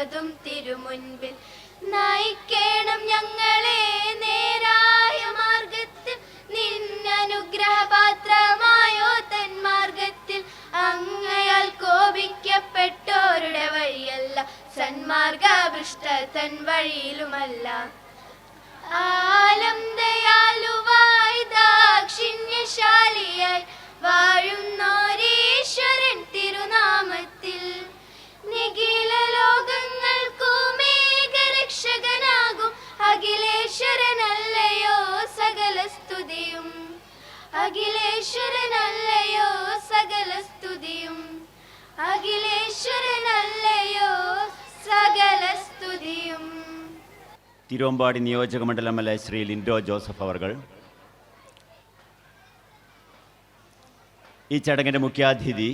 അതും തിരുമുൻപിൽ. നയിക്കണം ഞങ്ങളെ നേരായ മാർഗത്തിൽ, നിന്നനുഗ്രഹപാത്രമായോ തന്മാർഗത്തിൽ. അങ്ങയാൽ കോപിക്കപ്പെട്ടോരുടെ വഴിയല്ല, സന്മാർഗഭ്രഷ്ട തൻ വഴിയിലുമല്ല. ആലം ദയാലുവായി ദാക്ഷിണ്യശാലിയായി വാഴുന്നോരീശ്വരൻ തിരുനാമത്തിൽ. നിഖില ലോകങ്ങൾക്കുമേകരക്ഷകനാകും അഖിലേശ്വരനല്ലയോ സകല സ്തുതിയും. അഖിലേശ്വരനല്ലയോ സകല സ്തുതിയും. അഖിലേശ്വരനല്ലയോ സകല സ്തുതിയും. തിരുവമ്പാടി നിയോജക മണ്ഡലം എൽ.എ. ശ്രീ ലിൻഡോ ജോസഫ് അവർകൾ ഈ ചടങ്ങിൻ്റെ മുഖ്യാതിഥി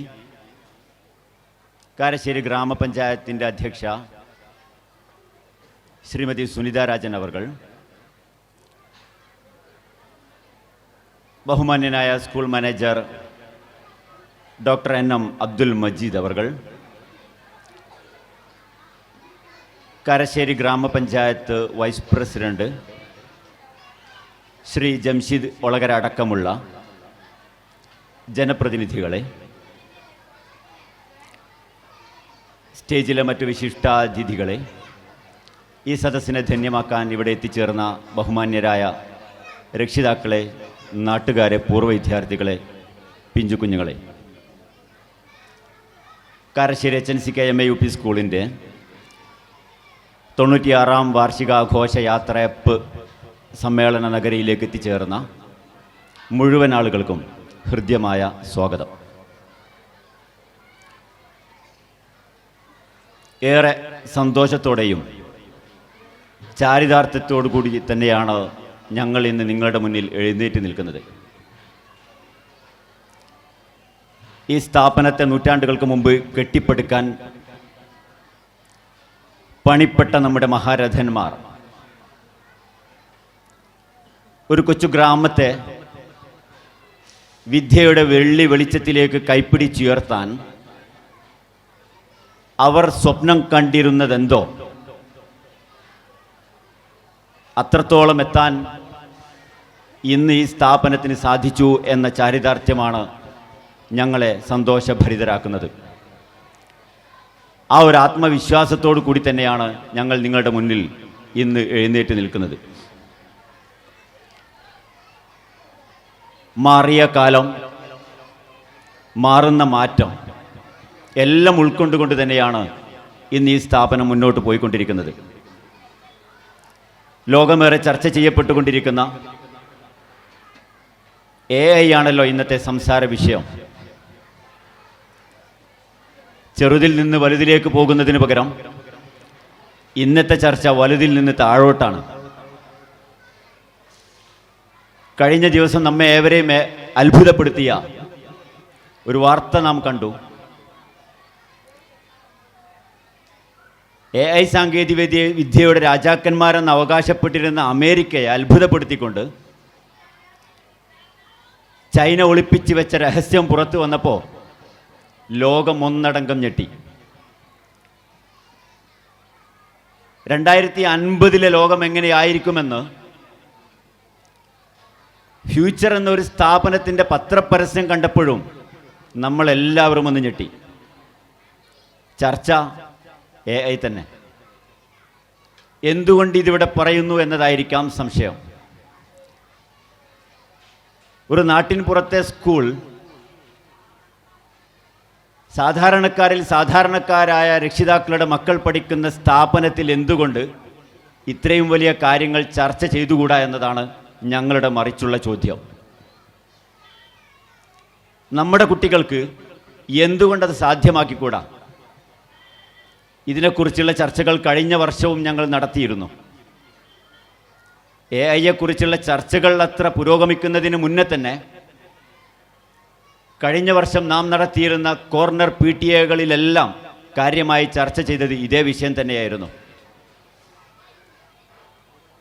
കാരശ്ശേരി ഗ്രാമപഞ്ചായത്തിൻ്റെ അധ്യക്ഷ ശ്രീമതി സുനിത രാജൻ അവർകൾ, ബഹുമാന്യനായ school manager doctor N M. Abdul Majeed അവർകൾ, കാരശ്ശേരി ഗ്രാമപഞ്ചായത്ത് വൈസ് പ്രസിഡന്റ് ശ്രീ ജംഷീദ് ഒളകര അടക്കമുള്ള ജനപ്രതിനിധികളെ, സ്റ്റേജിലെ മറ്റു വിശിഷ്ടാതിഥികളെ, ഈ സദസ്സിനെ ധന്യമാക്കാൻ ഇവിടെ എത്തിച്ചേർന്ന ബഹുമാന്യരായ രക്ഷിതാക്കളെ, നാട്ടുകാരെ, പൂർവ്വ വിദ്യാർത്ഥികളെ, പിഞ്ചുകുഞ്ഞുങ്ങളെ, കാരശ്ശേരി HNCK MA UP സ്കൂളിൻ്റെ 96-ാം വാർഷികാഘോഷയാത്രയപ്പ് സമ്മേളന നഗരിയിലേക്ക് എത്തിച്ചേർന്ന മുഴുവൻ ആളുകൾക്കും ഹൃദ്യമായ സ്വാഗതം. ഏറെ സന്തോഷത്തോടെയും ചാരിതാർത്ഥ്യത്തോടു കൂടി തന്നെയാണ് ഞങ്ങൾ ഇന്ന് നിങ്ങളുടെ മുന്നിൽ എഴുന്നേറ്റ് നിൽക്കുന്നത്. ഈ സ്ഥാപനത്തെ നൂറ്റാണ്ടുകൾക്ക് മുമ്പ് കെട്ടിപ്പടുക്കാൻ പണിപ്പെട്ട നമ്മുടെ മഹാരഥന്മാർ ഒരു കൊച്ചു ഗ്രാമത്തെ വിദ്യയുടെ വെള്ളി വെളിച്ചത്തിലേക്ക് കൈപ്പിടിച്ചുയർത്താൻ അവർ സ്വപ്നം കണ്ടിരുന്നതെന്തോ അത്രത്തോളം എത്താൻ ഇന്ന് ഈ സ്ഥാപനത്തിന് സാധിച്ചു എന്ന ചാരിതാർത്ഥ്യമാണ് ഞങ്ങളെ സന്തോഷഭരിതരാക്കുന്നത്. ആ ഒരു ആത്മവിശ്വാസത്തോടു കൂടി തന്നെയാണ് ഞങ്ങൾ നിങ്ങളുടെ മുന്നിൽ ഇന്ന് എഴുന്നേറ്റ് നിൽക്കുന്നത്. മാറിയ കാലം, മാറുന്ന മാറ്റം എല്ലാം ഉൾക്കൊണ്ടുകൊണ്ട് തന്നെയാണ് ഇന്ന് ഈ സ്ഥാപനം മുന്നോട്ട് പോയിക്കൊണ്ടിരിക്കുന്നത്. ലോകമേറെ ചർച്ച ചെയ്യപ്പെട്ടുകൊണ്ടിരിക്കുന്ന AI ആണല്ലോ ഇന്നത്തെ സംസാര വിഷയം. ചെറുതിൽ നിന്ന് വലുതിലേക്ക് പോകുന്നതിന് പകരം ഇന്നത്തെ ചർച്ച വലുതിൽ നിന്ന് താഴോട്ടാണ്. കഴിഞ്ഞ ദിവസം നമ്മെ ഏവരെയും അത്ഭുതപ്പെടുത്തിയ ഒരു വാർത്ത നാം കണ്ടു. AI സാങ്കേതിക വിദ്യയുടെ രാജാക്കന്മാരെന്ന് അവകാശപ്പെട്ടിരുന്ന അമേരിക്കയെ അത്ഭുതപ്പെടുത്തിക്കൊണ്ട് ചൈന ഒളിപ്പിച്ച് വെച്ച രഹസ്യം പുറത്തു വന്നപ്പോൾ ലോകം ഒന്നടങ്കം ഞെട്ടി. 2050 ലോകം എങ്ങനെയായിരിക്കുമെന്ന് ഫ്യൂച്ചർ എന്നൊരു സ്ഥാപനത്തിൻ്റെ പത്രപരസ്യം കണ്ടപ്പോഴും നമ്മളെല്ലാവരും ഒന്ന് ഞെട്ടി. ചർച്ച AI തന്നെ. എന്തുകൊണ്ട് ഇതിവിടെ പറയുന്നു എന്നതായിരിക്കാം സംശയം. ഒരു നാട്ടിൻ പുറത്തെ സ്കൂൾ സാധാരണക്കാരിൽ സാധാരണക്കാരായ രക്ഷിതാക്കളുടെ മക്കൾ പഠിക്കുന്ന സ്ഥാപനത്തിൽ എന്തുകൊണ്ട് ഇത്രയും വലിയ കാര്യങ്ങൾ ചർച്ച ചെയ്തുകൂടാ എന്നതാണ് ഞങ്ങളുടെ മറിച്ചുള്ള ചോദ്യം. നമ്മുടെ കുട്ടികൾക്ക് എന്തുകൊണ്ടത് സാധ്യമാക്കിക്കൂടാ? ഇതിനെക്കുറിച്ചുള്ള ചർച്ചകൾ കഴിഞ്ഞ വർഷവും ഞങ്ങൾ നടത്തിയിരുന്നു. AI-യെക്കുറിച്ചുള്ള ചർച്ചകൾ അത്ര പുരോഗമിക്കുന്നതിന് മുന്നേ തന്നെ കഴിഞ്ഞ വർഷം നാം നടത്തിയിരുന്ന കോർണർ PTA-കളിലെല്ലാം കാര്യമായി ചർച്ച ചെയ്തത് ഇതേ വിഷയം തന്നെയായിരുന്നു.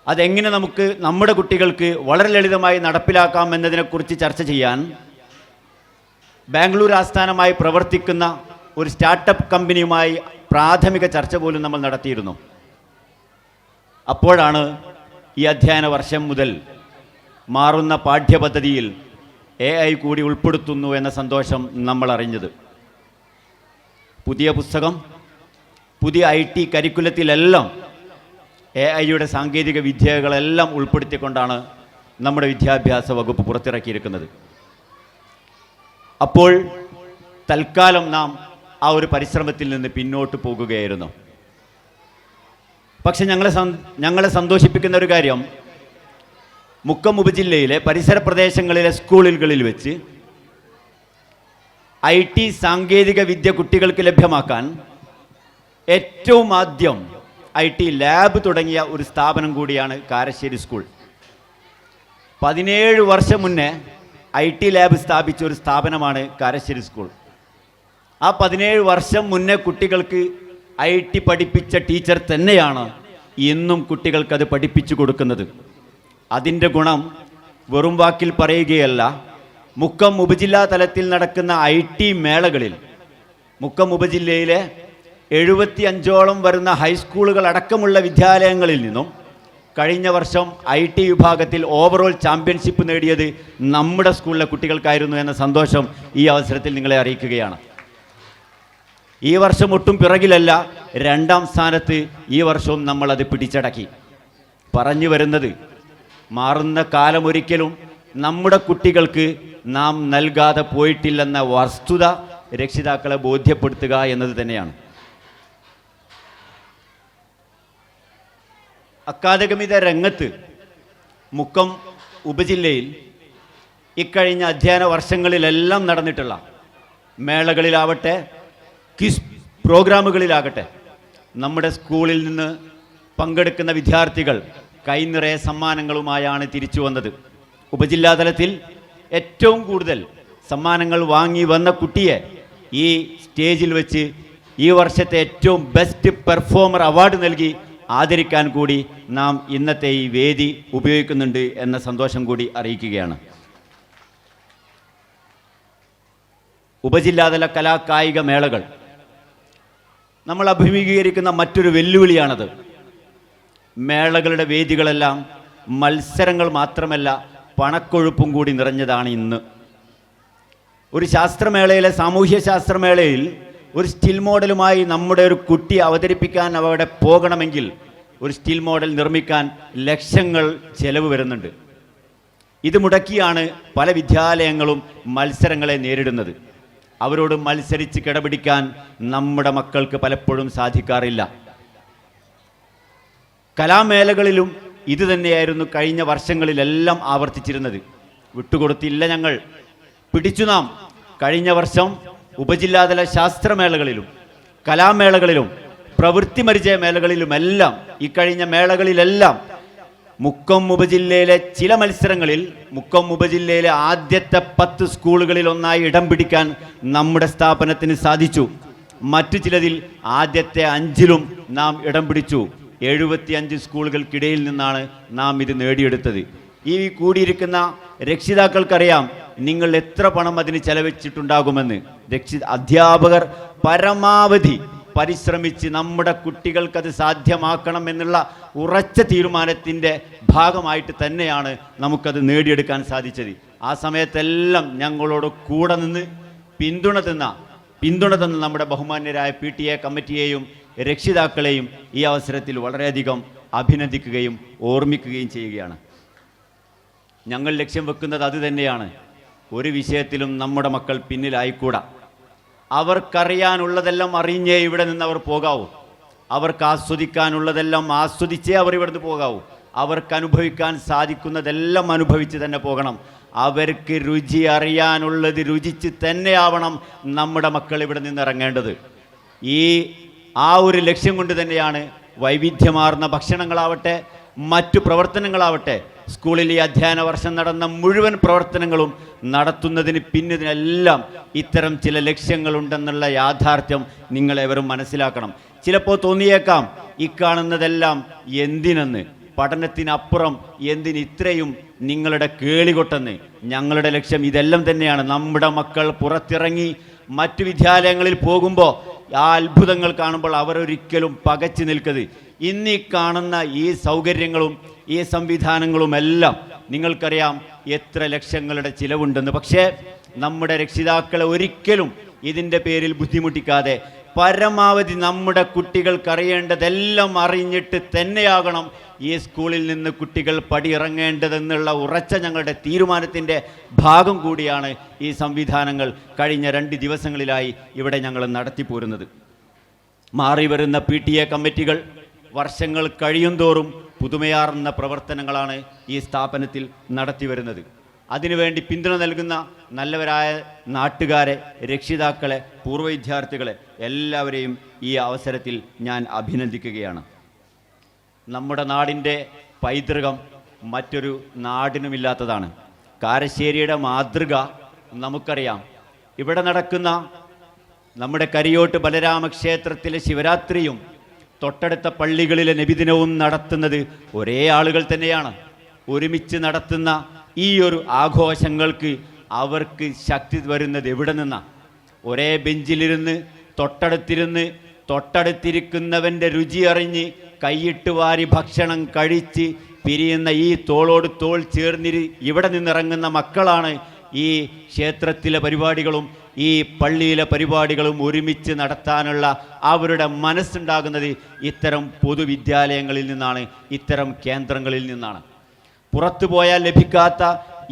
അതെങ്ങനെ നമുക്ക് നമ്മുടെ കുട്ടികൾക്ക് വളരെ ലളിതമായി നടപ്പിലാക്കാം എന്നതിനെക്കുറിച്ച് ചർച്ച ചെയ്യാൻ ബാംഗ്ലൂർ ആസ്ഥാനമായി പ്രവർത്തിക്കുന്ന ഒരു സ്റ്റാർട്ടപ്പ് കമ്പനിയുമായി പ്രാഥമിക ചർച്ച പോലും നമ്മൾ നടത്തിയിരുന്നു. അപ്പോഴാണ് ഈ അധ്യയന വർഷം മുതൽ മാറുന്ന പാഠ്യപദ്ധതിയിൽ AI കൂടി ഉൾപ്പെടുത്തുന്നു എന്ന സന്തോഷം നമ്മൾ അറിഞ്ഞത്. പുതിയ പുസ്തകം, പുതിയ IT കരിക്കുലത്തിലെല്ലാം AIയുടെ സാങ്കേതിക വിദ്യകളെല്ലാം ഉൾപ്പെടുത്തിക്കൊണ്ടാണ് നമ്മുടെ വിദ്യാഭ്യാസ വകുപ്പ് പുറത്തിറക്കിയിരിക്കുന്നത്. അപ്പോൾ തൽക്കാലം നാം ആ ഒരു പരിശ്രമത്തിൽ നിന്ന് പിന്നോട്ട് പോകുകയായിരുന്നു. പക്ഷെ ഞങ്ങളെ സന്തോഷിപ്പിക്കുന്ന ഒരു കാര്യം, മുക്കം ഉപജില്ലയിലെ പരിസര പ്രദേശങ്ങളിലെ സ്കൂളുകളിൽ വെച്ച് IT സാങ്കേതിക വിദ്യ കുട്ടികൾക്ക് ലഭ്യമാക്കാൻ ഏറ്റവും ആദ്യം IT ലാബ് തുടങ്ങിയ ഒരു സ്ഥാപനം കൂടിയാണ് കാരശ്ശേരി സ്കൂൾ. 17 വർഷം മുന്നേ IT ലാബ് സ്ഥാപിച്ച ഒരു സ്ഥാപനമാണ് കാരശ്ശേരി സ്കൂൾ. ആ 17 വർഷം മുന്നേ കുട്ടികൾക്ക് IT പഠിപ്പിച്ച ടീച്ചർ തന്നെയാണ് ഇന്നും കുട്ടികൾക്കത് പഠിപ്പിച്ചു കൊടുക്കുന്നത്. അതിൻ്റെ ഗുണം വെറും വാക്കിൽ പറയുകയല്ല, മുക്കം ഉപജില്ലാ തലത്തിൽ നടക്കുന്ന IT മേളകളിൽ മുക്കം ഉപജില്ലയിലെ 75ഓളം വരുന്ന ഹൈസ്കൂളുകൾ അടക്കമുള്ള വിദ്യാലയങ്ങളിൽ നിന്നും കഴിഞ്ഞ വർഷം IT വിഭാഗത്തിൽ ഓവറോൾ ചാമ്പ്യൻഷിപ്പ് നേടിയത് നമ്മുടെ സ്കൂളിലെ കുട്ടികൾക്കായിരുന്നു എന്ന സന്തോഷം ഈ അവസരത്തിൽ നിങ്ങളെ അറിയിക്കുകയാണ്. ഈ വർഷം ഒട്ടും പിറകിലല്ല, 2ാം സ്ഥാനത്ത് ഈ വർഷവും നമ്മളത് പിടിച്ചടക്കി. പറഞ്ഞു വരുന്നത്, മാറുന്ന കാലമൊരിക്കലും നമ്മുടെ കുട്ടികൾക്ക് നാം നൽകാതെ പോയിട്ടില്ലെന്ന വസ്തുത രക്ഷിതാക്കളെ ബോധ്യപ്പെടുത്തുക എന്നത് തന്നെയാണ്. അക്കാദമിക രംഗത്ത് മുക്കം ഉപജില്ലയിൽ ഇക്കഴിഞ്ഞ അധ്യയന വർഷങ്ങളിലെല്ലാം നടന്നിട്ടുള്ള മേളകളിലാവട്ടെ, ക്വിസ് പ്രോഗ്രാമുകളിലാകട്ടെ, നമ്മുടെ സ്കൂളിൽ നിന്ന് പങ്കെടുക്കുന്ന വിദ്യാർത്ഥികൾ കൈനിറയെ സമ്മാനങ്ങളുമായാണ് തിരിച്ചു വന്നത്. ഉപജില്ലാ തലത്തിൽ ഏറ്റവും കൂടുതൽ സമ്മാനങ്ങൾ വാങ്ങി വന്ന കുട്ടിയെ ഈ സ്റ്റേജിൽ വെച്ച് ഈ വർഷത്തെ ഏറ്റവും ബെസ്റ്റ് പെർഫോമർ അവാർഡ് നൽകി ആദരിക്കാൻ കൂടി നാം ഇന്നത്തെ ഈ വേദി ഉപയോഗിക്കുന്നുണ്ട് എന്ന സന്തോഷം കൂടി അറിയിക്കുകയാണ്. ഉപജില്ലാതല കലാകായിക മേളകൾ നമ്മൾ അഭിമുഖീകരിക്കുന്ന മറ്റൊരു വെല്ലുവിളിയാണത്. മേളകളുടെ വേദികളെല്ലാം മത്സരങ്ങൾ മാത്രമല്ല, പണക്കൊഴുപ്പും കൂടി നിറഞ്ഞതാണ് ഇന്ന്. ഒരു ശാസ്ത്രമേളയിലെ സാമൂഹ്യ ശാസ്ത്രമേളയിൽ ഒരു സ്റ്റിൽ മോഡലുമായി നമ്മുടെ ഒരു കുട്ടി അവതരിപ്പിക്കാൻ അവിടെ പോകണമെങ്കിൽ ഒരു സ്റ്റിൽ മോഡൽ നിർമ്മിക്കാൻ ലക്ഷങ്ങൾ ചെലവ് വരുന്നുണ്ട്. ഇത് മുടക്കിയാണ് പല വിദ്യാലയങ്ങളും മത്സരങ്ങളെ നേരിടുന്നത്. അവരോട് മത്സരിച്ച് കിടപിടിക്കാൻ നമ്മുടെ മക്കൾക്ക് പലപ്പോഴും സാധിക്കാറില്ല. കലാമേളകളിലും ഇത് തന്നെയായിരുന്നു കഴിഞ്ഞ വർഷങ്ങളിലെല്ലാം ആവർത്തിച്ചിരുന്നത്. വിട്ടുകൊടുത്തില്ല ഞങ്ങൾ, പിടിച്ചു നാം. കഴിഞ്ഞ വർഷം ഉപജില്ലാതല ശാസ്ത്രമേളകളിലും കലാമേളകളിലും പ്രവൃത്തി പരിചയ മേളകളിലുമെല്ലാം ഇക്കഴിഞ്ഞ മേളകളിലെല്ലാം മുക്കം ഉപജില്ലയിലെ ചില മത്സരങ്ങളിൽ മുക്കം ഉപജില്ലയിലെ ആദ്യത്തെ 10 സ്കൂളുകളിൽ ഒന്നായി ഇടം പിടിക്കാൻ നമ്മുടെ സ്ഥാപനത്തിന് സാധിച്ചു. മറ്റു ചിലതിൽ ആദ്യത്തെ 5ലും നാം ഇടം പിടിച്ചു. 75 സ്കൂളുകൾക്കിടയിൽ നിന്നാണ് നാം ഇത് നേടിയെടുത്തത്. ഈ കൂടിയിരിക്കുന്ന രക്ഷിതാക്കൾക്കറിയാം നിങ്ങൾ എത്ര പണം അതിന് ചെലവഴിച്ചിട്ടുണ്ടാകുമെന്ന്. അധ്യാപകർ പരമാവധി പരിശ്രമിച്ച് നമ്മുടെ കുട്ടികൾക്കത് സാധ്യമാക്കണം എന്നുള്ള ഉറച്ച തീരുമാനത്തിൻ്റെ ഭാഗമായിട്ട് തന്നെയാണ് നമുക്കത് നേടിയെടുക്കാൻ സാധിച്ചത്. ആ സമയത്തെല്ലാം ഞങ്ങളോട് കൂടെ നിന്ന് പിന്തുണ തന്ന നമ്മുടെ ബഹുമാന്യരായ PTA കമ്മിറ്റിയെയും രക്ഷിതാക്കളെയും ഈ അവസരത്തിൽ വളരെയധികം അഭിനന്ദിക്കുകയും ഓർമ്മിക്കുകയും ചെയ്യുകയാണ്. ഞങ്ങൾ ലക്ഷ്യം വെക്കുന്നത് അത് തന്നെയാണ്. ഒരു വിഷയത്തിലും നമ്മുടെ മക്കൾ പിന്നിലായിക്കൂടാ. അവർക്കറിയാനുള്ളതെല്ലാം അറിഞ്ഞേ ഇവിടെ നിന്ന് അവർ പോകാവൂ. അവർക്ക് ആസ്വദിക്കാനുള്ളതെല്ലാം ആസ്വദിച്ചേ അവർ ഇവിടുന്ന് പോകാവൂ. അവർക്ക് അനുഭവിക്കാൻ സാധിക്കുന്നതെല്ലാം അനുഭവിച്ച് തന്നെ പോകണം. അവർക്ക് രുചി അറിയാനുള്ളത് രുചിച്ച് തന്നെയാവണം നമ്മുടെ മക്കൾ ഇവിടെ നിന്ന് ഇറങ്ങേണ്ടത്. ആ ഒരു ലക്ഷ്യം കൊണ്ട് തന്നെയാണ് വൈവിധ്യമാർന്ന ഭക്ഷണങ്ങളാവട്ടെ, മറ്റു പ്രവർത്തനങ്ങളാവട്ടെ, സ്കൂളിൽ ഈ അധ്യയന വർഷം നടന്ന മുഴുവൻ പ്രവർത്തനങ്ങളും നടത്തുന്നതിന് പിന്നിലെല്ലാം ഇത്തരം ചില ലക്ഷ്യങ്ങളുണ്ടെന്നുള്ള യാഥാർത്ഥ്യം നിങ്ങളേവരും മനസ്സിലാക്കണം. ചിലപ്പോൾ തോന്നിയേക്കാം ഇക്കാണുന്നതെല്ലാം എന്തിനെന്ന്, പഠനത്തിനപ്പുറം എന്തിന് ഇത്രയും നിങ്ങളുടെ കേളികൊട്ടെന്ന്. ഞങ്ങളുടെ ലക്ഷ്യം ഇതെല്ലാം തന്നെയാണ്. നമ്മുടെ മക്കൾ പുറത്തിറങ്ങി മറ്റു വിദ്യാലയങ്ങളിൽ പോകുമ്പോൾ ആ അത്ഭുതങ്ങൾ കാണുമ്പോൾ അവരൊരിക്കലും പകച്ചു നിൽക്കരുത്. ഇന്നീ കാണുന്ന ഈ സൗകര്യങ്ങളും ഈ സംവിധാനങ്ങളുമെല്ലാം നിങ്ങൾക്കറിയാം എത്ര ലക്ഷങ്ങളുടെ ചിലവുണ്ടെന്ന്. പക്ഷേ നമ്മുടെ രക്ഷിതാക്കളെ ഒരിക്കലും ഇതിൻ്റെ പേരിൽ ബുദ്ധിമുട്ടിക്കാതെ പരമാവധി നമ്മുടെ കുട്ടികൾക്കറിയേണ്ടതെല്ലാം അറിഞ്ഞിട്ട് തന്നെയാകണം ഈ സ്കൂളിൽ നിന്ന് കുട്ടികൾ പടിയിറങ്ങേണ്ടതെന്നുള്ള ഉറച്ച ഞങ്ങളുടെ തീരുമാനത്തിൻ്റെ ഭാഗം കൂടിയാണ് ഈ സംവിധാനങ്ങൾ കഴിഞ്ഞ 2 ദിവസങ്ങളിലായി ഇവിടെ ഞങ്ങൾ നടത്തിപ്പോരുന്നത്. മാറി വരുന്ന PTA കമ്മിറ്റികൾ വർഷങ്ങൾ കഴിയുന്തോറും പുതുമയാർന്ന പ്രവർത്തനങ്ങളാണ് ഈ സ്ഥാപനത്തിൽ നടത്തി വരുന്നത്. അതിനുവേണ്ടി പിന്തുണ നൽകുന്ന നല്ലവരായ നാട്ടുകാരെ, രക്ഷിതാക്കളെ, പൂർവ്വ വിദ്യാർത്ഥികളെ എല്ലാവരെയും ഈ അവസരത്തിൽ ഞാൻ അഭിനന്ദിക്കുകയാണ്. നമ്മുടെ നാടിൻ്റെ പൈതൃകം മറ്റൊരു നാടിനുമില്ലാത്തതാണ്. കാരശ്ശേരിയുടെ മാതൃക നമുക്കറിയാം. ഇവിടെ നടക്കുന്ന നമ്മുടെ കരിയോട്ട് ബലരാമക്ഷേത്രത്തിലെ ശിവരാത്രിയും തൊട്ടടുത്ത പള്ളികളിലെ നബിദിനവും നടത്തുന്നത് ഒരേ ആളുകൾ തന്നെയാണ്. ഒരുമിച്ച് നടത്തുന്ന ഈ ഒരു ആഘോഷങ്ങൾക്ക് അവർക്ക് ശക്തി വരുന്നത് എവിടെ നിന്നാണ്? ഒരേ ബെഞ്ചിലിരുന്ന് തൊട്ടടുത്തിരിക്കുന്നവൻ്റെ രുചി അറിഞ്ഞ് കൈയിട്ട് വാരി ഭക്ഷണം കഴിച്ച് പിരിയുന്ന ഈ തോളോട് തോൾ ചേർന്നിരി ഇവിടെ നിന്നിറങ്ങുന്ന മക്കളാണ് ഈ ക്ഷേത്രത്തിലെ പരിപാടികളും ഈ പള്ളിയിലെ പരിപാടികളും ഒരുമിച്ച് നടത്താനുള്ള അവരുടെ മനസ്സുണ്ടാകുന്നത് ഇത്തരം പൊതുവിദ്യാലയങ്ങളിൽ നിന്നാണ്, ഇത്തരം കേന്ദ്രങ്ങളിൽ നിന്നാണ്. പുറത്തു പോയാൽ ലഭിക്കാത്ത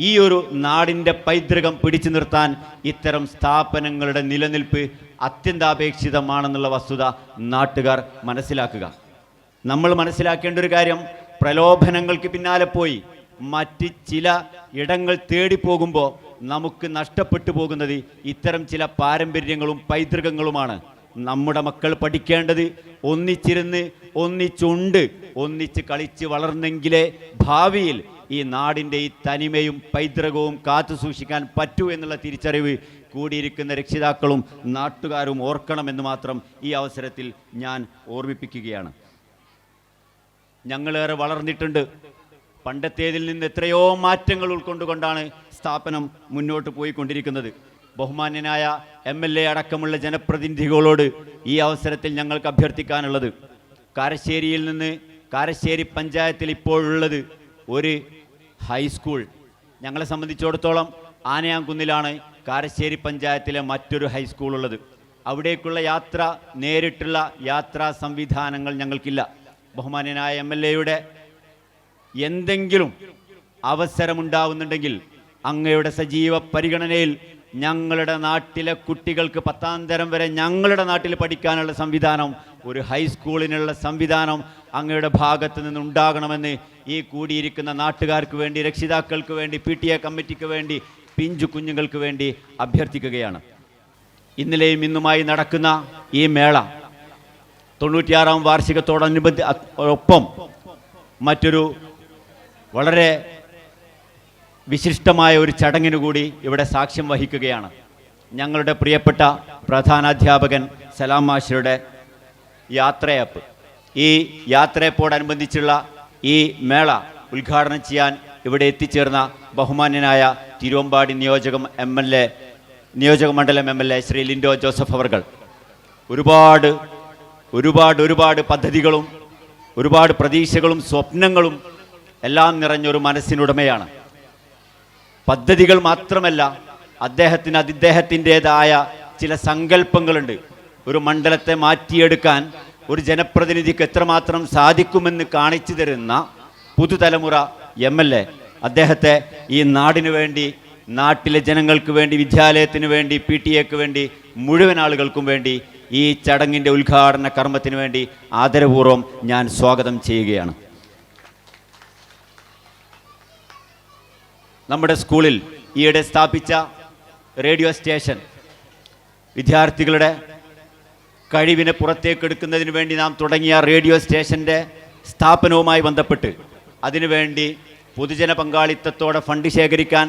ഈ ഒരു നാടിൻ്റെ പൈതൃകം പിടിച്ചു നിർത്താൻ ഇത്തരം സ്ഥാപനങ്ങളുടെ നിലനിൽപ്പ് അത്യന്താപേക്ഷിതമാണെന്നുള്ള വസ്തുത നാട്ടുകാർ മനസ്സിലാക്കുക. നമ്മൾ മനസ്സിലാക്കേണ്ട ഒരു കാര്യം, പ്രലോഭനങ്ങൾക്ക് പിന്നാലെ പോയി മറ്റ് ചില ഇടങ്ങൾ തേടിപ്പോകുമ്പോൾ നമുക്ക് നഷ്ടപ്പെട്ടു പോകുന്നത് ഇത്തരം ചില പാരമ്പര്യങ്ങളും പൈതൃകങ്ങളുമാണ്. നമ്മുടെ മക്കൾ പഠിക്കേണ്ടത് ഒന്നിച്ചിരുന്ന്, ഒന്നിച്ചുണ്ട്, ഒന്നിച്ച് കളിച്ച് വളർന്നെങ്കിലേ ഭാവിയിൽ ഈ നാടിൻ്റെ ഈ തനിമയും പൈതൃകവും കാത്തു സൂക്ഷിക്കാൻ പറ്റൂ എന്നുള്ള തിരിച്ചറിവ് കൂടിയിരിക്കുന്ന രക്ഷിതാക്കളും നാട്ടുകാരും ഓർക്കണമെന്ന് മാത്രം ഈ അവസരത്തിൽ ഞാൻ ഓർമ്മിപ്പിക്കുകയാണ്. ഞങ്ങളേറെ വളർന്നിട്ടുണ്ട്. പണ്ടത്തേതിൽ നിന്ന് എത്രയോ മാറ്റങ്ങൾ ഉൾക്കൊണ്ടുകൊണ്ടാണ് സ്ഥാപനം മുന്നോട്ട് പോയിക്കൊണ്ടിരിക്കുന്നത്. ബഹുമാന്യനായ MLA അടക്കമുള്ള ജനപ്രതിനിധികളോട് ഈ അവസരത്തിൽ ഞങ്ങൾക്ക് അഭ്യർത്ഥിക്കാനുള്ളത്, കാരശ്ശേരിയിൽ നിന്ന് കാരശ്ശേരി പഞ്ചായത്തിൽ ഇപ്പോഴുള്ളത് ഒരു ഹൈസ്കൂൾ. ഞങ്ങളെ സംബന്ധിച്ചിടത്തോളം ആനയാംകുന്നിലാണ് കാരശ്ശേരി പഞ്ചായത്തിലെ മറ്റൊരു ഹൈസ്കൂൾ ഉള്ളത്. അവിടേക്കുള്ള യാത്ര, നേരിട്ടുള്ള യാത്രാ സംവിധാനങ്ങൾ ഞങ്ങൾക്കില്ല. ബഹുമാന്യനായ MLAയുടെ എന്തെങ്കിലും അവസരമുണ്ടാവുന്നുണ്ടെങ്കിൽ അങ്ങയുടെ സജീവ പരിഗണനയിൽ ഞങ്ങളുടെ നാട്ടിലെ കുട്ടികൾക്ക് 10ാം തരം വരെ ഞങ്ങളുടെ നാട്ടിൽ പഠിക്കാനുള്ള സംവിധാനം, ഒരു ഹൈസ്കൂളിനുള്ള സംവിധാനം അങ്ങയുടെ ഭാഗത്ത് നിന്നുണ്ടാകണമെന്ന് ഈ കൂടിയിരിക്കുന്ന നാട്ടുകാർക്ക് വേണ്ടി, രക്ഷിതാക്കൾക്ക് വേണ്ടി, PTA കമ്മിറ്റിക്ക് വേണ്ടി, പിഞ്ചു കുഞ്ഞുങ്ങൾക്ക് വേണ്ടി അഭ്യർത്ഥിക്കുകയാണ്. ഇന്നലെയും ഇന്നുമായി നടക്കുന്ന ഈ മേള 96ാം വാർഷികത്തോടൊപ്പം മറ്റൊരു വളരെ വിശിഷ്ടമായ ഒരു ചടങ്ങിനു കൂടി ഇവിടെ സാക്ഷ്യം വഹിക്കുകയാണ്. ഞങ്ങളുടെ പ്രിയപ്പെട്ട പ്രധാനാധ്യാപകൻ സലാം മാസ്റ്ററുടെ യാത്രയപ്പ്. ഈ യാത്രയപ്പോടനുബന്ധിച്ചുള്ള ഈ മേള ഉദ്ഘാടനം ചെയ്യാൻ ഇവിടെ എത്തിച്ചേർന്ന ബഹുമാന്യനായ തിരുവമ്പാടി നിയോജക മണ്ഡലം MLA ശ്രീ ലിൻഡോ ജോസഫ് അവർകൾ ഒരുപാട് പദ്ധതികളും ഒരുപാട് പ്രതീക്ഷകളും സ്വപ്നങ്ങളും എല്ലാം നിറഞ്ഞൊരു മനസ്സിനുടമയാണ്. പദ്ധതികൾ മാത്രമല്ല, അദ്ദേഹത്തിൻ്റെതായ ചില സങ്കല്പങ്ങളുണ്ട്. ഒരു മണ്ഡലത്തെ മാറ്റിയെടുക്കാൻ ഒരു ജനപ്രതിനിധിക്ക് എത്രമാത്രം സാധിക്കുമെന്ന് കാണിച്ചു തരുന്ന പുതുതലമുറ MLA. അദ്ദേഹത്തെ ഈ നാടിനു വേണ്ടി, നാട്ടിലെ ജനങ്ങൾക്ക് വേണ്ടി, വിദ്യാലയത്തിന് വേണ്ടി, PTAക്ക് വേണ്ടി, മുഴുവൻ ആളുകൾക്കും വേണ്ടി ഈ ചടങ്ങിൻ്റെ ഉദ്ഘാടന കർമ്മത്തിന് വേണ്ടി ആദരപൂർവ്വം ഞാൻ സ്വാഗതം ചെയ്യുകയാണ്. നമ്മുടെ സ്കൂളിൽ ഈയിടെ സ്ഥാപിച്ച റേഡിയോ സ്റ്റേഷൻ വിദ്യാർത്ഥികളുടെ കഴിവിനെ പുറത്തേക്കെടുക്കുന്നതിന് വേണ്ടി നാം തുടങ്ങിയ റേഡിയോ സ്റ്റേഷൻ്റെ സ്ഥാപനവുമായി ബന്ധപ്പെട്ട് അതിനുവേണ്ടി പൊതുജന പങ്കാളിത്തത്തോടെ ഫണ്ട് ശേഖരിക്കാൻ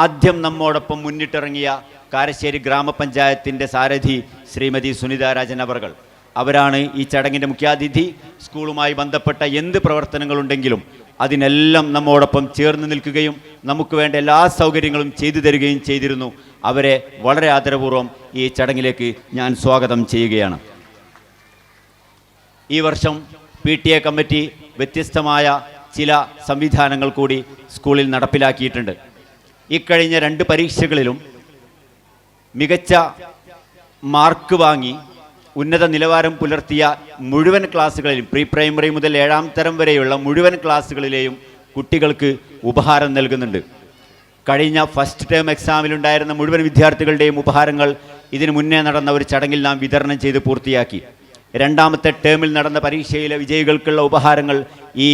ആദ്യം നമ്മോടൊപ്പം മുന്നിട്ടിറങ്ങിയ കാരശ്ശേരി ഗ്രാമപഞ്ചായത്തിൻ്റെ സാരഥി ശ്രീമതി സുനിത രാജൻ അവർകൾ അവരാണ് ഈ ചടങ്ങിൻ്റെ മുഖ്യാതിഥി. സ്കൂളുമായി ബന്ധപ്പെട്ട എന്ത് പ്രവർത്തനങ്ങളുണ്ടെങ്കിലും അതിനെല്ലാം നമ്മോടൊപ്പം ചേർന്ന് നിൽക്കുകയും നമുക്ക് വേണ്ട എല്ലാ സൗകര്യങ്ങളും ചെയ്തു തരികയും ചെയ്തിരുന്നു. അവരെ വളരെ ആദരപൂർവ്വം ഈ ചടങ്ങിലേക്ക് ഞാൻ സ്വാഗതം ചെയ്യുകയാണ്. ഈ വർഷം PTA കമ്മിറ്റി വ്യത്യസ്തമായ ചില സംവിധാനങ്ങൾ കൂടി സ്കൂളിൽ നടപ്പിലാക്കിയിട്ടുണ്ട്. ഇക്കഴിഞ്ഞ 2 പരീക്ഷകളിലും മികച്ച മാർക്ക് വാങ്ങി ഉന്നത നിലവാരം പുലർത്തിയ മുഴുവൻ ക്ലാസ്സുകളിലും പ്രീ പ്രൈമറി മുതൽ 7ാം തരം വരെയുള്ള മുഴുവൻ ക്ലാസ്സുകളിലെയും കുട്ടികൾക്ക് ഉപഹാരം നൽകുന്നുണ്ട്. കഴിഞ്ഞ ഫസ്റ്റ് ടേം എക്സാമിലുണ്ടായിരുന്ന മുഴുവൻ വിദ്യാർത്ഥികളുടെയും ഉപഹാരങ്ങൾ ഇതിനു മുന്നേ നടന്ന ഒരു ചടങ്ങിൽ നാം വിതരണം ചെയ്ത് പൂർത്തിയാക്കി. 2ാമത്തെ ടേമിൽ നടന്ന പരീക്ഷയിലെ വിജയികൾക്കുള്ള ഉപഹാരങ്ങൾ ഈ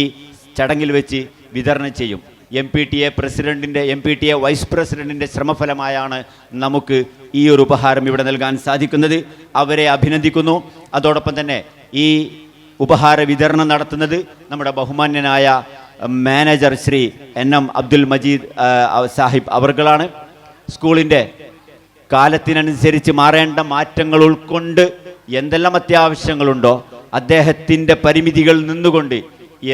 ചടങ്ങിൽ വെച്ച് വിതരണം ചെയ്യും. MPTA വൈസ് പ്രസിഡന്റിൻ്റെ ശ്രമഫലമായാണ് നമുക്ക് ഈ ഒരു ഉപഹാരം ഇവിടെ നൽകാൻ സാധിക്കുന്നത്. അവരെ അഭിനന്ദിക്കുന്നു. അതോടൊപ്പം തന്നെ ഈ ഉപഹാര വിതരണം നടത്തുന്നത് നമ്മുടെ ബഹുമാന്യനായ മാനേജർ ശ്രീ NM അബ്ദുൽ മജീദ് സാഹിബ് അവർകളാണ്. സ്കൂളിൻ്റെ കാലത്തിനനുസരിച്ച് മാറേണ്ട മാറ്റങ്ങൾ ഉൾക്കൊണ്ട് എന്തെല്ലാം അത്യാവശ്യങ്ങളുണ്ടോ അദ്ദേഹത്തിൻ്റെ പരിമിതികളിൽ നിന്നുകൊണ്ട്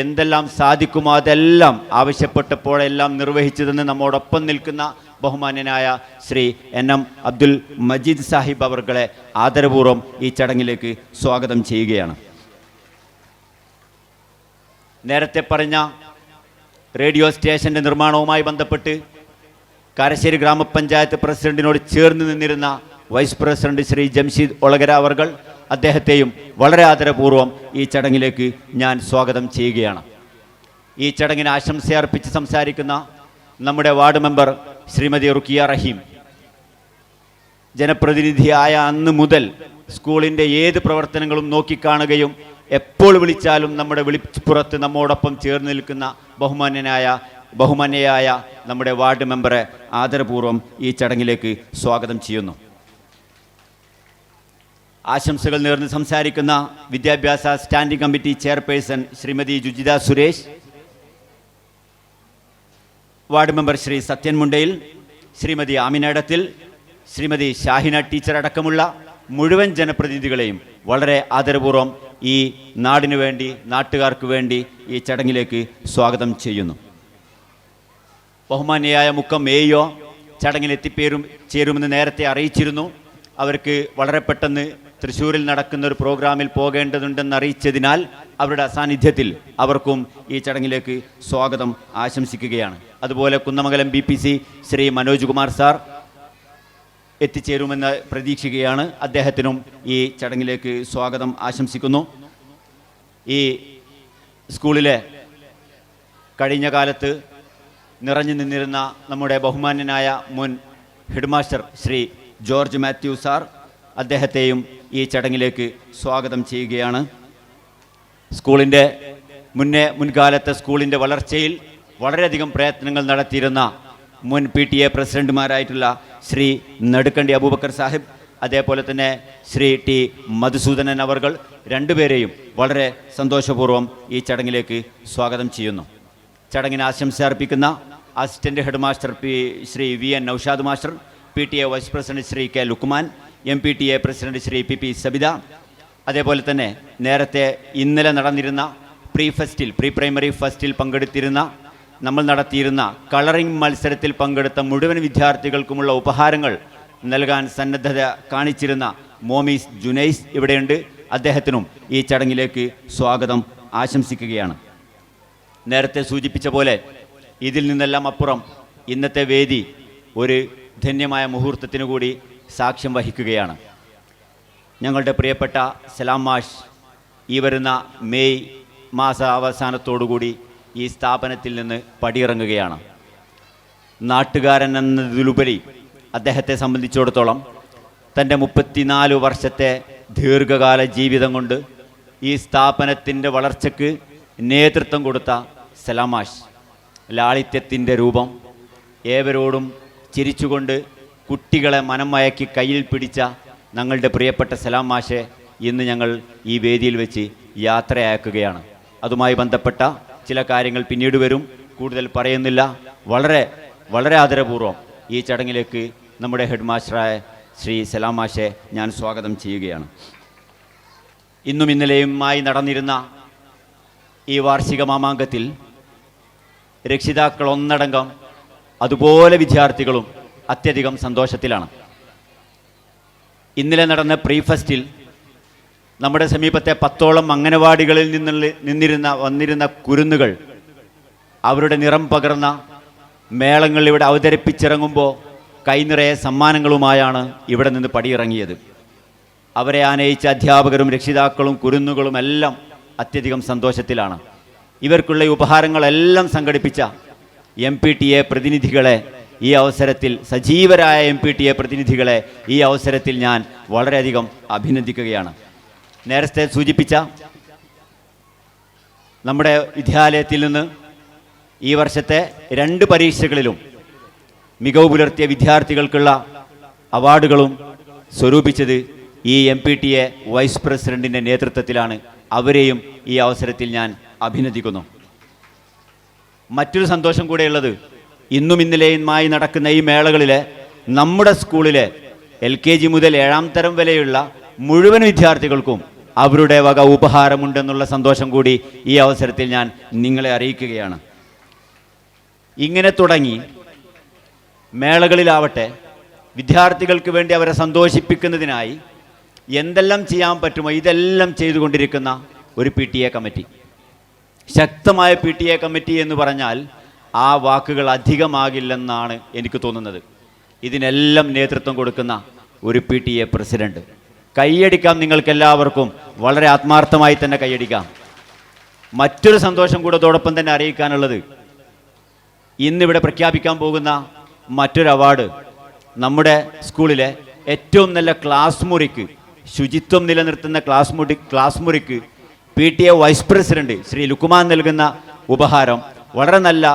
എന്തെല്ലാം സാധിക്കുമോ അതെല്ലാം ആവശ്യപ്പെട്ടപ്പോഴെല്ലാം നിർവഹിച്ചതെന്ന് നമ്മോടൊപ്പം നിൽക്കുന്ന ബഹുമാന്യനായ ശ്രീ NM അബ്ദുൽ മജീദ് സാഹിബ് അവർകളെ ആദരപൂർവ്വം ഈ ചടങ്ങിലേക്ക് സ്വാഗതം ചെയ്യുകയാണ്. നേരത്തെ പറഞ്ഞ റേഡിയോ സ്റ്റേഷൻ്റെ നിർമ്മാണവുമായി ബന്ധപ്പെട്ട് കാരശ്ശേരി ഗ്രാമപഞ്ചായത്ത് പ്രസിഡന്റിനോട് ചേർന്ന് നിന്നിരുന്ന വൈസ് പ്രസിഡന്റ് ശ്രീ ജംഷീദ് ഒളകര അവർകൾ, അദ്ദേഹത്തെയും വളരെ ആദരപൂർവ്വം ഈ ചടങ്ങിലേക്ക് ഞാൻ സ്വാഗതം ചെയ്യുകയാണ്. ഈ ചടങ്ങിന് ആശംസയർപ്പിച്ച് സംസാരിക്കുന്ന നമ്മുടെ വാർഡ് മെമ്പർ ശ്രീമതി റുക്കിയ റഹീം, ജനപ്രതിനിധിയായ അന്ന് മുതൽ സ്കൂളിൻ്റെ ഏത് പ്രവർത്തനങ്ങളും നോക്കിക്കാണുകയും എപ്പോൾ വിളിച്ചാലും നമ്മുടെ വിളിപ്പുറത്ത് നമ്മോടൊപ്പം ചേർന്ന് നിൽക്കുന്ന ബഹുമാന്യയായ നമ്മുടെ വാർഡ് മെമ്പറെ ആദരപൂർവ്വം ഈ ചടങ്ങിലേക്ക് സ്വാഗതം ചെയ്യുന്നു. ആശംസകൾ നേർന്ന് സംസാരിക്കുന്ന വിദ്യാഭ്യാസ standing committee chairperson Shrimati Jujitha Suresh, ward member Shri Sathyan Mundayil, Shrimati ആമിനടത്തിൽ, ശ്രീമതി ഷാഹിന ടീച്ചർ അടക്കമുള്ള മുഴുവൻ ജനപ്രതിനിധികളെയും വളരെ ആദരപൂർവ്വം ഈ നാടിനു വേണ്ടി, നാട്ടുകാർക്ക് വേണ്ടി ഈ ചടങ്ങിലേക്ക് സ്വാഗതം ചെയ്യുന്നു. ബഹുമാന്യയായ മുക്കം AO ചടങ്ങിൽ ചേരുമെന്ന് നേരത്തെ അറിയിച്ചിരുന്നു. അവർക്ക് വളരെ പെട്ടെന്ന് തൃശ്ശൂരിൽ നടക്കുന്ന ഒരു പ്രോഗ്രാമിൽ പോകേണ്ടതുണ്ടെന്ന് അറിയിച്ചതിനാൽ അവരുടെ അസാന്നിധ്യത്തിൽ അവർക്കും ഈ ചടങ്ങിലേക്ക് സ്വാഗതം ആശംസിക്കുകയാണ്. അതുപോലെ കുന്നമംഗലം BPC ശ്രീ മനോജ് കുമാർ സാർ എത്തിച്ചേരുമെന്ന് പ്രതീക്ഷിക്കുകയാണ്. അദ്ദേഹത്തിനും ഈ ചടങ്ങിലേക്ക് സ്വാഗതം ആശംസിക്കുന്നു. ഈ സ്കൂളിലെ കഴിഞ്ഞ കാലത്ത് നിറഞ്ഞു നിന്നിരുന്ന നമ്മുടെ ബഹുമാന്യനായ മുൻ headmaster Shri George Mathew sir, അദ്ദേഹത്തെയും ഈ ചടങ്ങിലേക്ക് സ്വാഗതം ചെയ്യുകയാണ്. സ്കൂളിൻ്റെ മുൻകാലത്തെ സ്കൂളിൻ്റെ വളർച്ചയിൽ വളരെയധികം പ്രയത്നങ്ങൾ നടത്തിയിരുന്ന മുൻ PTA പ്രസിഡന്റുമാരായിട്ടുള്ള ശ്രീ നെടുക്കണ്ടി അബൂബക്കർ സാഹിബ്, അതേപോലെ തന്നെ ശ്രീ T മധുസൂദനൻ അവർകൾ, രണ്ടുപേരെയും വളരെ സന്തോഷപൂർവ്വം ഈ ചടങ്ങിലേക്ക് സ്വാഗതം ചെയ്യുന്നു. ചടങ്ങിന് ആശംസ അർപ്പിക്കുന്ന assistant head master Shri VN Noushad master, PTA vice president Shri K Lukman, MPTA president Shri PP Sabitha, അതേപോലെ തന്നെ നേരത്തെ ഇന്നലെ നടന്നിരുന്ന പ്രീ പ്രൈമറി ഫസ്റ്റിൽ പങ്കെടുത്തിരുന്ന നമ്മൾ നടത്തിയിരുന്ന കളറിംഗ് മത്സരത്തിൽ പങ്കെടുത്ത മുഴുവൻ വിദ്യാർത്ഥികൾക്കുമുള്ള ഉപഹാരങ്ങൾ നൽകാൻ സന്നദ്ധത കാണിച്ചിരുന്ന മോമീസ് ജുനൈസ് ഇവിടെയുണ്ട്. അദ്ദേഹത്തിനും ഈ ചടങ്ങിലേക്ക് സ്വാഗതം ആശംസിക്കുകയാണ്. നേരത്തെ സൂചിപ്പിച്ച പോലെ ഇതിൽ നിന്നെല്ലാം അപ്പുറം ഇന്നത്തെ വേദി ഒരു ധന്യമായ മുഹൂർത്തത്തിനു കൂടി സാക്ഷ്യം വഹിക്കുകയാണ്. ഞങ്ങളുടെ പ്രിയപ്പെട്ട സലാം മാഷ് ഈ വരുന്ന മെയ് മാസ അവസാനത്തോടുകൂടി ഈ സ്ഥാപനത്തിൽ നിന്ന് പടിയിറങ്ങുകയാണ്. നാട്ടുകാരൻ എന്നതിലുപരി അദ്ദേഹത്തെ സംബന്ധിച്ചിടത്തോളം തൻ്റെ 34 വർഷത്തെ ദീർഘകാല ജീവിതം കൊണ്ട് ഈ സ്ഥാപനത്തിൻ്റെ വളർച്ചയ്ക്ക് നേതൃത്വം കൊടുത്ത സലാം മാഷ്, ലാളിത്യത്തിൻ്റെ രൂപം, ഏവരോടും ചിരിച്ചുകൊണ്ട് കുട്ടികളെ മനം മയക്കി കയ്യിൽ പിടിച്ച ഞങ്ങളുടെ പ്രിയപ്പെട്ട സലാം മാഷെ ഇന്ന് ഞങ്ങൾ ഈ വേദിയിൽ വെച്ച് യാത്രയാക്കുകയാണ്. അതുമായി ബന്ധപ്പെട്ട ചില കാര്യങ്ങൾ പിന്നീട് വരും, കൂടുതൽ പറയുന്നില്ല. വളരെ വളരെ ആദരപൂർവ്വം ഈ ചടങ്ങിലേക്ക് നമ്മുടെ ഹെഡ് മാസ്റ്ററായ ശ്രീ സലാം മാഷെ ഞാൻ സ്വാഗതം ചെയ്യുകയാണ്. ഇന്നും ഇന്നലെയുമായി നടന്നിരുന്ന ഈ വാർഷിക മാമാങ്കത്തിൽ രക്ഷിതാക്കൾ ഒന്നടങ്കം അതുപോലെ വിദ്യാർത്ഥികളും അത്യധികം സന്തോഷത്തിലാണ്. ഇന്നലെ നടന്ന പ്രീ ഫെസ്റ്റിൽ നമ്മുടെ സമീപത്തെ 10ഓളം അംഗനവാടികളിൽ വന്നിരുന്ന കുരുന്നുകൾ അവരുടെ നിറം പകർന്ന മേളങ്ങൾ ഇവിടെ അവതരിപ്പിച്ചിറങ്ങുമ്പോൾ കൈനിറയെ സമ്മാനങ്ങളുമായാണ് ഇവിടെ നിന്ന് പടിയിറങ്ങിയത്. അവരെ ആനയിച്ച അധ്യാപകരും രക്ഷിതാക്കളും കുരുന്നുകളും എല്ലാം അത്യധികം സന്തോഷത്തിലാണ്. ഇവർക്കുള്ള ഉപഹാരങ്ങളെല്ലാം സംഘടിപ്പിച്ച MPTA പ്രതിനിധികളെ ഈ അവസരത്തിൽ, സജീവരായ MPTA പ്രതിനിധികളെ ഈ അവസരത്തിൽ ഞാൻ വളരെയധികം അഭിനന്ദിക്കുകയാണ്. നേരത്തെ സൂചിപ്പിച്ച നമ്മുടെ വിദ്യാലയത്തിൽ നിന്ന് ഈ വർഷത്തെ 2 പരീക്ഷകളിലും മികവ് പുലർത്തിയ വിദ്യാർത്ഥികൾക്കുള്ള അവാർഡുകളും സ്വരൂപിച്ചത് ഈ MPTA വൈസ് പ്രസിഡന്റിൻ്റെ നേതൃത്വത്തിലാണ്. അവരെയും ഈ അവസരത്തിൽ ഞാൻ അഭിനന്ദിക്കുന്നു. മറ്റൊരു സന്തോഷം കൂടെയുള്ളത്, ഇന്നും ഇന്നലെയുമായി നടക്കുന്ന ഈ മേളകളിലെ നമ്മുടെ സ്കൂളിലെ LKG മുതൽ 7ാം തരം വരെയുള്ള മുഴുവൻ വിദ്യാർത്ഥികൾക്കും അവരുടെ വക ഉപഹാരമുണ്ടെന്നുള്ള സന്തോഷം കൂടി ഈ അവസരത്തിൽ ഞാൻ നിങ്ങളെ അറിയിക്കുകയാണ്. ഇങ്ങനെ തുടങ്ങി മേളകളിലാവട്ടെ വിദ്യാർത്ഥികൾക്ക് വേണ്ടി അവരെ സന്തോഷിപ്പിക്കുന്നതിനായി എന്തെല്ലാം ചെയ്യാൻ പറ്റുമോ ഇതെല്ലാം ചെയ്തുകൊണ്ടിരിക്കുന്ന ഒരു PTA കമ്മിറ്റി, ശക്തമായ PTA കമ്മിറ്റി എന്ന് പറഞ്ഞാൽ ആ വാക്കുകൾ അധികമാകില്ലെന്നാണ് എനിക്ക് തോന്നുന്നത്. ഇതിനെല്ലാം നേതൃത്വം കൊടുക്കുന്ന ഒരു PTA പ്രസിഡന്റ്. കൈയടിക്കാം, നിങ്ങൾക്കെല്ലാവർക്കും വളരെ ആത്മാർത്ഥമായി തന്നെ കൈയടിക്കാം. മറ്റൊരു സന്തോഷം കൂടെ അതോടൊപ്പം തന്നെ അറിയിക്കാനുള്ളത്, ഇന്നിവിടെ പ്രഖ്യാപിക്കാൻ പോകുന്ന മറ്റൊരു അവാർഡ് നമ്മുടെ സ്കൂളിലെ ഏറ്റവും നല്ല ക്ലാസ് മുറിക്ക്, ശുചിത്വം നിലനിർത്തുന്ന ക്ലാസ് മുറിക്ക് PTA vice president Shri Lukman നൽകുന്ന ഉപഹാരം. വളരെ നല്ല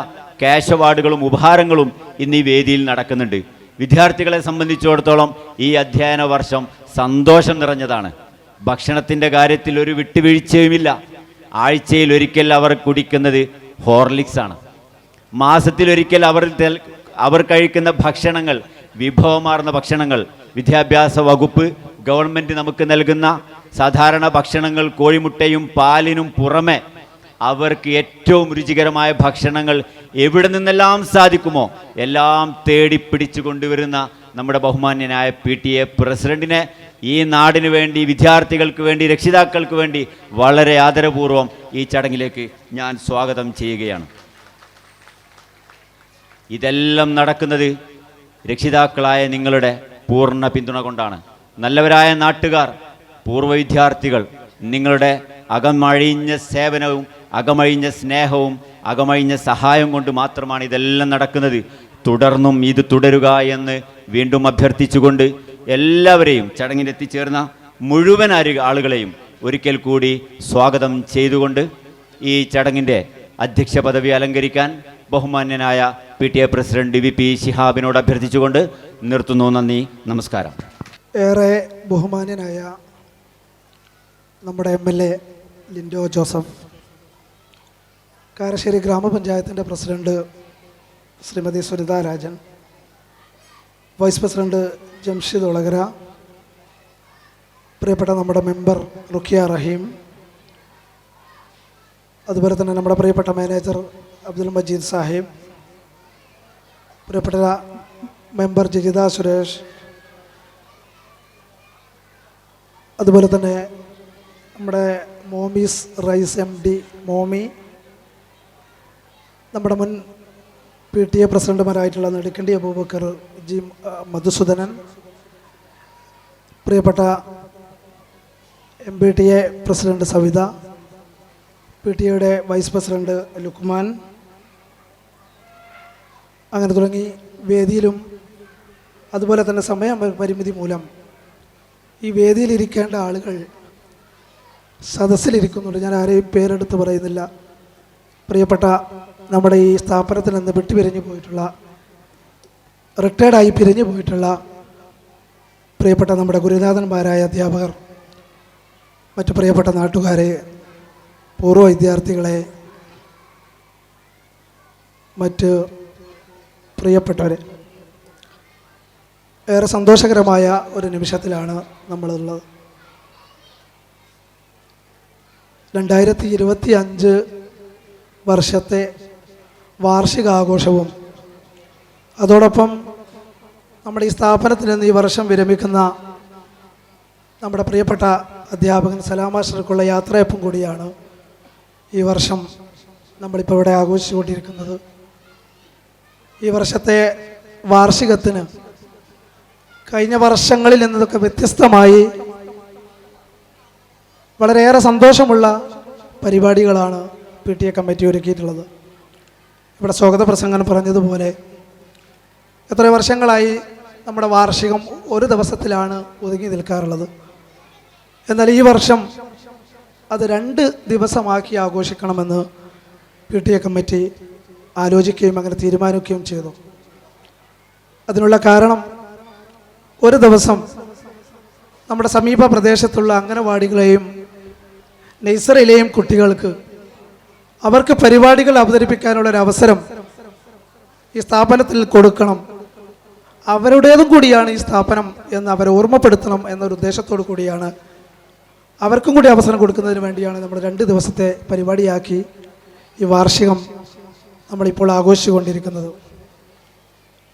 ക്യാഷ് അവാർഡുകളും ഉപഹാരങ്ങളും ഇന്ന് ഈ വേദിയിൽ നടക്കുന്നുണ്ട്. വിദ്യാർത്ഥികളെ സംബന്ധിച്ചിടത്തോളം ഈ അധ്യയന വർഷം സന്തോഷം നിറഞ്ഞതാണ്. ഭക്ഷണത്തിൻ്റെ കാര്യത്തിൽ ഒരു വിട്ടുവീഴ്ചയുമില്ല. ആഴ്ചയിൽ ഒരിക്കൽ അവർ കുടിക്കുന്നത് ഹോർലിക്സ് ആണ്. മാസത്തിലൊരിക്കൽ അവർ കഴിക്കുന്ന ഭക്ഷണങ്ങൾ, വിഭവമാർന്ന ഭക്ഷണങ്ങൾ, വിദ്യാഭ്യാസ വകുപ്പ് ഗവൺമെൻറ് നമുക്ക് നൽകുന്ന സാധാരണ ഭക്ഷണങ്ങൾ, കോഴിമുട്ടയും പാലിനും പുറമെ അവർക്ക് ഏറ്റവും രുചികരമായ ഭക്ഷണങ്ങൾ എവിടെ നിന്നെല്ലാം സാധിക്കുമോ എല്ലാം തേടി പിടിച്ചു കൊണ്ടുവരുന്ന നമ്മുടെ ബഹുമാന്യനായ PTA പ്രസിഡന്റിനെ ഈ നാടിനു വേണ്ടി, വിദ്യാർത്ഥികൾക്ക് വേണ്ടി, രക്ഷിതാക്കൾക്ക് വേണ്ടി വളരെ ആദരപൂർവ്വം ഈ ചടങ്ങിലേക്ക് ഞാൻ സ്വാഗതം ചെയ്യുകയാണ്. ഇതെല്ലാം നടക്കുന്നത് രക്ഷിതാക്കളായ നിങ്ങളുടെ പൂർണ്ണ പിന്തുണ കൊണ്ടാണ്. നല്ലവരായ നാട്ടുകാർ, പൂർവ്വ വിദ്യാർത്ഥികൾ, നിങ്ങളുടെ അകമഴിഞ്ഞ സേവനവും അകമഴിഞ്ഞ സ്നേഹവും അകമഴിഞ്ഞ സഹായം കൊണ്ട് മാത്രമാണ് ഇതെല്ലാം നടക്കുന്നത്. തുടർന്നും ഇത് തുടരുക എന്ന് വീണ്ടും അഭ്യർത്ഥിച്ചുകൊണ്ട് എല്ലാവരെയും, ചടങ്ങിനെത്തിച്ചേർന്ന മുഴുവൻ ആളുകളെയും ഒരിക്കൽ കൂടി സ്വാഗതം ചെയ്തുകൊണ്ട് ഈ ചടങ്ങിൻ്റെ അധ്യക്ഷ പദവി അലങ്കരിക്കാൻ ബഹുമാന്യനായ PTA പ്രസിഡന്റ് VP ശിഹാബിനോട് അഭ്യർത്ഥിച്ചുകൊണ്ട് നിർത്തുന്നു. നന്ദി, നമസ്കാരം. ഏറെ ബഹുമാന്യനായ നമ്മുടെ MLA ലിൻഡോ ജോസഫ്, കാരശ്ശേരി ഗ്രാമപഞ്ചായത്തിൻ്റെ president Shrimati Sunitha Rajan, vice president Jamshid Olakara, പ്രിയപ്പെട്ട നമ്മുടെ മെമ്പർ റുഖിയ റഹീം, അതുപോലെ തന്നെ നമ്മുടെ പ്രിയപ്പെട്ട മാനേജർ അബ്ദുൽ മജീദ് സാഹിബ്, പ്രിയപ്പെട്ട മെമ്പർ ജിജിത സുരേഷ്, അതുപോലെ തന്നെ നമ്മുടെ മോമീസ് റൈസ് MD മോമി, നമ്മുടെ മുൻ PTA പ്രസിഡന്റുമാരായിട്ടുള്ള നെടുക്കണ്ടി അബൂബക്കർ, G മധുസൂദനൻ, പ്രിയപ്പെട്ട MPTA president Savitha, PTA vice president Lukman, അങ്ങനെ തുടങ്ങി വേദിയിലും അതുപോലെ തന്നെ സമയ പരിമിതി മൂലം ഈ വേദിയിലിരിക്കേണ്ട ആളുകൾ സദസ്സിലിരിക്കുന്നുണ്ട്. ഞാൻ ആരെയും പേരെടുത്ത് പറയുന്നില്ല. പ്രിയപ്പെട്ട നമ്മുടെ ഈ സ്ഥാപനത്തിൽ നിന്ന് വിട്ടുപിരിഞ്ഞു പോയിട്ടുള്ള, റിട്ടയർഡായി പിരിഞ്ഞു പോയിട്ടുള്ള പ്രിയപ്പെട്ട നമ്മുടെ ഗുരുനാഥന്മാരായ അധ്യാപകർ, മറ്റു പ്രിയപ്പെട്ട നാട്ടുകാരെ, പൂർവ്വ വിദ്യാർത്ഥികളെ, മറ്റ് പ്രിയപ്പെട്ടവരെ, ഏറെ സന്തോഷകരമായ ഒരു നിമിഷത്തിലാണ് നമ്മളുള്ളത്. 2025 വർഷത്തെ വാർഷികാഘോഷവും അതോടൊപ്പം നമ്മുടെ ഈ സ്ഥാപനത്തിൽ നിന്ന് ഈ വർഷം വിരമിക്കുന്ന നമ്മുടെ പ്രിയപ്പെട്ട അധ്യാപകൻ സലാം മാസ്റ്റർക്കുള്ള യാത്രയപ്പം കൂടിയാണ് ഈ വർഷം നമ്മളിപ്പോൾ ഇവിടെ ആഘോഷിച്ചുകൊണ്ടിരിക്കുന്നത്. ഈ വർഷത്തെ വാർഷികത്തിന് കഴിഞ്ഞ വർഷങ്ങളിൽ നിന്നതൊക്കെ വ്യത്യസ്തമായി വളരെയേറെ സന്തോഷമുള്ള പരിപാടികളാണ് PTA കമ്മിറ്റി ഒരുക്കിയിട്ടുള്ളത്. ഇവിടെ സ്വാഗത പ്രസംഗം പറഞ്ഞതുപോലെ എത്ര വർഷങ്ങളായി നമ്മുടെ വാർഷികം ഒരു ദിവസത്തിലാണ് ഒതുങ്ങി നിൽക്കാറുള്ളത്. എന്നാൽ ഈ വർഷം അത് 2 ദിവസമാക്കി ആഘോഷിക്കണമെന്ന് PTA കമ്മിറ്റി ആലോചിക്കുകയും അങ്ങനെ തീരുമാനിക്കുകയും ചെയ്തു. അതിനുള്ള കാരണം ഒരു ദിവസം നമ്മുടെ സമീപ പ്രദേശത്തുള്ള അംഗനവാടികളെയും നഴ്സറിയിലെയും കുട്ടികൾക്ക് അവർക്ക് പരിപാടികൾ അവതരിപ്പിക്കാനുള്ളൊരവസരം ഈ സ്ഥാപനത്തിൽ കൊടുക്കണം, അവരുടേതും കൂടിയാണ് ഈ സ്ഥാപനം എന്ന് അവരെ ഓർമ്മപ്പെടുത്തണം എന്നൊരു ഉദ്ദേശത്തോടു കൂടിയാണ്, അവർക്കും കൂടി അവസരം കൊടുക്കുന്നതിന് വേണ്ടിയാണ് നമ്മൾ 2 ദിവസത്തെ പരിപാടിയാക്കി ഈ വാർഷികം നമ്മളിപ്പോൾ ആഘോഷിച്ചുകൊണ്ടിരിക്കുന്നത്.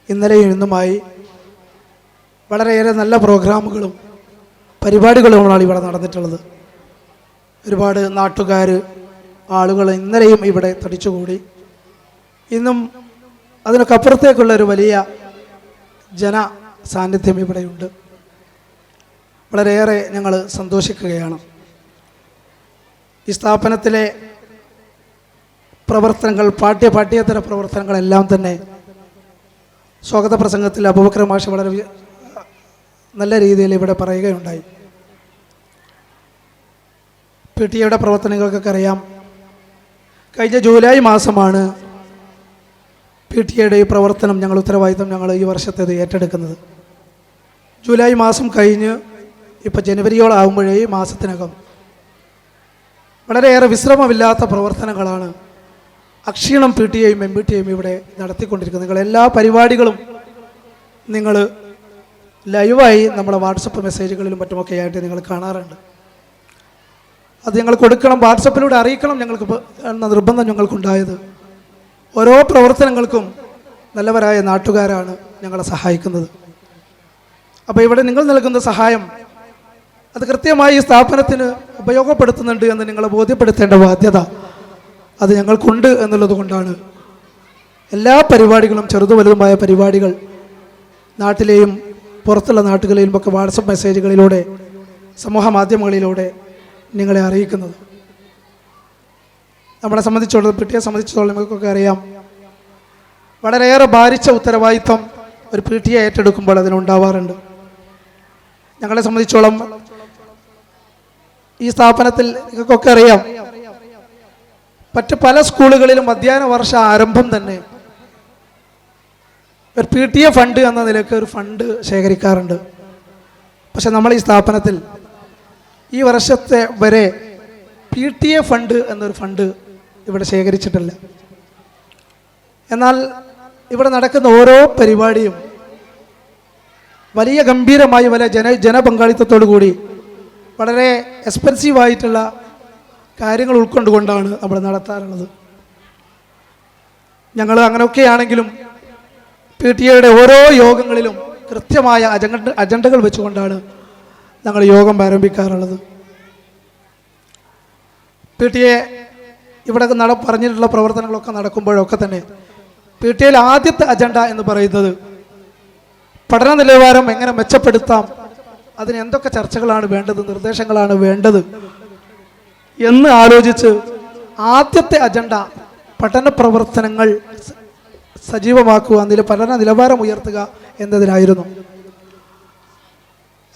ഇന്നലെയും ഇന്നുമായി വളരെയേറെ നല്ല പ്രോഗ്രാമുകളും പരിപാടികളുമാണ് ഇവിടെ നടന്നിട്ടുള്ളത്. ഒരുപാട് നാട്ടുകാർ ആളുകൾ ഇന്നലെയും ഇവിടെ തടിച്ചുകൂടി. ഇന്നും അതിനൊക്കെ അപ്പുറത്തേക്കുള്ള ഒരു വലിയ ജന സാന്നിധ്യം ഇവിടെയുണ്ട്. വളരെയേറെ ഞങ്ങൾ സന്തോഷിക്കുകയാണ്. ഈ സ്ഥാപനത്തിലെ പ്രവർത്തനങ്ങൾ പാഠ്യേതര പ്രവർത്തനങ്ങളെല്ലാം തന്നെ സ്വാഗത പ്രസംഗത്തിൽ അബൂബക്കർ മാഷ് വളരെ നല്ല രീതിയിൽ ഇവിടെ പറയുകയുണ്ടായി. PTA പ്രവർത്തനങ്ങൾക്കൊക്കെ അറിയാം, കഴിഞ്ഞ ജൂലൈ മാസമാണ് PTA ഈ പ്രവർത്തനം ഉത്തരവാദിത്തം ഞങ്ങൾ ഈ വർഷത്തേത് ഏറ്റെടുക്കുന്നത്. ജൂലൈ മാസം കഴിഞ്ഞ് ഇപ്പോൾ ജനുവരിയോളാകുമ്പോഴേ ഈ മാസത്തിനകം വളരെയേറെ വിശ്രമമില്ലാത്ത പ്രവർത്തനങ്ങളാണ് അക്ഷീണം PTAയും MPTAയും ഇവിടെ നടത്തിക്കൊണ്ടിരിക്കുന്നത്. നിങ്ങൾ എല്ലാ പരിപാടികളും നിങ്ങൾ ലൈവായി നമ്മുടെ വാട്സപ്പ് മെസ്സേജുകളിലും മറ്റുമൊക്കെ ആയിട്ട് നിങ്ങൾ കാണാറുണ്ട്. അത് ഞങ്ങൾ കൊടുക്കണം, വാട്സപ്പിലൂടെ അറിയിക്കണം ഞങ്ങൾക്ക് എന്ന നിർബന്ധം ഞങ്ങൾക്കുണ്ടായത്. ഓരോ പ്രവർത്തനങ്ങൾക്കും നല്ലവരായ നാട്ടുകാരാണ് ഞങ്ങളെ സഹായിക്കുന്നത്. അപ്പോൾ ഇവിടെ നിങ്ങൾ നൽകുന്ന സഹായം അത് കൃത്യമായി ഈ സ്ഥാപനത്തിന് ഉപയോഗപ്പെടുത്തുന്നുണ്ട് എന്ന് നിങ്ങളെ ബോധ്യപ്പെടുത്തേണ്ട ബാധ്യത അത് ഞങ്ങൾക്കുണ്ട് എന്നുള്ളത് കൊണ്ടാണ് എല്ലാ പരിപാടികളും ചെറുതു വലുതുമായ പരിപാടികൾ നാട്ടിലെയും പുറത്തുള്ള നാട്ടുകളിലും ഒക്കെ വാട്സപ്പ് മെസ്സേജുകളിലൂടെ സമൂഹ മാധ്യമങ്ങളിലൂടെ നിങ്ങളെ അറിയിക്കുന്നത്. നമ്മളെ സംബന്ധിച്ചോളം PTA സംബന്ധിച്ചിടത്തോളം നിങ്ങൾക്കൊക്കെ അറിയാം, വളരെയേറെ ഭാരിച്ച ഉത്തരവാദിത്വം ഒരു PTA ഏറ്റെടുക്കുമ്പോൾ അതിനുണ്ടാവാറുണ്ട്. ഞങ്ങളെ സംബന്ധിച്ചോളം ഈ സ്ഥാപനത്തിൽ നിങ്ങൾക്കൊക്കെ അറിയാം, മറ്റ് പല സ്കൂളുകളിലും അധ്യയന വർഷ ആരംഭം തന്നെ ഒരു PTA ഫണ്ട് എന്ന നിലയ്ക്ക് ഒരു ഫണ്ട് ശേഖരിക്കാറുണ്ട്. പക്ഷെ നമ്മൾ ഈ സ്ഥാപനത്തിൽ ഈ വർഷത്തെ വരെ PTA ഫണ്ട് എന്നൊരു ഫണ്ട് ഇവിടെ ശേഖരിച്ചിട്ടില്ല. എന്നാൽ ഇവിടെ നടക്കുന്ന ഓരോ പരിപാടിയും വലിയ ഗംഭീരമായി വലിയ ജനപങ്കാളിത്തത്തോടു കൂടി വളരെ എക്സ്പെൻസീവായിട്ടുള്ള കാര്യങ്ങൾ ഉൾക്കൊണ്ടുകൊണ്ടാണ് നമ്മൾ നടത്താറുള്ളത്. ഞങ്ങൾ അങ്ങനെയൊക്കെയാണെങ്കിലും PTAയുടെ ഓരോ യോഗങ്ങളിലും കൃത്യമായ അജണ്ടകൾ വെച്ചുകൊണ്ടാണ് ഞങ്ങൾ യോഗം ആരംഭിക്കാറുള്ളത്. PTA ഇവിടെ പറഞ്ഞിട്ടുള്ള പ്രവർത്തനങ്ങളൊക്കെ നടക്കുമ്പോഴൊക്കെ തന്നെ PTAയിൽ ആദ്യത്തെ അജണ്ട എന്ന് പറയുന്നത് പഠന നിലവാരം എങ്ങനെ മെച്ചപ്പെടുത്താം, അതിന് എന്തൊക്കെ ചർച്ചകളാണ് വേണ്ടത്, നിർദ്ദേശങ്ങളാണ് വേണ്ടത് എന്ന് ആലോചിച്ച് ആദ്യത്തെ അജണ്ട പഠന പ്രവർത്തനങ്ങൾ സജീവമാക്കുക, പഠന നിലവാരം ഉയർത്തുക എന്നതിനായിരുന്നു.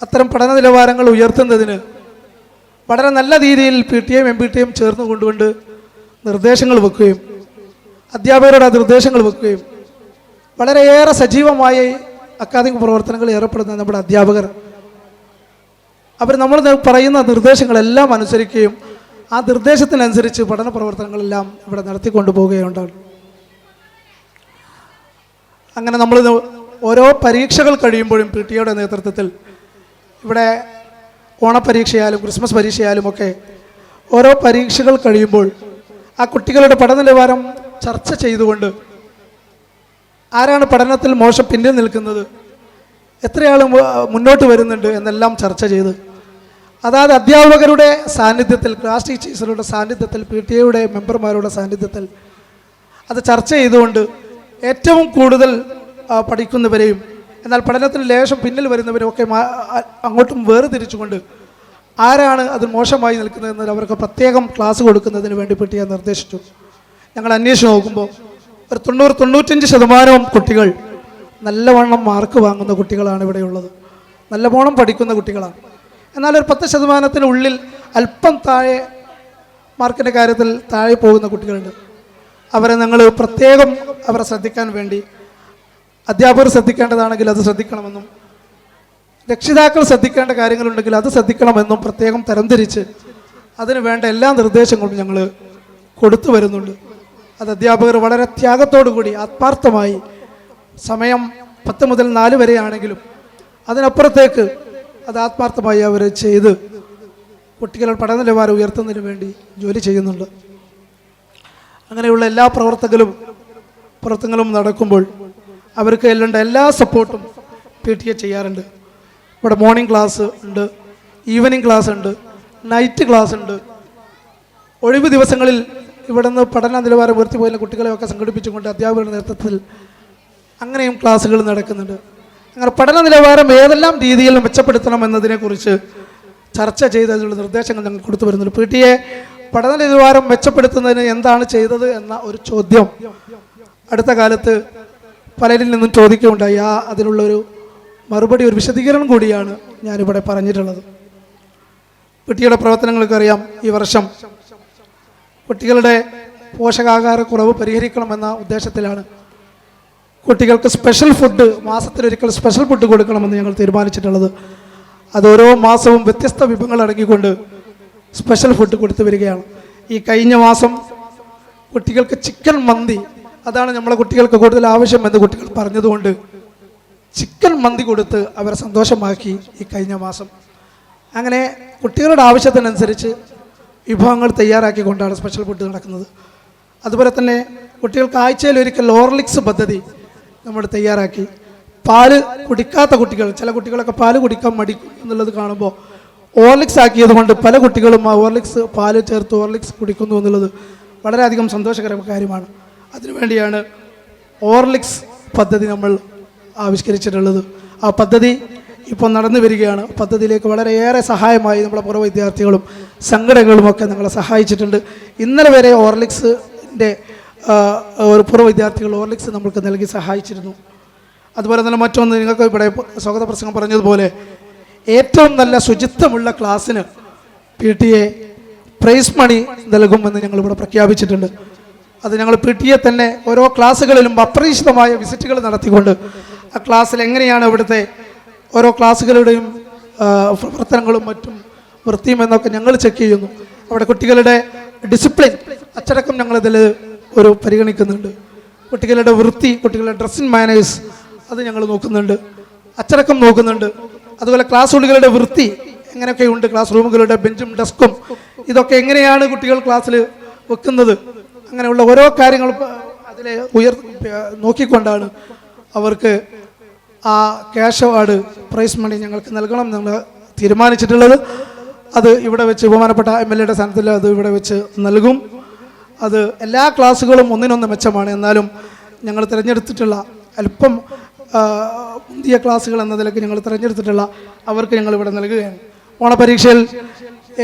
അത്തരം പഠന നിലവാരങ്ങൾ ഉയർത്തുന്നതിന് വളരെ നല്ല രീതിയിൽ PTAയും MPTAയും ചേർന്ന് കൊണ്ടുകൊണ്ട് നിർദ്ദേശങ്ങൾ വെക്കുകയും അധ്യാപകരുടെ നിർദ്ദേശങ്ങൾ വെക്കുകയും വളരെയേറെ സജീവമായി അക്കാദമിക് പ്രവർത്തനങ്ങൾ ഏർപ്പെടുന്ന നമ്മുടെ അധ്യാപകർ അവർ നമ്മൾ പറയുന്ന നിർദ്ദേശങ്ങളെല്ലാം അനുസരിക്കുകയും ആ നിർദ്ദേശത്തിനനുസരിച്ച് പഠന പ്രവർത്തനങ്ങളെല്ലാം ഇവിടെ നടത്തിക്കൊണ്ടു പോവുകയുണ്ടാണ്. അങ്ങനെ നമ്മൾ ഓരോ പരീക്ഷകൾ കഴിയുമ്പോഴും PTAയുടെ നേതൃത്വത്തിൽ ഇവിടെ ഓണപ്പരീക്ഷയായാലും ക്രിസ്മസ് പരീക്ഷയായാലും ഒക്കെ ഓരോ പരീക്ഷകൾ കഴിയുമ്പോൾ ആ കുട്ടികളുടെ പഠന നിലവാരം ചർച്ച ചെയ്തുകൊണ്ട് ആരാണ് പഠനത്തിൽ മോശം പിന്നിൽ നിൽക്കുന്നത്, എത്രയാൾ മുന്നോട്ട് വരുന്നുണ്ട് എന്നെല്ലാം ചർച്ച ചെയ്ത് അതായത് അധ്യാപകരുടെ സാന്നിധ്യത്തിൽ, ക്ലാസ് ടീച്ചേഴ്സുകളുടെ സാന്നിധ്യത്തിൽ, PTA മെമ്പർമാരുടെ സാന്നിധ്യത്തിൽ അത് ചർച്ച ചെയ്തുകൊണ്ട് ഏറ്റവും കൂടുതൽ പഠിക്കുന്നവരെയും എന്നാൽ പഠനത്തിന് ലേശം പിന്നിൽ വരുന്നവരും ഒക്കെ അങ്ങോട്ടും വേർതിരിച്ചുകൊണ്ട് ആരാണ് അത് മോശമായി നിൽക്കുന്നതെന്ന് അവർക്ക് പ്രത്യേകം ക്ലാസ് കൊടുക്കുന്നതിന് വേണ്ടി PTA നിർദ്ദേശിച്ചു. ഞങ്ങൾ അന്വേഷിച്ച് നോക്കുമ്പോൾ ഒരു 90-95% കുട്ടികൾ നല്ലവണ്ണം മാർക്ക് വാങ്ങുന്ന കുട്ടികളാണ് ഇവിടെയുള്ളത്, നല്ലവണ്ണം പഠിക്കുന്ന കുട്ടികളാണ്. എന്നാൽ ഒരു 10%-നുള്ളിൽ അല്പം താഴെ മാർക്കിൻ്റെ കാര്യത്തിൽ താഴെ പോകുന്ന കുട്ടികളുണ്ട്. അവരെ ഞങ്ങൾ പ്രത്യേകം അവരെ ശ്രദ്ധിക്കാൻ വേണ്ടി അധ്യാപകർ ശ്രദ്ധിക്കേണ്ടതാണെങ്കിൽ അത് ശ്രദ്ധിക്കണമെന്നും രക്ഷിതാക്കൾ ശ്രദ്ധിക്കേണ്ട കാര്യങ്ങളുണ്ടെങ്കിൽ അത് ശ്രദ്ധിക്കണമെന്നും പ്രത്യേകം തരംതിരിച്ച് അതിന് വേണ്ട എല്ലാ നിർദ്ദേശങ്ങളും ഞങ്ങൾ കൊടുത്തു വരുന്നുണ്ട്. അത് അധ്യാപകർ വളരെ ത്യാഗത്തോടു കൂടി ആത്മാർത്ഥമായി സമയം 10 മുതൽ 4 വരെ ആണെങ്കിലും അതിനപ്പുറത്തേക്ക് അത് ആത്മാർത്ഥമായി അവർ ചെയ്ത് കുട്ടികളുടെ പഠന നിലവാരം ഉയർത്തുന്നതിന് വേണ്ടി ജോലി ചെയ്യുന്നുണ്ട്. അങ്ങനെയുള്ള എല്ലാ പ്രവർത്തനങ്ങളും നടക്കുമ്പോൾ അവർക്ക് എല്ലേണ്ട എല്ലാ സപ്പോർട്ടും PTA ചെയ്യാറുണ്ട്. ഇവിടെ മോർണിംഗ് ക്ലാസ് ഉണ്ട്, ഈവനിങ് ക്ലാസ് ഉണ്ട്, നൈറ്റ് ക്ലാസ് ഉണ്ട്. ഒഴിവ് ദിവസങ്ങളിൽ ഇവിടെ നിന്ന് പഠന നിലവാരം ഉയർത്തിപ്പോയ കുട്ടികളെയൊക്കെ സംഘടിപ്പിച്ചുകൊണ്ട് അധ്യാപകരുടെ നേതൃത്വത്തിൽ അങ്ങനെയും ക്ലാസ്സുകൾ നടക്കുന്നുണ്ട്. അങ്ങനെ പഠന നിലവാരം ഏതെല്ലാം രീതിയിൽ മെച്ചപ്പെടുത്തണം എന്നതിനെക്കുറിച്ച് ചർച്ച ചെയ്തതിനുള്ള നിർദ്ദേശങ്ങൾ ഞങ്ങൾ കൊടുത്തു വരുന്നുണ്ട്. PTA പഠന നിലവാരം മെച്ചപ്പെടുത്തുന്നതിന് എന്താണ് ചെയ്തത് എന്ന ഒരു ചോദ്യം അടുത്ത കാലത്ത് പലരിൽ നിന്നും ചോദിക്കുകയുണ്ടായി. അതിനുള്ളൊരു മറുപടി, ഒരു വിശദീകരണം കൂടിയാണ് ഞാനിവിടെ പറഞ്ഞിട്ടുള്ളത്. PTA പ്രവർത്തനങ്ങൾക്കറിയാം, ഈ വർഷം കുട്ടികളുടെ പോഷകാഹാരക്കുറവ് പരിഹരിക്കണമെന്ന ഉദ്ദേശത്തിലാണ് കുട്ടികൾക്ക് സ്പെഷ്യൽ ഫുഡ്, മാസത്തിലൊരിക്കൽ സ്പെഷ്യൽ ഫുഡ് കൊടുക്കണമെന്ന് ഞങ്ങൾ തീരുമാനിച്ചിട്ടുള്ളത്. അത് ഓരോ മാസവും വ്യത്യസ്ത വിഭവങ്ങൾ അടങ്ങിക്കൊണ്ട് സ്പെഷ്യൽ ഫുഡ് കൊടുത്തു വരികയാണ്. ഈ കഴിഞ്ഞ മാസം കുട്ടികൾക്ക് ചിക്കൻ മന്തി, അതാണ് നമ്മളെ കുട്ടികൾക്ക് കൂടുതൽ ആവശ്യമെന്ന് കുട്ടികൾ പറഞ്ഞതുകൊണ്ട് ചിക്കൻ മന്തി കൊടുത്ത് അവരെ സന്തോഷമാക്കി ഈ കഴിഞ്ഞ മാസം. അങ്ങനെ കുട്ടികളുടെ ആവശ്യത്തിനനുസരിച്ച് വിഭവങ്ങൾ തയ്യാറാക്കിക്കൊണ്ടാണ് സ്പെഷ്യൽ ഫുഡ് നടക്കുന്നത്. അതുപോലെ തന്നെ കുട്ടികൾക്ക് ആഴ്ചയിലൊരിക്കൽ ഹോർലിക്സ് പദ്ധതി നമ്മൾ തയ്യാറാക്കി. പാല് കുടിക്കാത്ത കുട്ടികൾ, ചില കുട്ടികളൊക്കെ പാല് കുടിക്കാൻ മടിക്കും എന്നുള്ളത് കാണുമ്പോൾ ഹോർലിക്സ് ആക്കിയത് കൊണ്ട് പല കുട്ടികളും ആ ഹോർലിക്സ് പാല് ചേർത്ത് ഹോർലിക്സ് കുടിക്കുന്നു എന്നുള്ളത് വളരെയധികം സന്തോഷകരമായ കാര്യമാണ്. അതിനുവേണ്ടിയാണ് ഹോർലിക്സ് പദ്ധതി നമ്മൾ ആവിഷ്കരിച്ചിട്ടുള്ളത്. ആ പദ്ധതി ഇപ്പോൾ നടന്നു വരികയാണ്. പദ്ധതിയിലേക്ക് വളരെയേറെ സഹായമായി നമ്മളെ പൂർവ്വ വിദ്യാർത്ഥികളും സംഘടനകളും ഒക്കെ ഞങ്ങളെ സഹായിച്ചിട്ടുണ്ട്. ഇന്നലെ വരെ ഹോർലിക്സിൻ്റെ ഒരു പൂർവ്വ വിദ്യാർത്ഥികൾ ഹോർലിക്സ് നമ്മൾക്ക് നൽകി സഹായിച്ചിരുന്നു. അതുപോലെ തന്നെ മറ്റൊന്ന്, നിങ്ങൾക്ക് ഇവിടെ സ്വാഗത പ്രസംഗം പറഞ്ഞതുപോലെ ഏറ്റവും നല്ല ശുചിത്വമുള്ള ക്ലാസ്സിന് PTA പ്രൈസ് മണി നൽകുമെന്ന് ഞങ്ങളിവിടെ പ്രഖ്യാപിച്ചിട്ടുണ്ട്. അത് ഞങ്ങൾ PTA തന്നെ ഓരോ ക്ലാസ്സുകളിലും അപ്രതീക്ഷിതമായ വിസിറ്റുകൾ നടത്തിക്കൊണ്ട് ആ ക്ലാസ്സിൽ എങ്ങനെയാണ് ഇവിടുത്തെ ഓരോ ക്ലാസ്സുകളുടെയും പ്രവർത്തനങ്ങളും മറ്റും വൃത്തിയും എന്നൊക്കെ ഞങ്ങൾ ചെക്ക് ചെയ്യുന്നു. അവിടെ കുട്ടികളുടെ ഡിസിപ്ലിൻ, അച്ചടക്കം ഞങ്ങളിതിൽ ഒരു പരിഗണിക്കുന്നുണ്ട്. കുട്ടികളുടെ വൃത്തി, കുട്ടികളുടെ ഡ്രസ്സിങ് മാനേഴ്സ് അത് ഞങ്ങൾ നോക്കുന്നുണ്ട്, അച്ചടക്കം നോക്കുന്നുണ്ട്. അതുപോലെ ക്ലാസ് റൂമുകളുടെ വൃത്തി എങ്ങനെയൊക്കെയുണ്ട്, ക്ലാസ് റൂമുകളുടെ ബെഞ്ചും ഡെസ്കും ഇതൊക്കെ എങ്ങനെയാണ് കുട്ടികൾ ക്ലാസ്സിൽ വെക്കുന്നത്, അങ്ങനെയുള്ള ഓരോ കാര്യങ്ങളും അതിലെ നോക്കിക്കൊണ്ടാണ് അവർക്ക് ആ ക്യാഷ് അവാർഡ് പ്രൈസ് മണി ഞങ്ങൾക്ക് നൽകണം എന്ന് തീരുമാനിച്ചിട്ടുള്ളത്. അത് ഇവിടെ വെച്ച് ബഹുമാനപ്പെട്ട MLA സ്ഥാനത്തിൽ അത് ഇവിടെ വെച്ച് നൽകും. അത് എല്ലാ ക്ലാസ്സുകളും ഒന്നിനൊന്ന് മെച്ചമാണ്. എന്നാലും ഞങ്ങൾ തിരഞ്ഞെടുത്തിട്ടുള്ള അല്പം മുന്തിയ ക്ലാസ്സുകൾ എന്ന നിലയ്ക്ക് ഞങ്ങൾ തിരഞ്ഞെടുത്തിട്ടുള്ള അവർക്ക് ഞങ്ങൾ ഇവിടെ നൽകുകയാണ്. ഓണപരീക്ഷയിൽ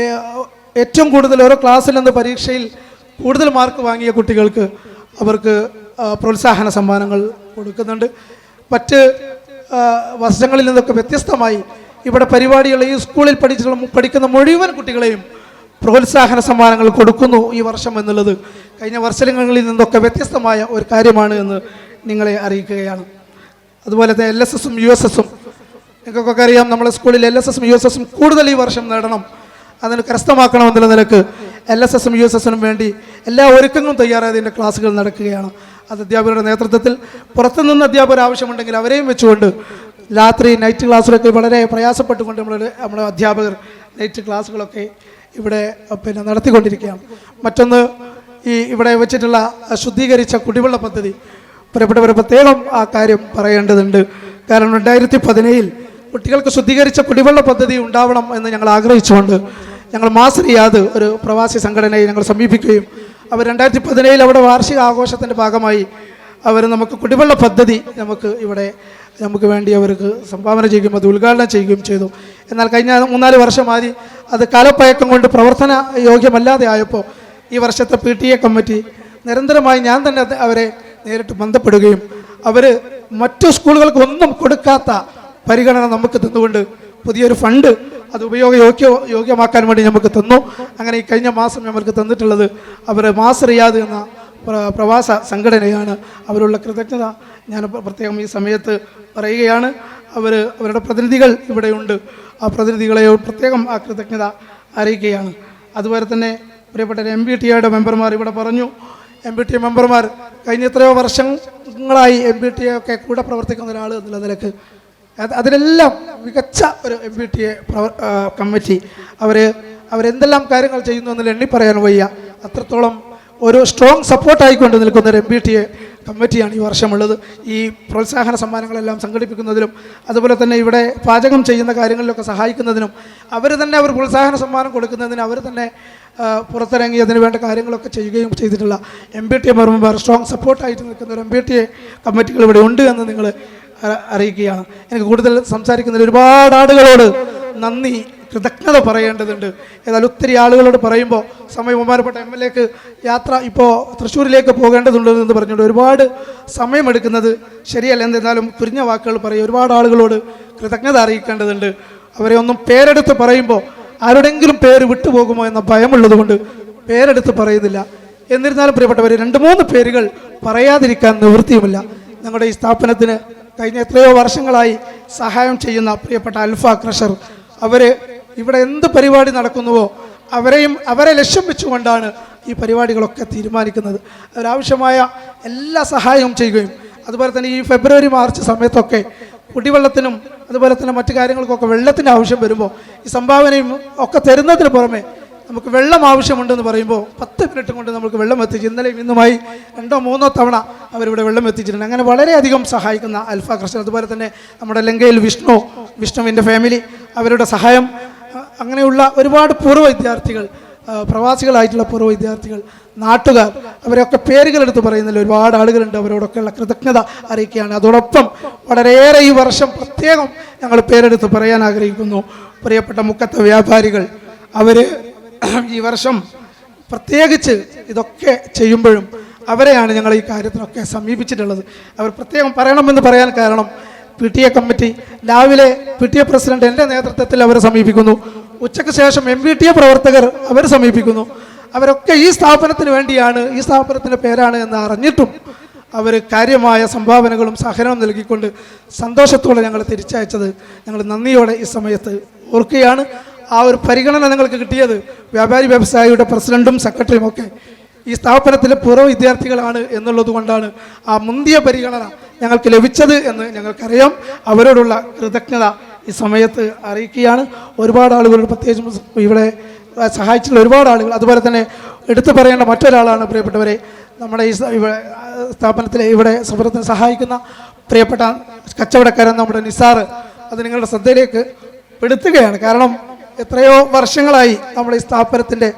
ഏറ്റവും കൂടുതൽ ഓരോ ക്ലാസ്സിൽ നിന്ന് പരീക്ഷയിൽ കൂടുതൽ മാർക്ക് വാങ്ങിയ കുട്ടികൾക്ക് അവർക്ക് പ്രോത്സാഹന സമ്മാനങ്ങൾ കൊടുക്കുന്നുണ്ട്. മറ്റ് വർഷങ്ങളിൽ നിന്നൊക്കെ വ്യത്യസ്തമായി ഇവിടെ പരിപാടികൾ ഈ സ്കൂളിൽ പഠിക്കുന്ന മുഴുവൻ കുട്ടികളെയും പ്രോത്സാഹന സമ്മാനങ്ങൾ കൊടുക്കുന്നു ഈ വർഷം എന്നുള്ളത് കഴിഞ്ഞ വർഷങ്ങളിൽ നിന്നൊക്കെ വ്യത്യസ്തമായ ഒരു കാര്യമാണ് എന്ന് നിങ്ങളെ അറിയിക്കുകയാണ്. അതുപോലെ തന്നെ LSSഉം USSഉം നിങ്ങൾക്കൊക്കെ അറിയാം, നമ്മുടെ സ്കൂളിൽ LSSഉം USSഉം കൂടുതൽ ഈ വർഷം നേടണം, അതിന് കരസ്ഥമാക്കണമെന്നുള്ള നിലക്ക് LSSഉം USSനും വേണ്ടി എല്ലാ ഒരുക്കങ്ങളും തയ്യാറായതിൻ്റെ ക്ലാസ്സുകൾ നടക്കുകയാണ്. അത് അധ്യാപകരുടെ നേതൃത്വത്തിൽ പുറത്തുനിന്ന് അധ്യാപകർ ആവശ്യമുണ്ടെങ്കിൽ അവരെയും വെച്ചുകൊണ്ട് രാത്രി നൈറ്റ് ക്ലാസ്സിലൊക്കെ വളരെ പ്രയാസപ്പെട്ടുകൊണ്ട് നമ്മുടെ അധ്യാപകർ നൈറ്റ് ക്ലാസ്സുകളൊക്കെ ഇവിടെ പിന്നെ നടത്തിക്കൊണ്ടിരിക്കുകയാണ്. മറ്റൊന്ന് ഈ ഇവിടെ വെച്ചിട്ടുള്ള ശുദ്ധീകരിച്ച കുടിവെള്ള പദ്ധതി, പ്രിയപ്പെട്ടവരെ പ്രത്യേകം ആ കാര്യം പറയേണ്ടതുണ്ട്. കാരണം 2017 കുട്ടികൾക്ക് ശുദ്ധീകരിച്ച കുടിവെള്ള പദ്ധതി ഉണ്ടാവണം എന്ന് ഞങ്ങൾ ആഗ്രഹിച്ചുകൊണ്ട് ഞങ്ങൾ മാസ് റിയാദ് ഒരു പ്രവാസി സംഘടനയെ ഞങ്ങൾ സമീപിക്കുകയും അവർ 2017 അവിടെ വാർഷിക ആഘോഷത്തിൻ്റെ ഭാഗമായി അവർ നമുക്ക് കുടിവെള്ള പദ്ധതി നമുക്ക് വേണ്ടി അവർക്ക് സംഭാവന ചെയ്യുകയും അത് ഉദ്ഘാടനം ചെയ്യുകയും ചെയ്തു. എന്നാൽ കഴിഞ്ഞ 3-4 വർഷമായി അത് കാലപ്പഴക്കം കൊണ്ട് പ്രവർത്തന യോഗ്യമല്ലാതെ ആയപ്പോൾ ഈ വർഷത്തെ PTA കമ്മിറ്റി നിരന്തരമായി ഞാൻ തന്നെ അവരെ നേരിട്ട് ബന്ധപ്പെടുകയും അവർ മറ്റു സ്കൂളുകൾക്ക് ഒന്നും കൊടുക്കാത്ത പരിഗണന നമുക്ക് തന്നുകൊണ്ട് പുതിയൊരു ഫണ്ട് അത് യോഗ്യമാക്കാൻ വേണ്ടി നമുക്ക് തന്നു. അങ്ങനെ ഈ കഴിഞ്ഞ മാസം നമ്മൾക്ക് തന്നിട്ടുള്ളത് അവർ മാസ് റിയാദ് എന്ന പ്രവാസ സംഘടനയാണ്. അവരുള്ള കൃതജ്ഞത ഞാൻ പ്രത്യേകം ഈ സമയത്ത് പറയുകയാണ്. അവരുടെ പ്രതിനിധികൾ ഇവിടെയുണ്ട്. ആ പ്രതിനിധികളെ പ്രത്യേകം ആ കൃതജ്ഞത അറിയിക്കുകയാണ്. അതുപോലെ തന്നെ പ്രിയപ്പെട്ട MBTA മെമ്പർമാർ ഇവിടെ പറഞ്ഞു. MBTA മെമ്പർമാർ കഴിഞ്ഞ എത്രയോ വർഷങ്ങളായി MBTA ഒക്കെ കൂടെ പ്രവർത്തിക്കുന്ന ഒരാൾ എന്നുള്ള നിലക്ക് അതിലെല്ലാം മികച്ച ഒരു MBTA കമ്മിറ്റി അവരെന്തെല്ലാം കാര്യങ്ങൾ ചെയ്യുന്നു എന്നതിൽ എണ്ണി പറയാൻ വയ്യ. അത്രത്തോളം ഒരു സ്ട്രോങ് സപ്പോർട്ടായിക്കൊണ്ട് നിൽക്കുന്ന ഒരു MBTA കമ്മിറ്റിയാണ് ഈ വർഷമുള്ളത്. ഈ പ്രോത്സാഹന സമ്മാനങ്ങളെല്ലാം സംഘടിപ്പിക്കുന്നതിലും അതുപോലെ തന്നെ ഇവിടെ പാചകം ചെയ്യുന്ന കാര്യങ്ങളിലൊക്കെ സഹായിക്കുന്നതിനും അവർ പ്രോത്സാഹന സമ്മാനം കൊടുക്കുന്നതിന് അവർ തന്നെ പുറത്തിറങ്ങി അതിന് വേണ്ട കാര്യങ്ങളൊക്കെ ചെയ്യുകയും ചെയ്തിട്ടുള്ള MBTA മെമ്പർമാർ സ്ട്രോങ് സപ്പോർട്ടായിട്ട് നിൽക്കുന്ന ഒരു MBTA കമ്മിറ്റികൾ ഇവിടെ ഉണ്ട് എന്ന് നിങ്ങൾ അറിയിക്കുകയാണ്. എനിക്ക് കൂടുതൽ സംസാരിക്കുന്നതിൽ ഒരുപാട് ആളുകളോട് നന്ദി കൃതജ്ഞത പറയേണ്ടതുണ്ട്. ഏതായാലും ഒത്തിരി ആളുകളോട് പറയുമ്പോൾ ബഹുമാനപ്പെട്ട MLAക്ക് യാത്ര ഇപ്പോൾ തൃശ്ശൂരിലേക്ക് പോകേണ്ടതുണ്ടെന്ന് പറഞ്ഞുകൊണ്ട് ഒരുപാട് സമയമെടുക്കുന്നത് ശരിയല്ല. എന്നിരുന്നാലും തുരിഞ്ഞ വാക്കുകൾ പറയും. ഒരുപാട് ആളുകളോട് കൃതജ്ഞത അറിയിക്കേണ്ടതുണ്ട്. അവരെ ഒന്നും പേരെടുത്ത് പറയുമ്പോൾ ആരുടെങ്കിലും പേര് വിട്ടുപോകുമോ എന്ന ഭയമുള്ളത് കൊണ്ട് പേരെടുത്ത് പറയുന്നില്ല. എന്നിരുന്നാലും പ്രിയപ്പെട്ടവർ 2-3 പേരുകൾ പറയാതിരിക്കാൻ നിവൃത്തിയുമില്ല. ഞങ്ങളുടെ ഈ സ്ഥാപനത്തിന് കഴിഞ്ഞ എത്രയോ വർഷങ്ങളായി സഹായം ചെയ്യുന്ന പ്രിയപ്പെട്ട അൽഫ ക്രഷർ, ഇവിടെ എന്ത് പരിപാടി നടക്കുന്നുവോ അവരെ ലക്ഷ്യം വെച്ചുകൊണ്ടാണ് ഈ പരിപാടികളൊക്കെ തീരുമാനിക്കുന്നത്. അവരാവശ്യമായ എല്ലാ സഹായവും ചെയ്യുകയും അതുപോലെ തന്നെ ഈ ഫെബ്രുവരി മാർച്ച് സമയത്തൊക്കെ കുടിവെള്ളത്തിനും അതുപോലെ തന്നെ മറ്റു കാര്യങ്ങൾക്കൊക്കെ വെള്ളത്തിൻ്റെ ആവശ്യം വരുമ്പോൾ ഈ സംഭാവനയും ഒക്കെ തരുന്നതിന് പുറമെ നമുക്ക് വെള്ളം ആവശ്യമുണ്ടെന്ന് പറയുമ്പോൾ 10 മിനിറ്റ് കൊണ്ട് നമുക്ക് വെള്ളം എത്തിച്ച് ഇന്നലെയും ഇന്നുമായി 2-3 തവണ അവരിവിടെ വെള്ളം എത്തിച്ചിട്ടുണ്ട്. അങ്ങനെ വളരെയധികം സഹായിക്കുന്ന അൽഫ ക്രഷർ, അതുപോലെ തന്നെ നമ്മുടെ ലങ്കയിൽ വിഷ്ണുവിൻ്റെ ഫാമിലി, അവരുടെ സഹായം, അങ്ങനെയുള്ള ഒരുപാട് പൂർവ്വ വിദ്യാർത്ഥികൾ, പ്രവാസികളായിട്ടുള്ള പൂർവ്വ വിദ്യാർത്ഥികൾ, നാട്ടുകാർ, അവരൊക്കെ പേരുകളെടുത്ത് പറയുന്നില്ല, ഒരുപാട് ആളുകളുണ്ട്. അവരോടൊക്കെയുള്ള കൃതജ്ഞത അറിയിക്കുകയാണ്. അതോടൊപ്പം വളരെയേറെ ഈ വർഷം പ്രത്യേകം ഞങ്ങൾ പേരെടുത്ത് പറയാൻ ആഗ്രഹിക്കുന്നു. പ്രിയപ്പെട്ട മുക്കത്തെ വ്യാപാരികൾ, ഈ വർഷം പ്രത്യേകിച്ച് ഇതൊക്കെ ചെയ്യുമ്പോഴും അവരെയാണ് ഞങ്ങൾ ഈ കാര്യത്തിനൊക്കെ സമീപിച്ചിട്ടുള്ളത്. അവർ പ്രത്യേകം പറയണമെന്ന് പറയാൻ കാരണം PTA കമ്മിറ്റി രാവിലെ PTA പ്രസിഡന്റ് എൻ്റെ നേതൃത്വത്തിൽ അവരെ സമീപിക്കുന്നു. ഉച്ചയ്ക്ക് ശേഷം MBTA പ്രവർത്തകർ അവർ സമീപിക്കുന്നു. അവരൊക്കെ ഈ സ്ഥാപനത്തിന് വേണ്ടിയാണ്, ഈ സ്ഥാപനത്തിൻ്റെ പേരാണ് എന്ന് അറിഞ്ഞിട്ടും അവർ കാര്യമായ സംഭാവനകളും സഹനവും നൽകിക്കൊണ്ട് സന്തോഷത്തോടെ ഞങ്ങൾ തിരിച്ചയച്ചത് ഞങ്ങൾ നന്ദിയോടെ ഈ സമയത്ത് ഓർക്കുകയാണ്. ആ ഒരു പരിഗണന നിങ്ങൾക്ക് കിട്ടിയത് വ്യാപാരി വ്യവസായിയുടെ പ്രസിഡന്റും സെക്രട്ടറിയും ഒക്കെ ഈ സ്ഥാപനത്തിലെ പൂർവ്വ വിദ്യാർത്ഥികളാണ് എന്നുള്ളത് കൊണ്ടാണ് ആ മുന്തിയ പരിഗണന ഞങ്ങൾക്ക് ലഭിച്ചത് എന്ന് ഞങ്ങൾക്കറിയാം. അവരോടുള്ള കൃതജ്ഞത ഈ സമയത്ത് അറിയിക്കുകയാണ്. ഒരുപാട് ആളുകളോട് പ്രത്യേകിച്ചും ഇവിടെ സഹായിച്ചിട്ടുള്ള ഒരുപാട് ആളുകൾ, അതുപോലെ തന്നെ എടുത്തു പറയേണ്ട മറ്റൊരാളാണ് പ്രിയപ്പെട്ടവരെ, നമ്മുടെ ഈ സ്ഥാപനത്തിലെ ഇവിടെ സമരത്തിന് സഹായിക്കുന്ന പ്രിയപ്പെട്ട കച്ചവടക്കാരൻ നമ്മുടെ നിസാർ. അത് നിങ്ങളുടെ ശ്രദ്ധയിലേക്ക് പെടുത്തുകയാണ്. കാരണം എത്രയോ വർഷങ്ങളായി നമ്മുടെ ഈ സ്ഥാപനത്തിൻ്റെ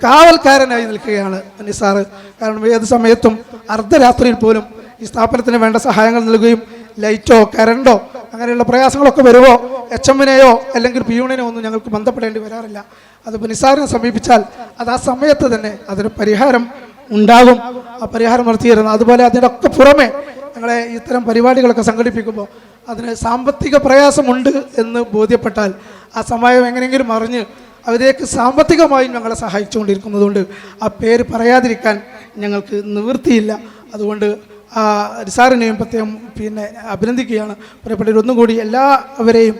കാവൽക്കാരനായി നിൽക്കുകയാണ് നിസാർ. കാരണം ഏത് സമയത്തും അർദ്ധരാത്രിയിൽ പോലും ഈ സ്ഥാപനത്തിന് വേണ്ട സഹായങ്ങൾ നൽകുകയും ലൈറ്റോ കറണ്ടോ അങ്ങനെയുള്ള പ്രയാസങ്ങളൊക്കെ വരുമോ HM-നെയോ അല്ലെങ്കിൽ പിയൂണിനെയോ ഒന്നും ഞങ്ങൾക്ക് ബന്ധപ്പെടേണ്ടി വരാറില്ല. അതിപ്പോൾ നിസാറിനെ സമീപിച്ചാൽ അത് ആ സമയത്ത് തന്നെ അതിന് പരിഹാരം ഉണ്ടാകും. ആ പരിഹാരം നടത്തിയിരുന്നു. അതുപോലെ അതിനൊക്കെ പുറമെ ഞങ്ങളെ ഇത്തരം പരിപാടികളൊക്കെ സംഘടിപ്പിക്കുമ്പോൾ അതിന് സാമ്പത്തിക പ്രയാസമുണ്ട് എന്ന് ബോധ്യപ്പെട്ടാൽ ആ സമയം എങ്ങനെയെങ്കിലും അറിഞ്ഞ് അവരേക്ക് സാമ്പത്തികമായും ഞങ്ങളെ സഹായിച്ചുകൊണ്ടിരിക്കുന്നതുകൊണ്ട് ആ പേര് പറയാതിരിക്കാൻ ഞങ്ങൾക്ക് നിവൃത്തിയില്ല. അതുകൊണ്ട് നിസാറിനെയും പ്രത്യേകം അഭിനന്ദിക്കുകയാണ്. പ്രിയപ്പെട്ടവർ, ഒന്നും കൂടി എല്ലാവരെയും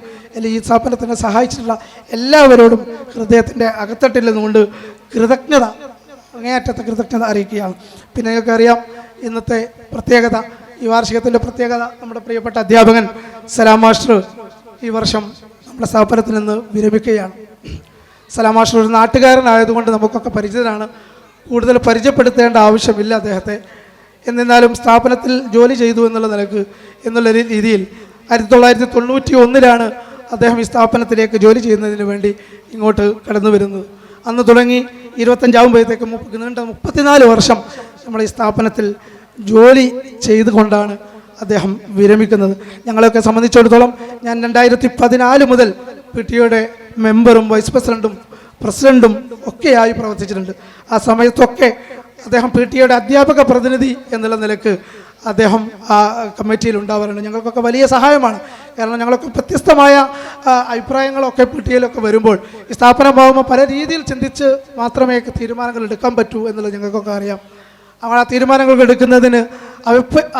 ഈ സ്ഥാപനത്തിനെ സഹായിച്ചിട്ടുള്ള എല്ലാവരോടും ഹൃദയത്തിൻ്റെ അകത്തട്ടിൽ നിന്നുകൊണ്ട് കൃതജ്ഞത, അങ്ങേയറ്റത്തെ കൃതജ്ഞത അറിയിക്കുകയാണ്. പിന്നെ നിങ്ങൾക്കറിയാം ഇന്നത്തെ പ്രത്യേകത, ഈ വാർഷികത്തിൻ്റെ പ്രത്യേകത, നമ്മുടെ പ്രിയപ്പെട്ട അധ്യാപകൻ സലാം മാസ്റ്റർ ഈ വർഷം നമ്മുടെ സ്ഥാപനത്തിൽ നിന്ന് വിരമിക്കുകയാണ്. സലാം മാസ്റ്റർ ഒരു നാട്ടുകാരനായതുകൊണ്ട് നമുക്കൊക്കെ പരിചിതനാണ്, കൂടുതൽ പരിചയപ്പെടുത്തേണ്ട ആവശ്യമില്ല അദ്ദേഹത്തെ. എന്നിരുന്നാലും സ്ഥാപനത്തിൽ ജോലി ചെയ്തു എന്നുള്ള രീതിയിൽ 1991 അദ്ദേഹം ഈ സ്ഥാപനത്തിലേക്ക് ജോലി ചെയ്യുന്നതിന് വേണ്ടി ഇങ്ങോട്ട് കടന്നു വരുന്നത്. അന്ന് തുടങ്ങി 25 നീണ്ട 34 വർഷം നമ്മൾ ഈ സ്ഥാപനത്തിൽ ജോലി ചെയ്തുകൊണ്ടാണ് അദ്ദേഹം വിരമിക്കുന്നത്. ഞങ്ങളെയൊക്കെ സംബന്ധിച്ചിടത്തോളം ഞാൻ 2014 മുതൽ PTA മെമ്പറും വൈസ് പ്രസിഡന്റും ഒക്കെയായി പ്രവർത്തിച്ചിട്ടുണ്ട്. ആ സമയത്തൊക്കെ അദ്ദേഹം PTA അധ്യാപക പ്രതിനിധി എന്നുള്ള നിലക്ക് അദ്ദേഹം ആ കമ്മിറ്റിയിൽ ഉണ്ടാവാറുണ്ട്. ഞങ്ങൾക്കൊക്കെ വലിയ സഹായമാണ്. കാരണം ഞങ്ങളൊക്കെ വ്യത്യസ്തമായ അഭിപ്രായങ്ങളൊക്കെ PTA വരുമ്പോൾ ഈ സ്ഥാപനമാകുമ്പോൾ പല രീതിയിൽ ചിന്തിച്ച് മാത്രമേ തീരുമാനങ്ങൾ എടുക്കാൻ പറ്റൂ എന്നുള്ളത് ഞങ്ങൾക്കൊക്കെ അറിയാം. ആ തീരുമാനങ്ങൾ എടുക്കുന്നതിന്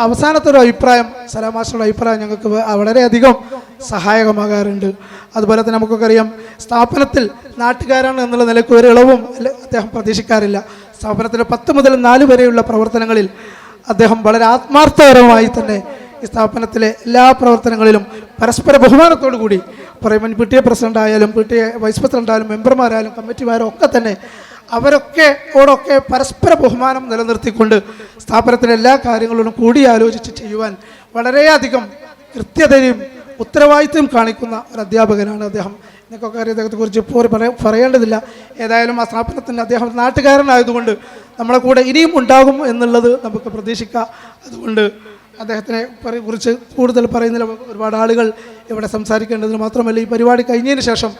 അവസാനത്തെ ഒരു അഭിപ്രായം, സലാം മാസ്റ്ററുടെ അഭിപ്രായം ഞങ്ങൾക്ക് വളരെയധികം സഹായകമാകാറുണ്ട്. അതുപോലെ തന്നെ നമുക്കൊക്കെ അറിയാം, സ്ഥാപനത്തിൽ നാട്ടുകാരാണ് എന്നുള്ള നിലയ്ക്ക് ഒരു ഇളവും അദ്ദേഹം പ്രതീക്ഷിക്കാറില്ല. സ്ഥാപനത്തിലെ 10 മുതൽ 4 വരെയുള്ള പ്രവർത്തനങ്ങളിൽ അദ്ദേഹം വളരെ ആത്മാർത്ഥപരമായി തന്നെ ഈ സ്ഥാപനത്തിലെ എല്ലാ പ്രവർത്തനങ്ങളിലും പരസ്പര ബഹുമാനത്തോടു കൂടി പറയുമ്പോൾ PTA പ്രസിഡന്റ് ആയാലും PTA വൈസ് പ്രസിഡന്റ് ആയാലും മെമ്പർമാരായാലും കമ്മിറ്റിമാരും ഒക്കെ തന്നെ ഓടൊക്കെ പരസ്പര ബഹുമാനം നിലനിർത്തിക്കൊണ്ട് സ്ഥാപനത്തിലെ എല്ലാ കാര്യങ്ങളിലും കൂടിയാലോചിച്ച് ചെയ്യുവാൻ വളരെയധികം കൃത്യതയും ഉത്തരവാദിത്വം കാണിക്കുന്ന ഒരു അധ്യാപകനാണ് അദ്ദേഹം. എനിക്കൊക്കെ അദ്ദേഹത്തെക്കുറിച്ച് ഇപ്പോൾ പറയേണ്ടതില്ല. ഏതായാലും ആ സ്ഥാപനത്തിൻ്റെ അദ്ദേഹം നാട്ടുകാരനായതുകൊണ്ട് നമ്മളെ കൂടെ ഇനിയും ഉണ്ടാകും എന്നുള്ളത് നമുക്ക് പ്രതീക്ഷിക്കാം. അതുകൊണ്ട് അദ്ദേഹത്തിനെ കുറിച്ച് കൂടുതൽ പറയുന്നില്ല. ഒരുപാട് ആളുകൾ ഇവിടെ സംസാരിക്കേണ്ടതിന് മാത്രമല്ല, ഈ പരിപാടി കഴിഞ്ഞതിന് ശേഷം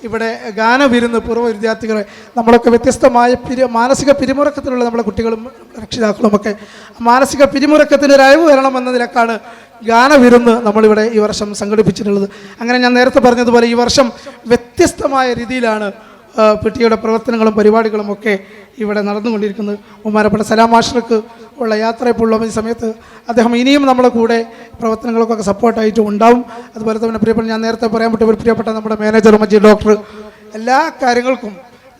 ഇവിടെ ഗാനവിരുന്ന് പൂർവ്വ വിദ്യാർത്ഥികളെ നമ്മളൊക്കെ വ്യത്യസ്തമായ മാനസിക പിരിമുറുക്കത്തിലുള്ള നമ്മുടെ കുട്ടികളും രക്ഷിതാക്കളുമൊക്കെ മാനസിക പിരിമുറുക്കത്തിന് ഒരു അയവ് വരണമെന്ന നിലക്കാണ് ഗാനവിരുന്ന് നമ്മളിവിടെ ഈ വർഷം സംഘടിപ്പിച്ചിട്ടുള്ളത്. അങ്ങനെ ഞാൻ നേരത്തെ പറഞ്ഞതുപോലെ ഈ വർഷം വ്യത്യസ്തമായ രീതിയിലാണ് PTA പ്രവർത്തനങ്ങളും പരിപാടികളും ഒക്കെ ഇവിടെ നടന്നുകൊണ്ടിരിക്കുന്നത്. ബഹുമാനപ്പെട്ട സലാം മാസ്റ്റർക്ക് ഉള്ള യാത്രയിലുള്ള ഈ സമയത്ത് അദ്ദേഹം ഇനിയും നമ്മളെ കൂടെ പ്രവർത്തനങ്ങൾക്കൊക്കെ സപ്പോർട്ടായിട്ട് ഉണ്ടാവും. അതുപോലെ തന്നെ ഞാൻ നേരത്തെ പറയാൻ പറ്റിയ പ്രിയപ്പെട്ട നമ്മുടെ മാനേജർ മജീദ് ഡോക്ടർ എല്ലാ കാര്യങ്ങൾക്കും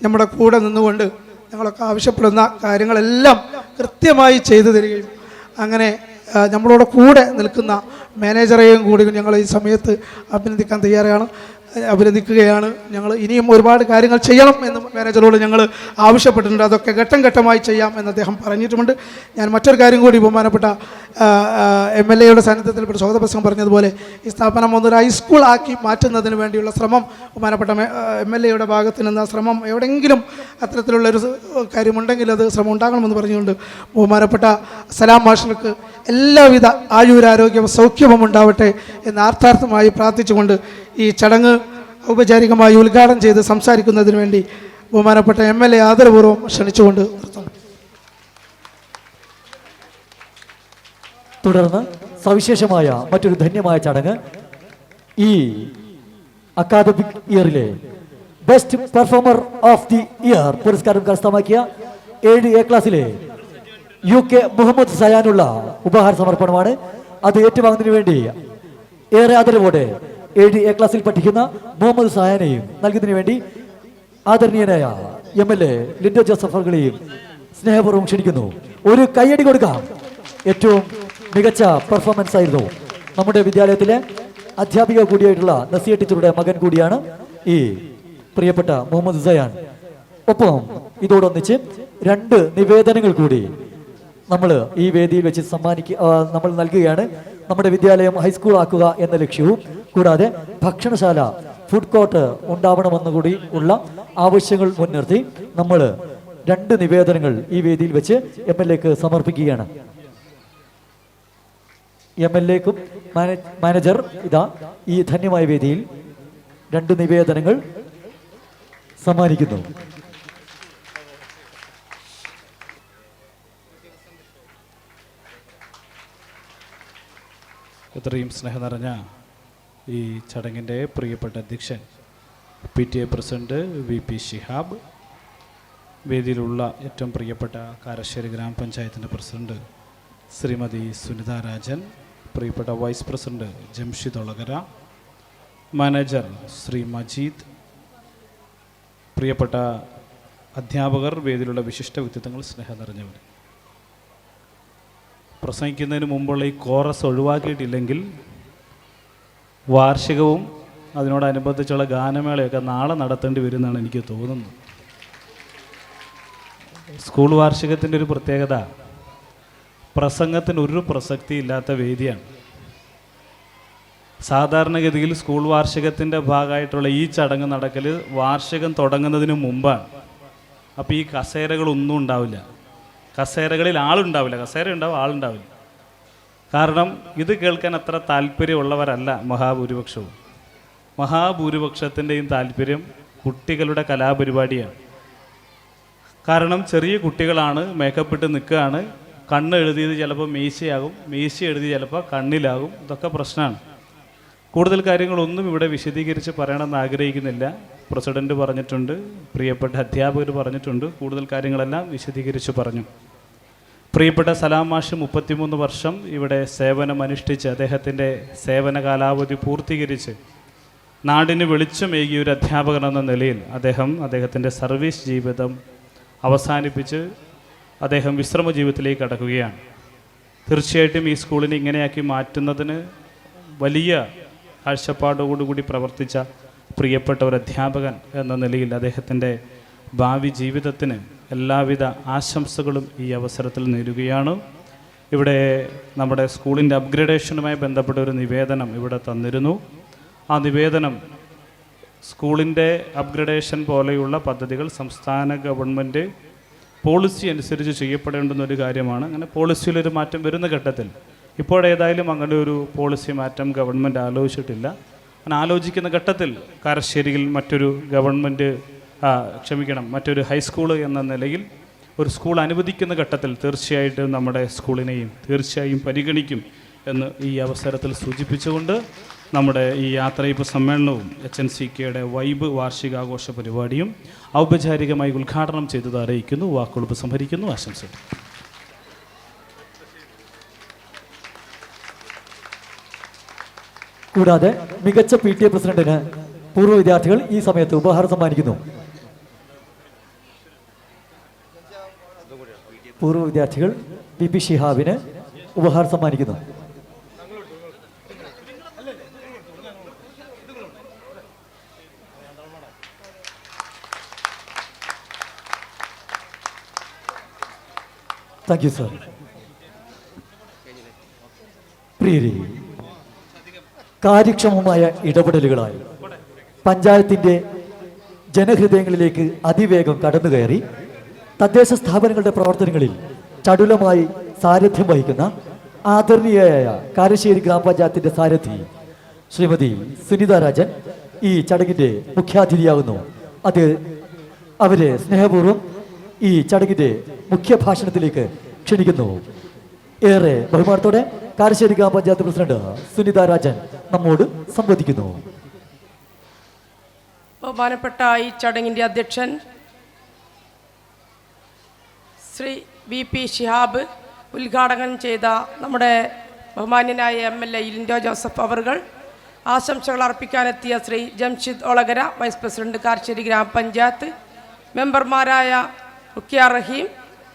നമ്മുടെ കൂടെ നിന്നുകൊണ്ട് ഞങ്ങളൊക്കെ ആവശ്യപ്പെടുന്ന കാര്യങ്ങളെല്ലാം കൃത്യമായി ചെയ്തു തരികയും അങ്ങനെ നമ്മളോട് കൂടെ നിൽക്കുന്ന മാനേജറെയും കൂടി ഞങ്ങൾ ഈ സമയത്ത് അഭിനന്ദിക്കുകയാണ്. ഞങ്ങൾ ഇനിയും ഒരുപാട് കാര്യങ്ങൾ ചെയ്യണം എന്ന് മാനേജറോട് ഞങ്ങൾ ആവശ്യപ്പെട്ടിട്ടുണ്ട്. അതൊക്കെ ഘട്ടം ഘട്ടമായി ചെയ്യാം എന്ന് അദ്ദേഹം പറഞ്ഞിട്ടുമുണ്ട്. ഞാൻ മറ്റൊരു കാര്യം കൂടി ബഹുമാനപ്പെട്ട MLA സാന്നിധ്യത്തിൽ സ്വാഗത പ്രസംഗം പറഞ്ഞതുപോലെ ഈ സ്ഥാപനം ഒരു ഹൈസ്കൂൾ ആക്കി മാറ്റുന്നതിന് വേണ്ടിയുള്ള ശ്രമം ബഹുമാനപ്പെട്ട MLA ഭാഗത്ത് നിന്ന് ശ്രമം എവിടെയെങ്കിലും അത്തരത്തിലുള്ളൊരു കാര്യമുണ്ടെങ്കിൽ അത് ശ്രമം ഉണ്ടാകണമെന്ന് പറഞ്ഞുകൊണ്ട് ബഹുമാനപ്പെട്ട സലാം മാസ്റ്റർക്ക് എല്ലാവിധ ആയുരാരോഗ്യവും സൗഖ്യവും ഉണ്ടാവട്ടെ എന്ന് ആർത്ഥാർത്ഥമായി പ്രാർത്ഥിച്ചുകൊണ്ട് ഈ ചടങ്ങ് ഔപചാരികമായി ഉദ്ഘാടനം ചെയ്ത് സംസാരിക്കുന്നതിന് വേണ്ടി ബഹുമാനപ്പെട്ട MLA ആദരപൂർവ്വം ക്ഷണിച്ചുകൊണ്ട് നിർത്തുന്നു. തുടർന്ന് സവിശേഷമായ മറ്റൊരു ധന്യമായ ചടങ്ങ് ഈ അക്കാദമിക് ഇയറിലെ best performer of the year പുരസ്കാരം കരസ്ഥമാക്കിയ 7A ക്ലാസ്സിലെ UK മുഹമ്മദ് സയാനുള്ള ഉപഹാര സമർപ്പണമാണ്. അത് ഏറ്റുവാങ്ങുന്നതിന് വേണ്ടി ഏറെ ആദരവോടെ 7A ക്ലാസ്സിൽ പഠിക്കുന്ന മുഹമ്മദ് സയാനെയും നൽകുന്നതിന് വേണ്ടി ആദരണീയനായ MLA ലിൻഡോ ജോസഫ് അവർകളെയും സ്നേഹപൂർവ്വം ക്ഷണിക്കുന്നു. ഒരു കയ്യടി കൊടുക്കാം. ഏറ്റവും മികച്ച പെർഫോമൻസ് ആയിരുന്നു നമ്മുടെ വിദ്യാലയത്തിലെ അധ്യാപിക കൂടിയായിട്ടുള്ള നസിയ ടീച്ചറുടെ മകൻ കൂടിയാണ് ഈ പ്രിയപ്പെട്ട മുഹമ്മദ് സയാൻ. ഒപ്പം ഇതോടൊന്നിച്ച് 2 നിവേദനങ്ങൾ കൂടി നമ്മൾ ഈ വേദിയിൽ വെച്ച് നമ്മൾ നൽകുകയാണ്. നമ്മുടെ വിദ്യാലയം ഹൈസ്കൂൾ ആക്കുക എന്ന ലക്ഷ്യവും കൂടാതെ ഭക്ഷണശാല ഫുഡ് കോർട്ട് ഉണ്ടാവണമെന്ന് കൂടി ഉള്ള ആവശ്യങ്ങൾ മുൻനിർത്തി നമ്മൾ 2 നിവേദനങ്ങൾ ഈ വേദിയിൽ വെച്ച് MLAക്ക് സമർപ്പിക്കുകയാണ്. MLAക്കും മാനേജർ ഇതാ ഈ ധന്യമായ വേദിയിൽ 2 നിവേദനങ്ങൾ സമ്മാനിക്കുന്നു. ഇത്രയും സ്നേഹം നിറഞ്ഞ ഈ ചടങ്ങിൻ്റെ പ്രിയപ്പെട്ട അധ്യക്ഷൻ PTA പ്രസിഡന്റ് VP ഷിഹാബ്, വേദിയിലുള്ള ഏറ്റവും പ്രിയപ്പെട്ട കാരശ്ശേരി ഗ്രാമപഞ്ചായത്തിൻ്റെ പ്രസിഡന്റ് ശ്രീമതി സുനിത രാജൻ, പ്രിയപ്പെട്ട vice president Jamshid Olakara, manager Shri Majeed, പ്രിയപ്പെട്ട അധ്യാപകർ, വേദിയിലുള്ള വിശിഷ്ട വ്യക്തിത്വങ്ങൾ, സ്നേഹം നിറഞ്ഞവർ. പ്രസംഗിക്കുന്നതിന് മുമ്പുള്ള ഈ കോറസ് ഒഴിവാക്കിയിട്ടില്ലെങ്കിൽ വാർഷികവും അതിനോടനുബന്ധിച്ചുള്ള ഗാനമേളയൊക്കെ നാളെ നടത്തേണ്ടി വരുമെന്നാണ് എനിക്ക് തോന്നുന്നത്. സ്കൂൾ വാർഷികത്തിൻ്റെ ഒരു പ്രത്യേകത പ്രസംഗത്തിന് ഒരു പ്രസക്തി ഇല്ലാത്ത വേദിയാണ്. സാധാരണഗതിയിൽ സ്കൂൾ വാർഷികത്തിൻ്റെ ഭാഗമായിട്ടുള്ള ഈ ചടങ്ങ് നടക്കൽ വാർഷികം തുടങ്ങുന്നതിന് മുമ്പാണ്. അപ്പോൾ ഈ കസേരകളൊന്നും ഉണ്ടാവില്ല, കസേരകളിൽ ആളുണ്ടാവില്ല, കസേര ഉണ്ടാവും ആളുണ്ടാവില്ല. കാരണം ഇത് കേൾക്കാൻ അത്ര താല്പര്യമുള്ളവരല്ല മഹാഭൂരിപക്ഷവും. മഹാഭൂരിപക്ഷത്തിൻ്റെയും താല്പര്യം കുട്ടികളുടെ കലാപരിപാടിയാണ്. കാരണം ചെറിയ കുട്ടികളാണ്, മേക്കപ്പ് ഇട്ട് നിൽക്കുകയാണ്, കണ്ണ് എഴുതിയത് ചിലപ്പോൾ മീശയാകും, മീശ എഴുതി ചിലപ്പോൾ കണ്ണിലാകും. ഇതൊക്കെ പ്രശ്നമാണ്. കൂടുതൽ കാര്യങ്ങളൊന്നും ഇവിടെ വിശദീകരിച്ച് പറയണമെന്ന് ആഗ്രഹിക്കുന്നില്ല. പ്രസിഡന്റ് പറഞ്ഞിട്ടുണ്ട്, പ്രിയപ്പെട്ട അധ്യാപകർ പറഞ്ഞിട്ടുണ്ട്, കൂടുതൽ കാര്യങ്ങളെല്ലാം വിശദീകരിച്ച് പറഞ്ഞു. പ്രിയപ്പെട്ട സലാം മാഷ് 33 വർഷം ഇവിടെ സേവനമനുഷ്ഠിച്ച് അദ്ദേഹത്തിൻ്റെ സേവന കാലാവധി പൂർത്തീകരിച്ച് നാടിന് വെളിച്ചമേകിയ ഒരു അധ്യാപകൻ എന്ന നിലയിൽ അദ്ദേഹത്തിൻ്റെ സർവീസ് ജീവിതം അവസാനിപ്പിച്ച് അദ്ദേഹം വിശ്രമ ജീവിതത്തിലേക്ക് കടക്കുകയാണ്. തീർച്ചയായിട്ടും ഈ സ്കൂളിനെ ഇങ്ങനെയാക്കി മാറ്റുന്നതിന് വലിയ കാഴ്ചപ്പാടോടുകൂടി പ്രവർത്തിച്ച പ്രിയപ്പെട്ട ഒരു അധ്യാപകൻ എന്ന നിലയിൽ അദ്ദേഹത്തിൻ്റെ ഭാവി ജീവിതത്തിന് എല്ലാവിധ ആശംസകളും ഈ അവസരത്തിൽ നേരുകയാണ്. ഇവിടെ നമ്മുടെ സ്കൂളിൻ്റെ അപ്ഗ്രഡേഷനുമായി ബന്ധപ്പെട്ട ഒരു നിവേദനം ഇവിടെ തന്നിരുന്നു. ആ നിവേദനം സ്കൂളിൻ്റെ അപ്ഗ്രഡേഷൻ പോലെയുള്ള പദ്ധതികൾ സംസ്ഥാന ഗവൺമെൻറ് പോളിസി അനുസരിച്ച് ചെയ്യപ്പെടേണ്ടുന്ന ഒരു കാര്യമാണ്. അങ്ങനെ പോളിസിയിലൊരു മാറ്റം വരുന്ന ഘട്ടത്തിൽ ഇപ്പോഴേതായാലും അങ്ങനെ ഒരു പോളിസി മാറ്റം ഗവൺമെൻറ് ആലോചിച്ചിട്ടില്ല. അങ്ങനെ ആലോചിക്കുന്ന ഘട്ടത്തിൽ കാരശ്ശേരിയിൽ മറ്റൊരു ഹൈസ്കൂൾ എന്ന നിലയിൽ ഒരു സ്കൂൾ അനുവദിക്കുന്ന ഘട്ടത്തിൽ തീർച്ചയായിട്ടും നമ്മുടെ സ്കൂളിനെയും തീർച്ചയായും പരിഗണിക്കും എന്ന് ഈ അവസരത്തിൽ സൂചിപ്പിച്ചുകൊണ്ട് നമ്മുടെ ഈ യാത്രയപ്പ് സമ്മേളനവും HNCKയുടെ വൈബ് വാർഷികാഘോഷ പരിപാടിയും ഔപചാരികമായി ഉദ്ഘാടനം ചെയ്തത് അറിയിക്കുന്നു. വാക്കുകൾ ഉപസംഹരിക്കുന്നു. ആശംസിക്കുന്നു. കൂടാതെ മികച്ച PTA പ്രസിഡന്റിന് പൂർവ്വ വിദ്യാർത്ഥികൾ ഈ സമയത്ത് ഉപഹാരം സമ്മാനിക്കുന്നു. പൂർവ്വ വിദ്യാർത്ഥികൾ PP ഷിഹാബിന് ഉപഹാരം സമ്മാനിക്കുന്നു. Thank you sir. പ്രിയരെ, കാര്യക്ഷമമായ ഇടപെടലുകളായി പഞ്ചായത്തിൻ്റെ ജനഹൃദയങ്ങളിലേക്ക് അതിവേഗം കടന്നുകയറി തദ്ദേശ സ്ഥാപനങ്ങളുടെ പ്രവർത്തനങ്ങളിൽ ചടുലമായി സാരഥ്യം വഹിക്കുന്ന ആദരണീയയായ കാരശ്ശേരി ഗ്രാമപഞ്ചായത്തിൻ്റെ സാരഥി ശ്രീമതി സുനിത രാജൻ ഈ ചടങ്ങിൻ്റെ മുഖ്യാതിഥിയാകുന്നു. അവരെ സ്നേഹപൂർവ്വം ഈ ചടങ്ങിൻ്റെ മുഖ്യഭാഷണത്തിലേക്ക് ക്ഷണിക്കുന്നു. ഏറെ ബഹുമാനത്തോടെ കാരശ്ശേരി ഗ്രാമപഞ്ചായത്ത് പ്രസിഡന്റ് സുനിത രാജൻ നമ്മോട് സംവദിക്കുന്നു. ബഹുമാനപ്പെട്ട ഈ ചടങ്ങിൻ്റെ അധ്യക്ഷൻ ശ്രീ VP ഷിഹാബ് ഉദ്ഘാടനം ചെയ്ത നമ്മുടെ ബഹുമാന്യനായ MLA ഇലിൻഡോ ജോസഫ് അവർകൾ, ആശംസകൾ അർപ്പിക്കാനെത്തിയ ശ്രീ ജംഷിദ് ഒളകര വൈസ് പ്രസിഡന്റ് കാരശ്ശേരി ഗ്രാമപഞ്ചായത്ത്, മെമ്പർമാരായ റുക്കിയ റഹീം,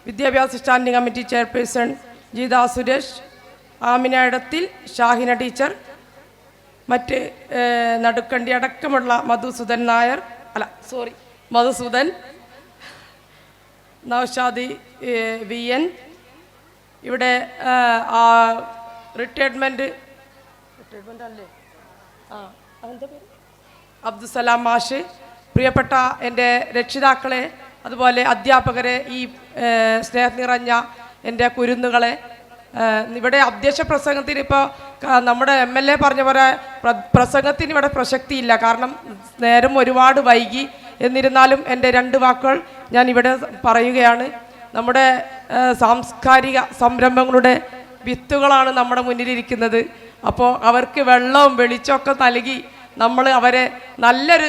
വിദ്യാഭ്യാസ standing committee chairperson Geetha Suresh, Amina Edathil, Shahina teacher, മറ്റ് നടുക്കണ്ടി അടക്കമുള്ള മധുസൂദൻ, നൗഷാദി VN, ഇവിടെ റിട്ടയർമെൻറ്റ് അല്ലേ അബ്ദുസലാം മാഷ്, പ്രിയപ്പെട്ട എൻ്റെ രക്ഷിതാക്കളെ, അതുപോലെ അധ്യാപകരെ, ഈ സ്നേഹം നിറഞ്ഞ എൻ്റെ കുരുന്നുകളെ, ഇവിടെ അധ്യക്ഷ പ്രസംഗത്തിന് ഇപ്പോൾ നമ്മുടെ MLA പറഞ്ഞ പോലെ പ്രസംഗത്തിന് ഇവിടെ പ്രസക്തിയില്ല. കാരണം നേരം ഒരുപാട് വൈകി. എന്നിരുന്നാലും എൻ്റെ 2 വാക്കുകൾ ഞാൻ ഇവിടെ പറയുകയാണ്. നമ്മുടെ സാംസ്കാരിക സംരംഭങ്ങളുടെ വിത്തുകളാണ് നമ്മുടെ മുന്നിലിരിക്കുന്നത്. അപ്പോൾ അവർക്ക് വെള്ളവും വെളിച്ചമൊക്കെ നൽകി നമ്മൾ അവരെ നല്ലൊരു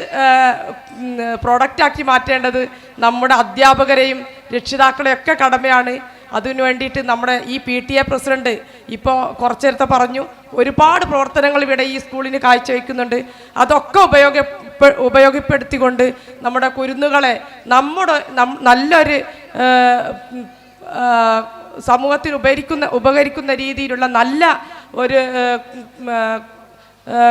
പ്രോഡക്റ്റാക്കി മാറ്റേണ്ടത് നമ്മുടെ അധ്യാപകരെയും രക്ഷിതാക്കളെയൊക്കെ കടമയാണ്. അതിനു വേണ്ടിയിട്ട് നമ്മുടെ ഈ PTA പ്രസിഡന്റ് ഇപ്പോൾ കുറച്ചു നേരത്തെ പറഞ്ഞു, ഒരുപാട് പ്രവർത്തനങ്ങൾ ഇവിടെ ഈ സ്കൂളിന് കാഴ്ചവെക്കുന്നുണ്ട്. അതൊക്കെ ഉപയോഗപ്പെടുത്തിക്കൊണ്ട് നമ്മുടെ കുരുന്നുകളെ നല്ലൊരു സമൂഹത്തിന് ഉപകരിക്കുന്ന രീതിയിലുള്ള നല്ല ഒരു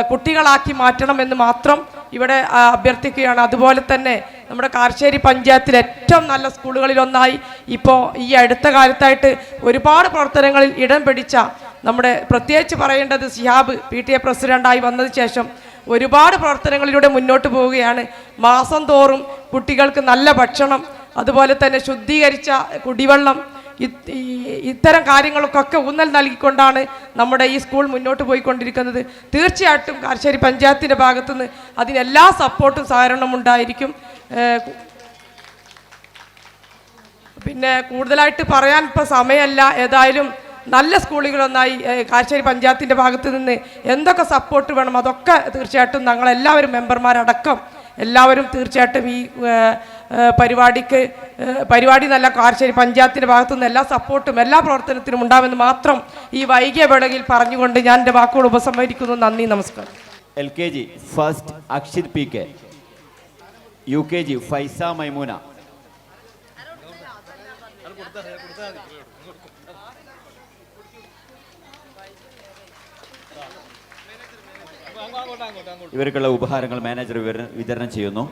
കുട്ടികളാക്കി മാറ്റണമെന്ന് മാത്രം ഇവിടെ അഭ്യർത്ഥിക്കുകയാണ്. അതുപോലെ തന്നെ നമ്മുടെ കാർശ്ശേരി പഞ്ചായത്തിൽ ഏറ്റവും നല്ല സ്കൂളുകളിലൊന്നായി ഇപ്പോൾ ഈ അടുത്ത കാലത്തായിട്ട് ഒരുപാട് പ്രവർത്തനങ്ങളിൽ ഇടം പിടിച്ച നമ്മുടെ പ്രത്യേകിച്ച് പറയേണ്ടത് സിഹാബ് PTA പ്രസിഡൻ്റായി വന്നതിന് ശേഷം ഒരുപാട് പ്രവർത്തനങ്ങളിലൂടെ മുന്നോട്ട് പോവുകയാണ്. മാസം തോറും കുട്ടികൾക്ക് നല്ല ഭക്ഷണം, അതുപോലെ തന്നെ ശുദ്ധീകരിച്ച കുടിവെള്ളം, ഇത്തരം കാര്യങ്ങൾക്കൊക്കെ ഊന്നൽ നൽകിക്കൊണ്ടാണ് നമ്മുടെ ഈ സ്കൂൾ മുന്നോട്ട് പോയിക്കൊണ്ടിരിക്കുന്നത്. തീർച്ചയായിട്ടും കാർശ്ശേരി പഞ്ചായത്തിൻ്റെ ഭാഗത്തുനിന്ന് അതിനെല്ലാ സപ്പോർട്ടും സഹകരണവും ഉണ്ടായിരിക്കും. പിന്നെ കൂടുതലായിട്ട് പറയാൻ ഇപ്പോൾ സമയമല്ല. ഏതായാലും നല്ല സ്കൂളുകളൊന്നായി കാർശ്ശേരി പഞ്ചായത്തിൻ്റെ ഭാഗത്ത് നിന്ന് എന്തൊക്കെ സപ്പോർട്ട് വേണം അതൊക്കെ തീർച്ചയായിട്ടും ഞങ്ങളെല്ലാവരും മെമ്പർമാരടക്കം എല്ലാവരും തീർച്ചയായിട്ടും ഈ പരിപാടി നല്ല കാർശ്ശേരി പഞ്ചായത്തിൻ്റെ ഭാഗത്തുനിന്ന് എല്ലാ സപ്പോർട്ടും എല്ലാ പ്രവർത്തനത്തിനും ഉണ്ടാവുമെന്ന് മാത്രം ഈ വൈകിയ വേളയിൽ പറഞ്ഞുകൊണ്ട് ഞാൻ എൻ്റെ വാക്കുകൾ ഉപസംഹരിക്കുന്നു. നന്ദി, നമസ്കാരം. LKG first Akshith PK, UKG Faiza Maimoona. ഇവർക്കുള്ള ഉപഹാരങ്ങൾ മാനേജർ വിതരണം ചെയ്യുന്നു.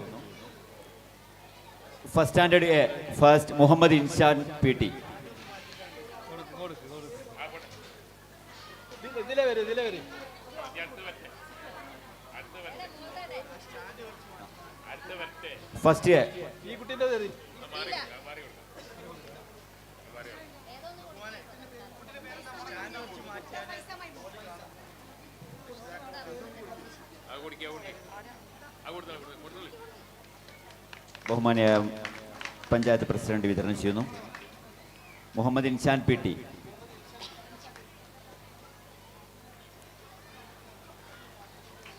First standard A first Muhammad Inshan PT. First A ബഹുമാനിയ പഞ്ചായത്ത് പ്രസിഡന്റ് വിതരണം ചെയ്യുന്നു. മുഹമ്മദ് ഇൻഷാൻ PT.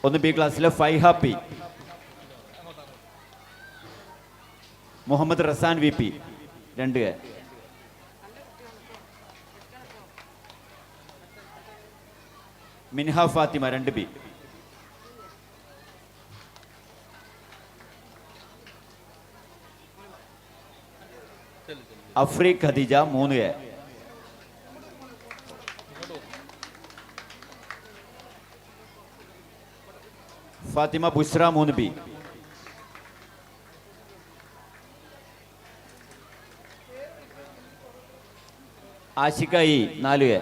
ഒന്ന് B ക്ലാസ്സിലെ Faiha P. Muhammad Razan VP 2A. Minha Fathima 2B. Afreeq Khadeeja 3A. Fathima Bushra 3B. Ashika E 4A.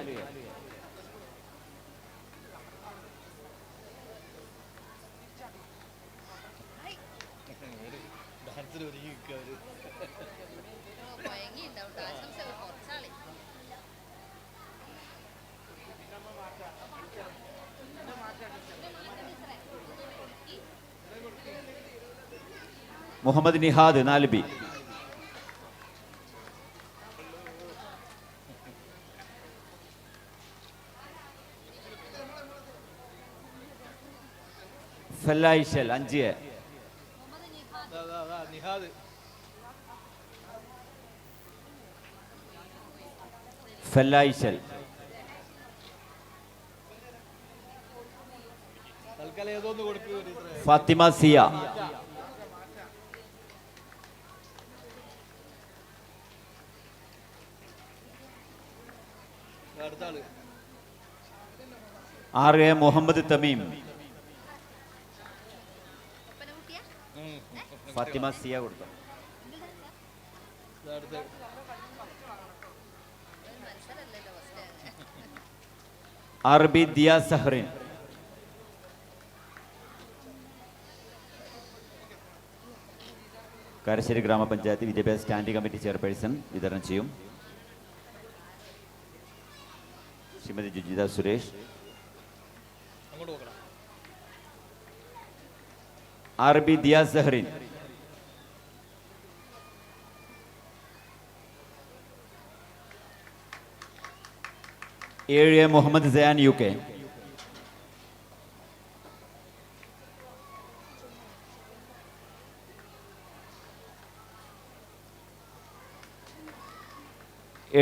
Muhammad Nihad 4B. ഫല്ലായിഷൽ 5A. ഫല്ലായിഷൽ. ഫാത്തിമ സിയ. RA മുഹമ്മദ് തമീം. ഫാത്തിമ സിയ കൊടുത്തു. RB ദിയ സഹറിൻ. കാരശ്ശേരി ഗ്രാമപഞ്ചായത്ത് വിദ്യാഭ്യാസ സ്റ്റാൻഡിംഗ് കമ്മിറ്റി ചെയർപേഴ്സൺ വിതരണം ചെയ്യും. Shrimati Jujitha Suresh. RB Diya Saharin. A Muhammad Sayan UK.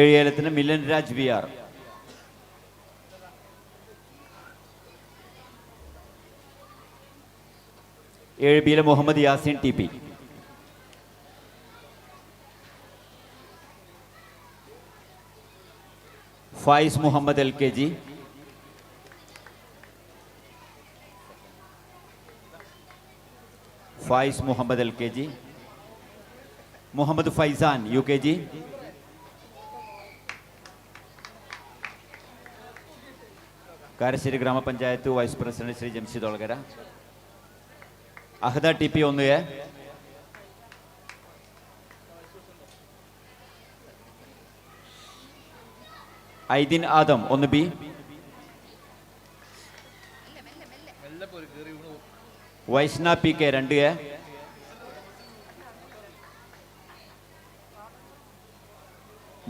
ഏഴേലത്തിന് മിലൻ രാജ് VR. ഏഴ് Muhammad Yasin TP. Fayis Muhammad LKG. Fayis Muhammad LKG, Muhammad Faizan UKG, Karassery ഗ്രാമപഞ്ചായത്ത് vice president Shri Jamshid Olakara, Ahada TP 1A, Aidin Adam 1B, Vaishna PK 2A,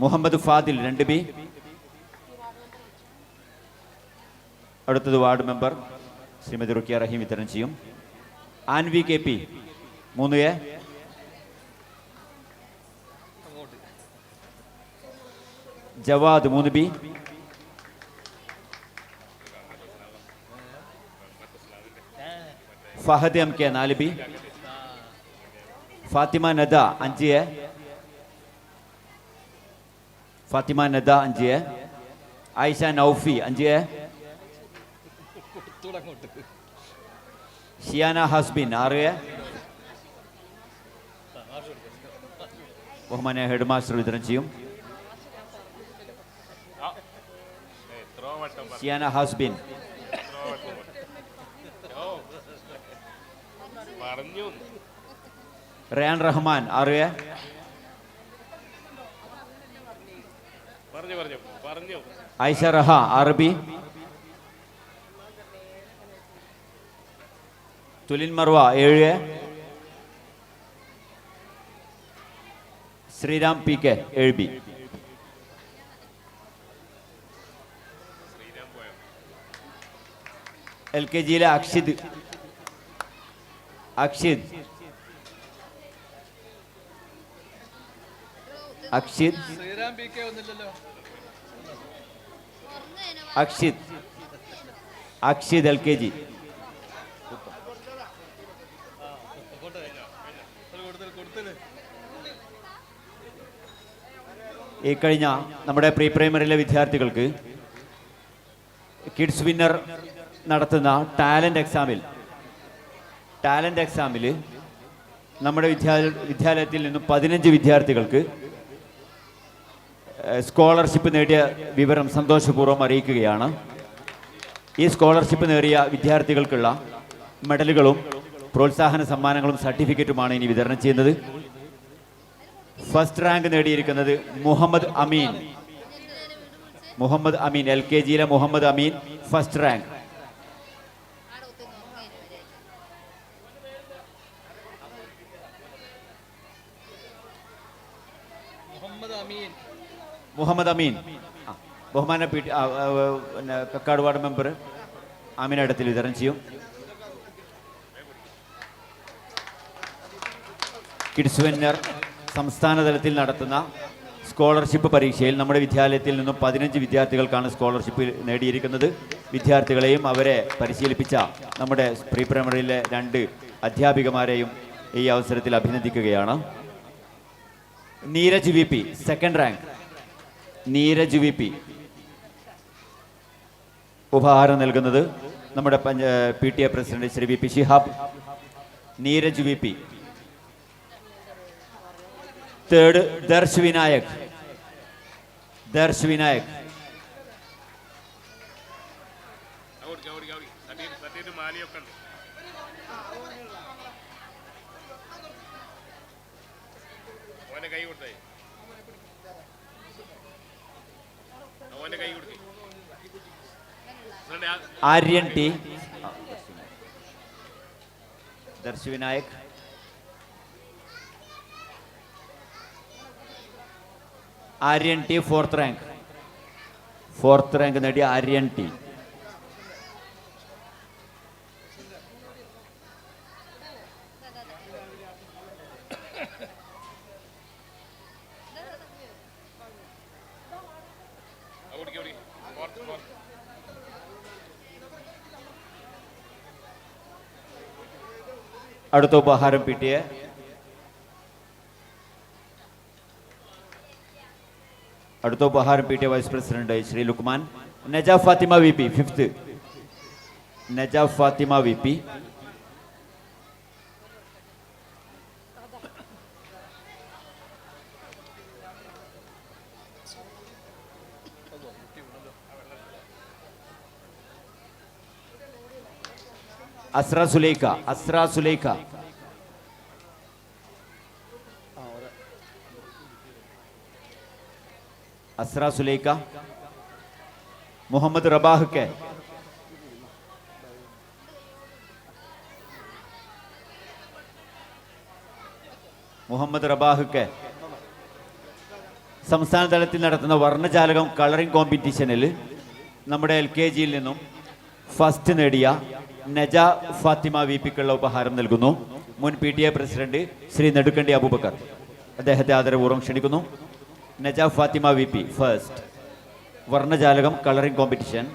Muhammad Fadil 2B. അടുത്തത് വാർഡ് മെമ്പർ ശ്രീമതി റുക്കിയ റഹീം വിതരണം ചെയ്യും. Anvi KP 3A, Jawad 3B, Fahad MK 4B, Fathima Nada 5A, Fathima Nada 5A, Ayisha Naufi 5A, Shiyana Hasbin 6A. ബഹുമാന്യ ഹെഡ് മാസ്റ്റർ വിതരണം ചെയ്യും. Shiyana Hasbin, Rayan Rahman 6A, Ayisha Raha 6B, Thulin Marwa 7A, Sreeram PK 7B. LKGയിലെ അക്ഷിദ് അക്ഷിദ് LKG. ഈ കഴിഞ്ഞ നമ്മുടെ പ്രീ പ്രൈമറിയിലെ വിദ്യാർത്ഥികൾക്ക് കിഡ്സ് വിന്നർ നടത്തുന്ന ടാലന്റ് എക്സാമിൽ നമ്മുടെ വിദ്യാലയത്തിൽ നിന്നും 15 വിദ്യാർത്ഥികൾക്ക് സ്കോളർഷിപ്പ് നേടിയ വിവരം സന്തോഷപൂർവ്വം അറിയിക്കുകയാണ്. ഈ സ്കോളർഷിപ്പ് നേടിയ വിദ്യാർത്ഥികൾക്കുള്ള മെഡലുകളും പ്രോത്സാഹന സമ്മാനങ്ങളും സർട്ടിഫിക്കറ്റുമാണ് ഇനി വിതരണം ചെയ്യുന്നത്. ഫസ്റ്റ് റാങ്ക് നേടിയിരിക്കുന്നത് മുഹമ്മദ് അമീൻ LKGയിലെ മുഹമ്മദ് അമീൻ ഫസ്റ്റ് റാങ്ക്. മുഹമ്മദ് അമീൻ ബഹുമാന കക്കാട് വാർഡ് മെമ്പർ അമീനടത്തിൽ വിതരണം ചെയ്യും. കിഡ്സ് വിന്നർ സംസ്ഥാന തലത്തിൽ നടത്തുന്ന സ്കോളർഷിപ്പ് പരീക്ഷയിൽ നമ്മുടെ വിദ്യാലയത്തിൽ നിന്നും 15 വിദ്യാർത്ഥികൾക്കാണ് സ്കോളർഷിപ്പ് നേടിയിരിക്കുന്നത്. വിദ്യാർത്ഥികളെയും അവരെ പരിശീലിപ്പിച്ച നമ്മുടെ പ്രീ പ്രൈമറിയിലെ 2 അധ്യാപികമാരെയും ഈ അവസരത്തിൽ അഭിനന്ദിക്കുകയാണ്. Neeraj VP second rank. Neeraj VP ഉപഹാരം നൽകുന്നത് നമ്മുടെ PTA president Shri VP Shihab. Neeraj VP. Third Darsh Vinayak. Aryan T. Darsh Vinayak. Aryan T fourth rank നേടിയ ആര്യൻ T. അടുത്ത ഉപഹാരം PTA vice president Shri Lukman. Najaf Fathima VP fifth. Asra Sulaikha. Asra Sulaikha. Asra Sulaikha. Muhammad Rabah K. Muhammad Rabah K. സംസ്ഥാന തലത്തിൽ നടത്തുന്ന വർണ്ണജാലകം കളറിംഗ് കോമ്പറ്റീഷനിൽ നമ്മുടെ LKGയിൽ നിന്നും ഫസ്റ്റ് നേടിയ നജ ഫാത്തിമ VPക്കുള്ള ഉപഹാരം നൽകുന്നു മുൻ PTA പ്രസിഡന്റ് ശ്രീ നെടുക്കണ്ടി അബൂബക്കർ. അദ്ദേഹത്തെ ആദരപൂർവ്വം ക്ഷണിക്കുന്നു. Naja Fathima VP first Varnajalakam colouring competition.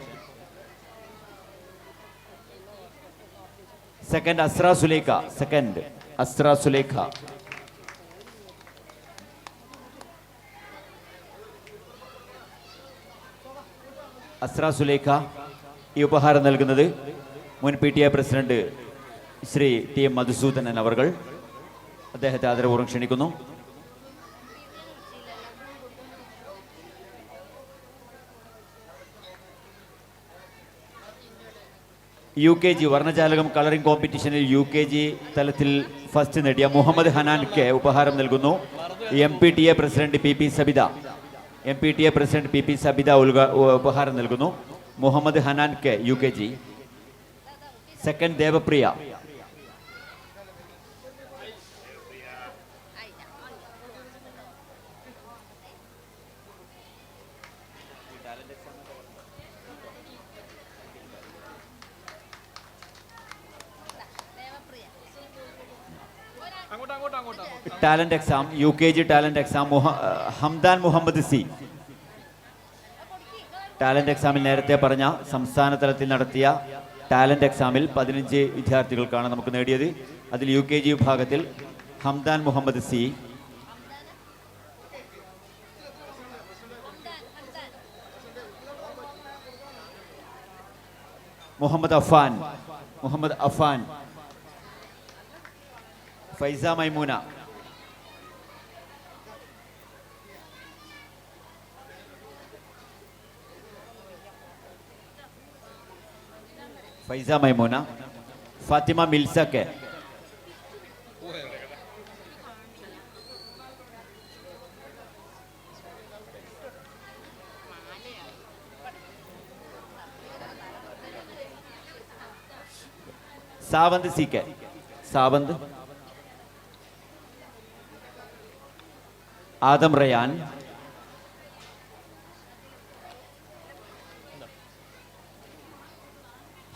Second Asra Sulaikha. Second Asra Sulaikha. Asra Sulaikha ഈ ഉപഹാരം നൽകുന്നത് മുൻ PTA president Shri TM Madhusudanan അവർ. അദ്ദേഹത്തെ ആദരപൂർവ്വം ക്ഷണിക്കുന്നു. UKG വർണ്ണജാലകം കളറിംഗ് കോമ്പറ്റീഷനിൽ UKG തലത്തിൽ ഫസ്റ്റ് നേടിയ മുഹമ്മദ് ഹനാൻ കെ ഉപഹാരം നൽകുന്നു. MPTA president PP Sabitha. MPTA president PP Sabitha ഉപഹാരം നൽകുന്നു. Muhammad Hanan K UKG. Second Devapriya. Talent exam UKG talent exam Hamdan Muhammad C. Talent എക്സാമിൽ നേരത്തെ പറഞ്ഞ സംസ്ഥാന തലത്തിൽ നടത്തിയ ടാലന്റ് എക്സാമിൽ 15 വിദ്യാർത്ഥികൾക്കാണ് നമുക്ക് നേടിയത്. അതിൽ UKG വിഭാഗത്തിൽ Hamdan Muhammad C, Muhammad Afan, Faiza Maimoona, Fathima Milsa K, Savanth C K, Adam Rayan,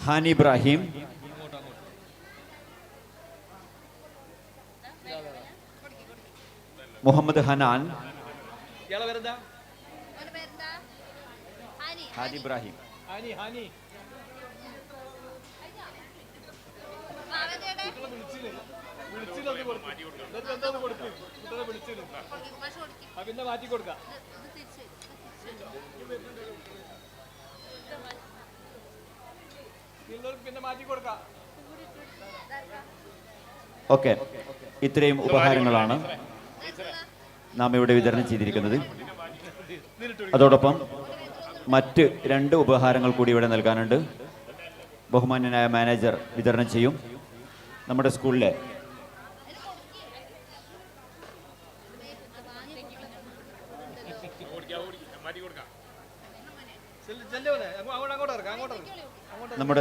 Hani Ibrahim, Muhammad ഹനാൻ, ഹാനി ഇബ്രാഹിം, പിന്നെ മാറ്റി കൊടുക്കാം. ഓക്കെ, ഇത്രയും ഉപഹാരങ്ങളാണ് നാം ഇവിടെ വിതരണം ചെയ്തിരിക്കുന്നത്. അതോടൊപ്പം മറ്റ് 2 ഉപഹാരങ്ങൾ കൂടി ഇവിടെ നൽകാനുണ്ട്. ബഹുമാന്യനായ മാനേജർ വിതരണം ചെയ്യും. നമ്മുടെ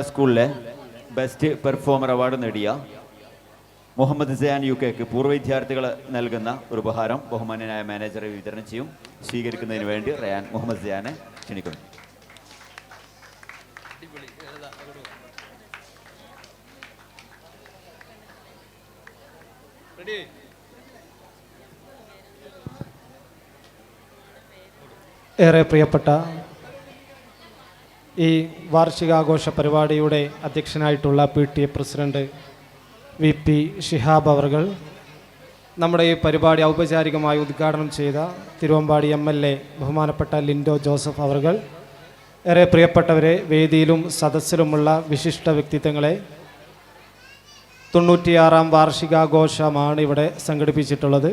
സ്കൂളിലെ ബെസ്റ്റ് പെർഫോമർ അവാർഡ് നേടിയ മുഹമ്മദ് സയാൻ UK പൂർവ്വ വിദ്യാർത്ഥികൾ നൽകുന്ന ഒരു ഉപഹാരം ബഹുമാന്യനായ മാനേജറെ വിതരണം ചെയ്യും. സ്വീകരിക്കുന്നതിന് വേണ്ടി മുഹമ്മദ് സയാനെ ക്ഷണിക്കുന്നു. ഏറെ പ്രിയപ്പെട്ട ഈ വാർഷികാഘോഷ പരിപാടിയുടെ അധ്യക്ഷനായിട്ടുള്ള PTA പ്രസിഡന്റ് VP ഷിഹാബ് അവർകൾ, നമ്മുടെ ഈ പരിപാടി ഔപചാരികമായി ഉദ്ഘാടനം ചെയ്ത തിരുവമ്പാടി MLA ബഹുമാനപ്പെട്ട ലിൻഡോ ജോസഫ് അവർകൾ, ഏറെ പ്രിയപ്പെട്ടവരെ, വേദിയിലും സദസ്സിലുമുള്ള വിശിഷ്ട വ്യക്തിത്വങ്ങളെ, 96ാം വാർഷികാഘോഷമാണ് ഇവിടെ സംഘടിപ്പിച്ചിട്ടുള്ളത്.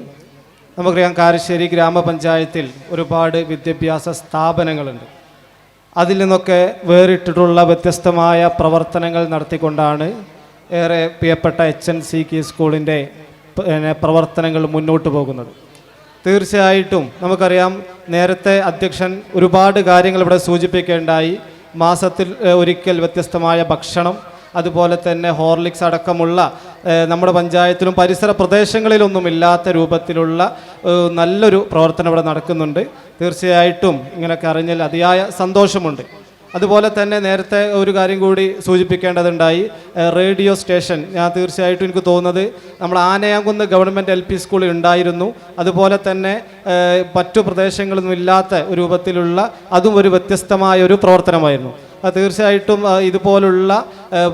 നമുക്കറിയാം, കാരശ്ശേരി ഗ്രാമപഞ്ചായത്തിൽ ഒരുപാട് വിദ്യാഭ്യാസ സ്ഥാപനങ്ങളുണ്ട്. അതിൽ നിന്നൊക്കെ വേറിട്ടിട്ടുള്ള വ്യത്യസ്തമായ പ്രവർത്തനങ്ങൾ നടത്തിക്കൊണ്ടാണ് ഏറെ പ്രിയപ്പെട്ട HNCK സ്കൂളിൻ്റെ പ്രവർത്തനങ്ങൾ മുന്നോട്ട് പോകുന്നത്. തീർച്ചയായിട്ടും നമുക്കറിയാം, നേരത്തെ അധ്യക്ഷൻ ഒരുപാട് കാര്യങ്ങൾ ഇവിടെ സൂചിപ്പിക്കേണ്ടായി. മാസത്തിൽ ഒരിക്കൽ വ്യത്യസ്തമായ ഭക്ഷണം, അതുപോലെ തന്നെ ഹോർലിക്സ് അടക്കമുള്ള നമ്മുടെ പഞ്ചായത്തിലും പരിസര പ്രദേശങ്ങളിലൊന്നും ഇല്ലാത്ത രൂപത്തിലുള്ള നല്ലൊരു പ്രവർത്തനം ഇവിടെ നടക്കുന്നുണ്ട്. തീർച്ചയായിട്ടും ഇങ്ങനെയൊക്കെ അറിഞ്ഞാൽ അതിയായ സന്തോഷമുണ്ട്. അതുപോലെ തന്നെ നേരത്തെ ഒരു കാര്യം കൂടി സൂചിപ്പിക്കേണ്ടതുണ്ടായി, റേഡിയോ സ്റ്റേഷൻ. ഞാൻ തീർച്ചയായിട്ടും എനിക്ക് തോന്നുന്നത് നമ്മൾ ആനയാങ്കുന്ന് ഗവൺമെൻറ് LP സ്കൂളിൽ ഉണ്ടായിരുന്നു. അതുപോലെ തന്നെ മറ്റു പ്രദേശങ്ങളൊന്നും ഇല്ലാത്ത രൂപത്തിലുള്ള അതും ഒരു വ്യത്യസ്തമായ ഒരു പ്രവർത്തനമായിരുന്നു. തീർച്ചയായിട്ടും ഇതുപോലുള്ള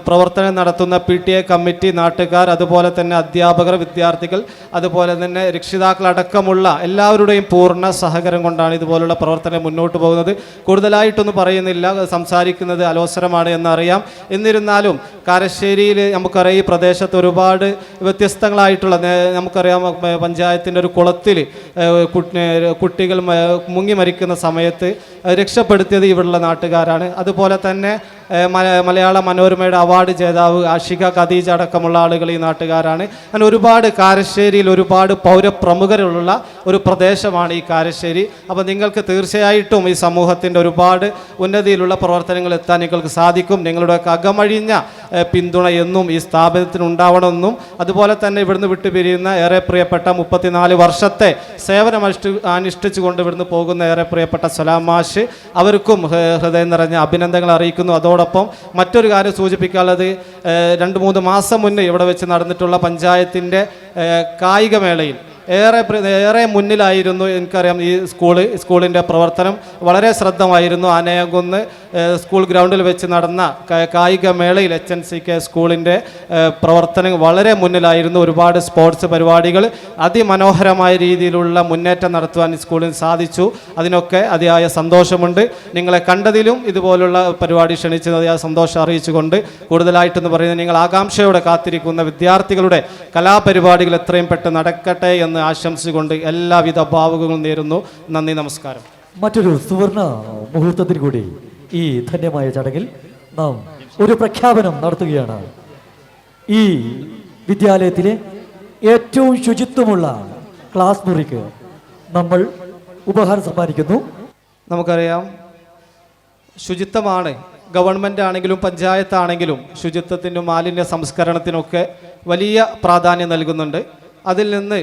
പ്രവർത്തനം നടത്തുന്ന PTA കമ്മിറ്റി, നാട്ടുകാർ, അതുപോലെ തന്നെ അധ്യാപകർ, വിദ്യാർത്ഥികൾ, അതുപോലെ തന്നെ രക്ഷിതാക്കളടക്കമുള്ള എല്ലാവരുടെയും പൂർണ്ണ സഹകരണം കൊണ്ടാണ് ഇതുപോലുള്ള പ്രവർത്തനം മുന്നോട്ട് പോകുന്നത്. കൂടുതലായിട്ടൊന്നും പറയുന്നില്ല, സംസാരിക്കുന്നത് അലോസരമാണ് എന്നറിയാം. എന്നിരുന്നാലും കാരശ്ശേരിയിൽ നമുക്കറിയാം, ഈ പ്രദേശത്ത് ഒരുപാട് വ്യത്യസ്തങ്ങളായിട്ടുള്ള, നമുക്കറിയാം പഞ്ചായത്തിൻ്റെ ഒരു കുളത്തിൽ കുട്ടികൾ മുങ്ങി മരിക്കുന്ന സമയത്ത് രക്ഷപ്പെടുത്തിയത് ഇവിടെയുള്ള നാട്ടുകാരാണ്. അതുപോലെ തന്നെ മലയാള മനോരമയുടെ അവാർഡ് ജേതാവ് ആഷിക ഖദീജ അടക്കമുള്ള ആളുകൾ ഈ നാട്ടുകാരാണ്. അങ്ങനെ ഒരുപാട് കാരശ്ശേരിയിൽ ഒരുപാട് പൗരപ്രമുഖരുള്ള ഒരു പ്രദേശമാണ് ഈ കാരശ്ശേരി. അപ്പോൾ നിങ്ങൾക്ക് തീർച്ചയായിട്ടും ഈ സമൂഹത്തിൻ്റെ ഒരുപാട് ഉന്നതിയിലുള്ള പ്രവർത്തനങ്ങൾ എത്താൻ നിങ്ങൾക്ക് സാധിക്കും. നിങ്ങളുടെ അകമഴിഞ്ഞ പിന്തുണ എന്നും ഈ സ്ഥാപനത്തിന് ഉണ്ടാവണമെന്നും, അതുപോലെ തന്നെ ഇവിടുന്ന് വിട്ടുപിരിയുന്ന ഏറെ പ്രിയപ്പെട്ട 34 വർഷത്തെ സേവനം അനുഷ്ഠിച്ചുകൊണ്ട് ഇവിടുന്ന് പോകുന്ന ഏറെ പ്രിയപ്പെട്ട സലാം മാഷ്, അവർക്കും ഹൃദയം നിറഞ്ഞ അഭിനന്ദനങ്ങൾ അറിയിക്കുന്നു. അതോടൊപ്പം മറ്റൊരു കാര്യം സൂചിപ്പിക്കാനുള്ളത്, 2-3 മാസം മുന്നേ ഇവിടെ വെച്ച് നടന്നിട്ടുള്ള പഞ്ചായത്തിൻ്റെ കായികമേളയിൽ ഏറെ മുന്നിലായിരുന്നു. എനിക്കറിയാം, ഈ സ്കൂളിൻ്റെ പ്രവർത്തനം വളരെ ശ്രദ്ധമായിരുന്നു. ആനയാങ്കുന്ന് സ്കൂൾ ഗ്രൗണ്ടിൽ വെച്ച് നടന്ന കായികമേളയിൽ HNCK സ്കൂളിൻ്റെ പ്രവർത്തനം വളരെ മുന്നിലായിരുന്നു. ഒരുപാട് സ്പോർട്സ് പരിപാടികൾ അതിമനോഹരമായ രീതിയിലുള്ള മുന്നേറ്റം നടത്തുവാൻ സ്കൂളിന് സാധിച്ചു. അതിനൊക്കെ അതിയായ സന്തോഷമുണ്ട്. നിങ്ങളെ കണ്ടതിലും ഇതുപോലുള്ള പരിപാടി ക്ഷണിച്ചത് അതിയായ സന്തോഷം അറിയിച്ചുകൊണ്ട്, കൂടുതലായിട്ടെന്ന് പറയുന്നത്, നിങ്ങൾ ആകാംക്ഷയോടെ കാത്തിരിക്കുന്ന വിദ്യാർത്ഥികളുടെ കലാപരിപാടികൾ എത്രയും പെട്ടെന്ന് നടക്കട്ടെ എന്ന് ആശംസിച്ചുകൊണ്ട് എല്ലാവിധ ഭാവുകങ്ങളും നേരുന്നു. നന്ദി, നമസ്കാരം. മറ്റൊരു സുവർണ മുഹൂർത്തത്തിൽ കൂടി ഈ ധന്യമായ ചടങ്ങിൽ നാം ഒരു പ്രഖ്യാപനം നടത്തുകയാണ്. ഈ വിദ്യാലയത്തിലെ ഏറ്റവും ശുചിത്വമുള്ള ക്ലാസ് മുറിക്ക് നമ്മൾ ഉപഹാരം സമ്മാനിക്കുന്നു. നമുക്കറിയാം, ശുചിത്വമാണ് ഗവൺമെൻറ് ആണെങ്കിലും പഞ്ചായത്താണെങ്കിലും ശുചിത്വത്തിനും മാലിന്യ സംസ്കരണത്തിനൊക്കെ വലിയ പ്രാധാന്യം നൽകുന്നുണ്ട്. അതിൽ നിന്ന്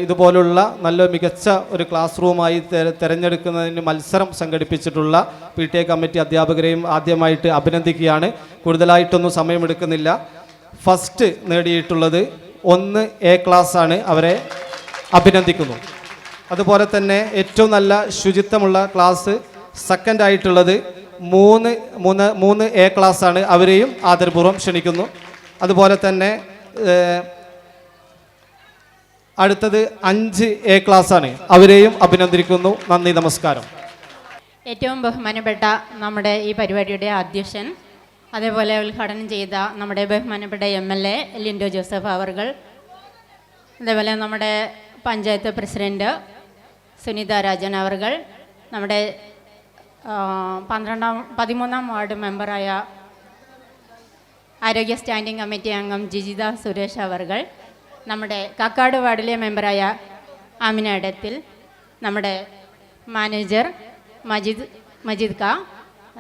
ഇതുപോലുള്ള നല്ല മികച്ച ഒരു ക്ലാസ് റൂമായി തിരഞ്ഞെടുക്കുന്നതിന് മത്സരം സംഘടിപ്പിച്ചിട്ടുള്ള PTA കമ്മിറ്റി അധ്യാപകരെയും ആദ്യമായിട്ട് അഭിനന്ദിക്കുകയാണ്. കൂടുതലായിട്ടൊന്നും സമയമെടുക്കുന്നില്ല. ഫസ്റ്റ് നേടിയിട്ടുള്ളത് 1A ക്ലാസ് ആണ്, അവരെ അഭിനന്ദിക്കുന്നു. അതുപോലെ തന്നെ ഏറ്റവും നല്ല ശുചിത്വമുള്ള ക്ലാസ് സെക്കൻഡ് ആയിട്ടുള്ളത് 3A ക്ലാസ് ആണ്, അവരെയും ആദരപൂർവ്വം ക്ഷണിക്കുന്നു. അതുപോലെ തന്നെ അടുത്തത് 5A ക്ലാസ് ആണ്, അവരെയും അഭിനന്ദിക്കുന്നു. നന്ദി, നമസ്കാരം. ഏറ്റവും ബഹുമാനപ്പെട്ട നമ്മുടെ ഈ പരിപാടിയുടെ അധ്യക്ഷൻ, അതേപോലെ ഉദ്ഘാടനം ചെയ്ത നമ്മുടെ ബഹുമാനപ്പെട്ട MLA ലിൻഡോ ജോസഫ് അവർകൾ, അതേപോലെ നമ്മുടെ പഞ്ചായത്ത് പ്രസിഡന്റ് സുനിത രാജൻ അവർകൾ, നമ്മുടെ 13ാം വാർഡ് മെമ്പറായ ആരോഗ്യ സ്റ്റാൻഡിംഗ് കമ്മിറ്റി അംഗം ജിജിത സുരേഷ് അവർകൾ, നമ്മുടെ കാക്കാട് വാർഡിലെ മെമ്പറായ ആമിന ഇടത്തിൽ, നമ്മുടെ മാനേജർ മജീദ് ക,